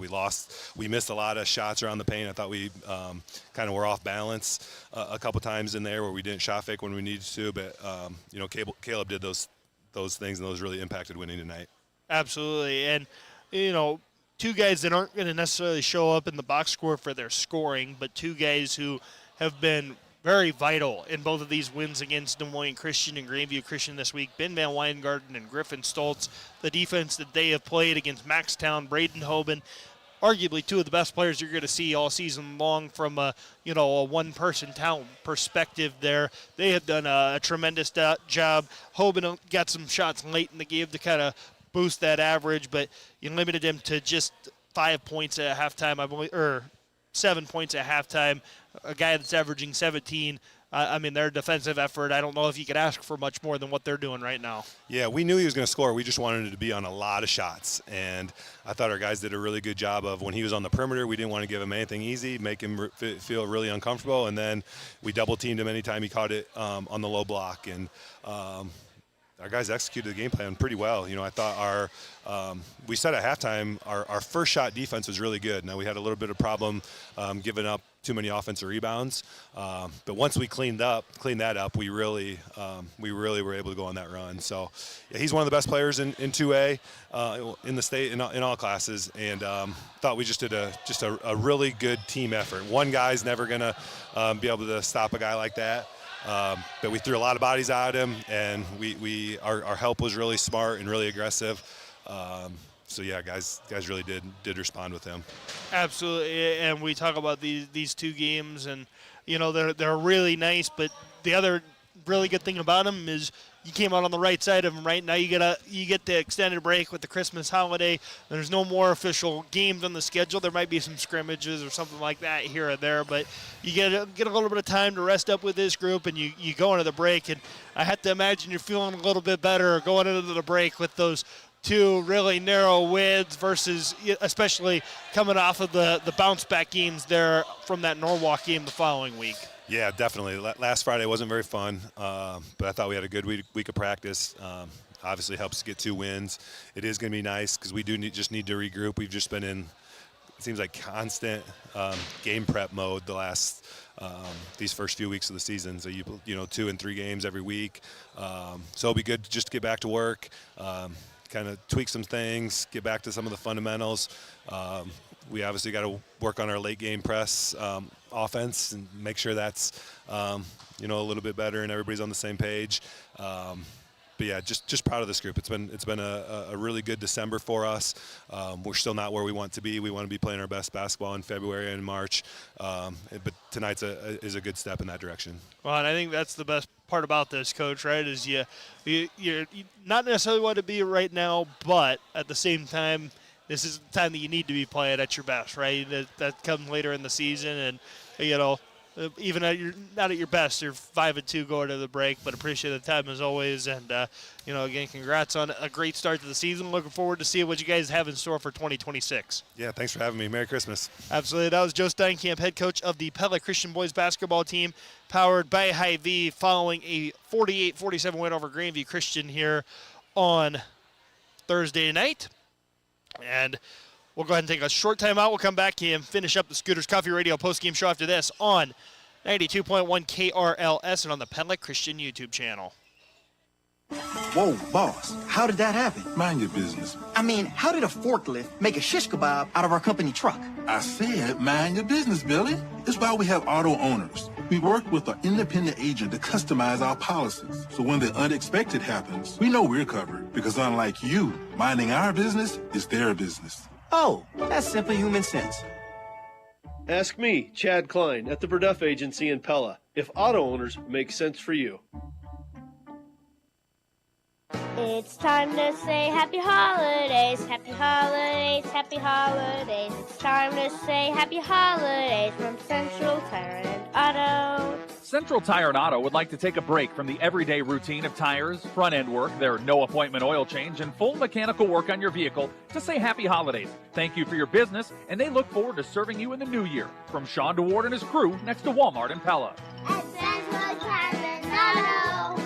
[SPEAKER 4] we missed a lot of shots around the paint. I thought we kind of were off balance a couple times in there where we didn't shot fake when we needed to, but Caleb did those things, and those really impacted winning tonight.
[SPEAKER 2] Absolutely, and two guys that aren't going to necessarily show up in the box score for their scoring, but two guys who have been very vital in both of these wins against Des Moines Christian and Grandview Christian this week. Ben Van Weingarten and Griffin Stoltz, the defense that they have played against Maxtown, Braden Hoban, arguably two of the best players you're going to see all season long from a one-person talent perspective there. They have done a tremendous job. Hoban got some shots late in the game to kind of boost that average, but you limited him to just 5 points at halftime, I believe, or 7 points at halftime. A guy that's averaging 17. Their defensive effort, I don't know if you could ask for much more than what they're doing right now.
[SPEAKER 4] Yeah, we knew he was going to score. We just wanted him to be on a lot of shots. And I thought our guys did a really good job of when he was on the perimeter, we didn't want to give him anything easy, make him feel really uncomfortable. And then we double-teamed him anytime he caught it on the low block. And our guys executed the game plan pretty well. I thought we said at halftime our first shot defense was really good. Now we had a little bit of problem giving up too many offensive rebounds, but once we cleaned that up, we really were able to go on that run. So yeah, he's one of the best players in 2A in the state in all classes, and thought we just did a really good team effort. One guy's never gonna be able to stop a guy like that. But we threw a lot of bodies at him, and our help was really smart and really aggressive. So yeah, guys really did respond with him.
[SPEAKER 2] Absolutely, and we talk about these two games, and they're really nice. But the other really good thing about them is you came out on the right side of them. Right now, you get the extended break with the Christmas holiday. There's no more official games on the schedule. There might be some scrimmages or something like that here or there, but you get a little bit of time to rest up with this group, and you go into the break. And I have to imagine you're feeling a little bit better going into the break with those two really narrow wins versus, especially coming off of the bounce back games there from that Norwalk game the following week.
[SPEAKER 4] Yeah, definitely. Last Friday wasn't very fun, but I thought we had a good week of practice. Obviously helps to get 2 wins. It is going to be nice because we do just need to regroup. We've just been in, it seems like, constant game prep mode the last these first few weeks of the season. So, 2 and 3 games every week. So it'll be good just to get back to work, kind of tweak some things, get back to some of the fundamentals. We obviously got to work on our late game press offense and make sure that's, a little bit better and everybody's on the same page. But yeah, just proud of this group. It's been a really good December for us. We're still not where we want to be. We want to be playing our best basketball in February and March. But tonight's is a good step in that direction.
[SPEAKER 2] Well, and I think that's the best part about this, Coach, right, is you're not necessarily want to be right now, but at the same time, this is the time that you need to be playing at your best, right? That comes later in the season, and, even not at your best, you're 5-2 going to the break, but appreciate the time as always. And, again, congrats on a great start to the season. Looking forward to seeing what you guys have in store for 2026.
[SPEAKER 4] Yeah, thanks for having me. Merry Christmas.
[SPEAKER 2] Absolutely. That was Joe Steinkamp, head coach of the Pella Christian boys basketball team, powered by Hy-Vee, following a 48-47 win over Grandview Christian here on Thursday night. And we'll go ahead and take a short time out. We'll come back and finish up the Scooters Coffee Radio postgame show after this on 92.1 KRLS and on the Pella Christian YouTube channel.
[SPEAKER 13] Whoa, boss, how did that happen?
[SPEAKER 14] Mind your business.
[SPEAKER 13] I mean, how did a forklift make a shish kebab out of our company truck?
[SPEAKER 14] I said mind your business, Billy. It's why we have auto owners. We work with an independent agent to customize our policies. So when the unexpected happens, we know we're covered. Because unlike you, minding our business is their business.
[SPEAKER 13] Oh, that's simple human sense.
[SPEAKER 16] Ask me, Chad Klein, at the Verduff Agency in Pella, if auto owners make sense for you.
[SPEAKER 10] It's time to say happy holidays, happy holidays, happy holidays. It's time to say happy holidays from Central Tire and Auto.
[SPEAKER 12] Central Tire and Auto would like to take a break from the everyday routine of tires, front-end work, their no-appointment oil change, and full mechanical work on your vehicle to say happy holidays. Thank you for your business, and they look forward to serving you in the new year. From Sean DeWard and his crew next to Walmart in Pella.
[SPEAKER 10] At Central Tire and Auto.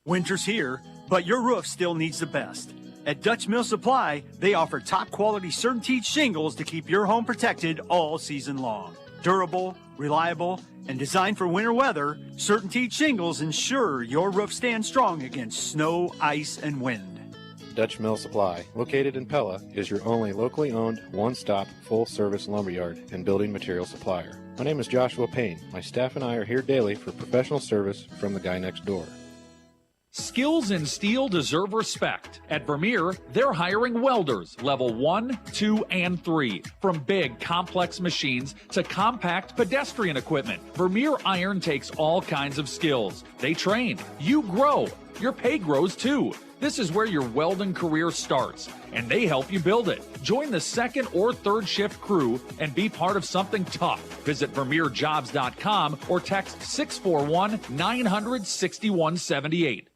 [SPEAKER 11] Winter's here, but your roof still needs the best. At Dutch Mill Supply, they offer top-quality CertainTeed shingles to keep your home protected all season long. Durable, reliable, and designed for winter weather, CertainTeed shingles ensure your roof stands strong against snow, ice, and wind.
[SPEAKER 17] Dutch Mill Supply, located in Pella, is your only locally owned, one-stop, full-service lumberyard and building material supplier. My name is Joshua Payne. My staff and I are here daily for professional service from the guy next door.
[SPEAKER 12] Skills in steel deserve respect. At Vermeer, they're hiring welders, level 1, 2, and 3. From big, complex machines to compact pedestrian equipment, Vermeer Iron takes all kinds of skills. They train. You grow. Your pay grows too. This is where your welding career starts, and they help you build it. Join the second or third shift crew and be part of something tough. Visit VermeerJobs.com or text 641-900-6178.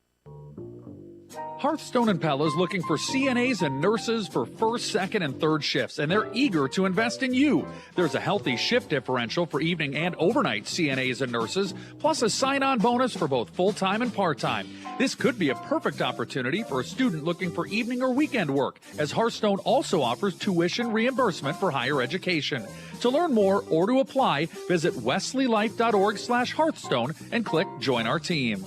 [SPEAKER 12] Hearthstone and Pella is looking for CNAs and nurses for first, second, and third shifts, and they're eager to invest in you. There's a healthy shift differential for evening and overnight CNAs and nurses, plus a sign-on bonus for both full-time and part-time. This could be a perfect opportunity for a student looking for evening or weekend work, as Hearthstone also offers tuition reimbursement for higher education. To learn more or to apply, visit wesleylife.org/Hearthstone and click Join Our Team.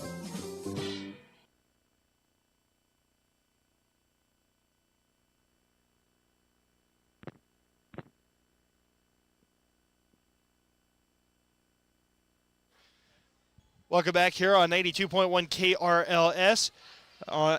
[SPEAKER 2] Welcome back here on 92.1 KRLS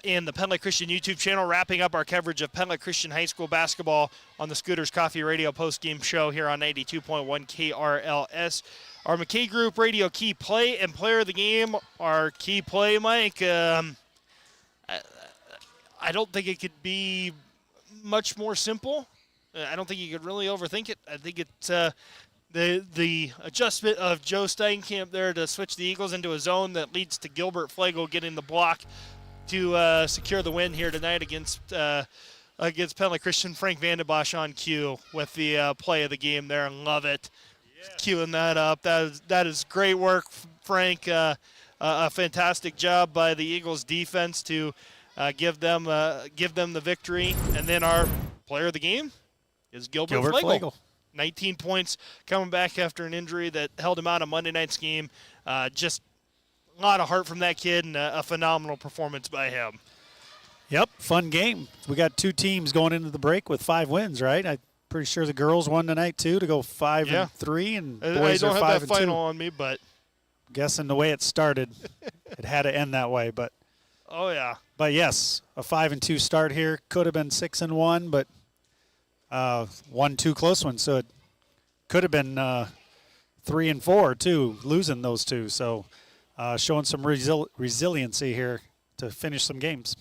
[SPEAKER 2] and the Pella Christian YouTube channel, wrapping up our coverage of Pella Christian High School basketball on the Scooters Coffee Radio postgame show here on 92.1 KRLS. Our McKay Group Radio key play and player of the game, our key play, Mike. I don't think it could be much more simple. I don't think you could really overthink it. I think it's the adjustment of Joe Steinkamp there to switch the Eagles into a zone that leads to Gilbert Flagle getting the block to secure the win here tonight against Pella Christian. Frank Vandenbosch on cue with the play of the game there. Love it. Queuing that up. That is great work, Frank. A fantastic job by the Eagles defense to give them the victory. And then our player of the game is Gilbert Flegel. 19 points coming back after an injury that held him out of Monday night's game. Just a lot of heart from that kid and a phenomenal performance by him.
[SPEAKER 3] Yep, fun game. We got 2 teams going into the break with 5 wins, right? I'm pretty sure the girls won tonight too to go 5-3, and boys are 5-2.
[SPEAKER 2] I don't have that final on me, but
[SPEAKER 3] guessing the way it started, it had to end that way. But
[SPEAKER 2] oh yeah.
[SPEAKER 3] But yes, a 5-2 start here could have been 6-1, but 1-2 close ones. So it could have been 3-4 too, losing those 2. So showing some resiliency here to finish some games.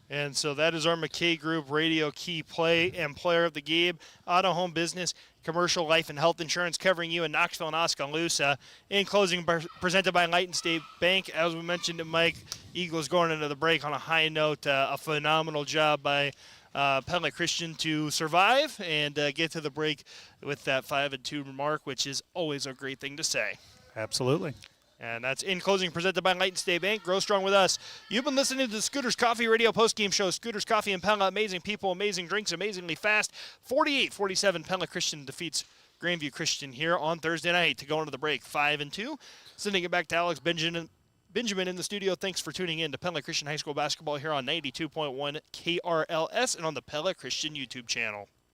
[SPEAKER 2] And so that is our McKay Group Radio Key Play and Player of the Game. Auto, home, business, commercial, life, and health insurance covering you in Knoxville and Oskaloosa. In closing, presented by Light State Bank. As we mentioned to Mike, Eagles going into the break on a high note. A phenomenal job by Pella Christian to survive and get to the break with that 5-2 mark, which is always a great thing to say.
[SPEAKER 3] Absolutely.
[SPEAKER 2] And that's In Closing, presented by Light State Bank. Grow strong with us. You've been listening to the Scooters Coffee Radio postgame show. Scooters Coffee and Pella, amazing people, amazing drinks, amazingly fast. 48-47, Pella Christian defeats Grandview Christian here on Thursday night to go into the break 5-2. Sending it back to Alex Benjamin in the studio. Thanks for tuning in to Pella Christian High School basketball here on 92.1 KRLS and on the Pella Christian YouTube channel.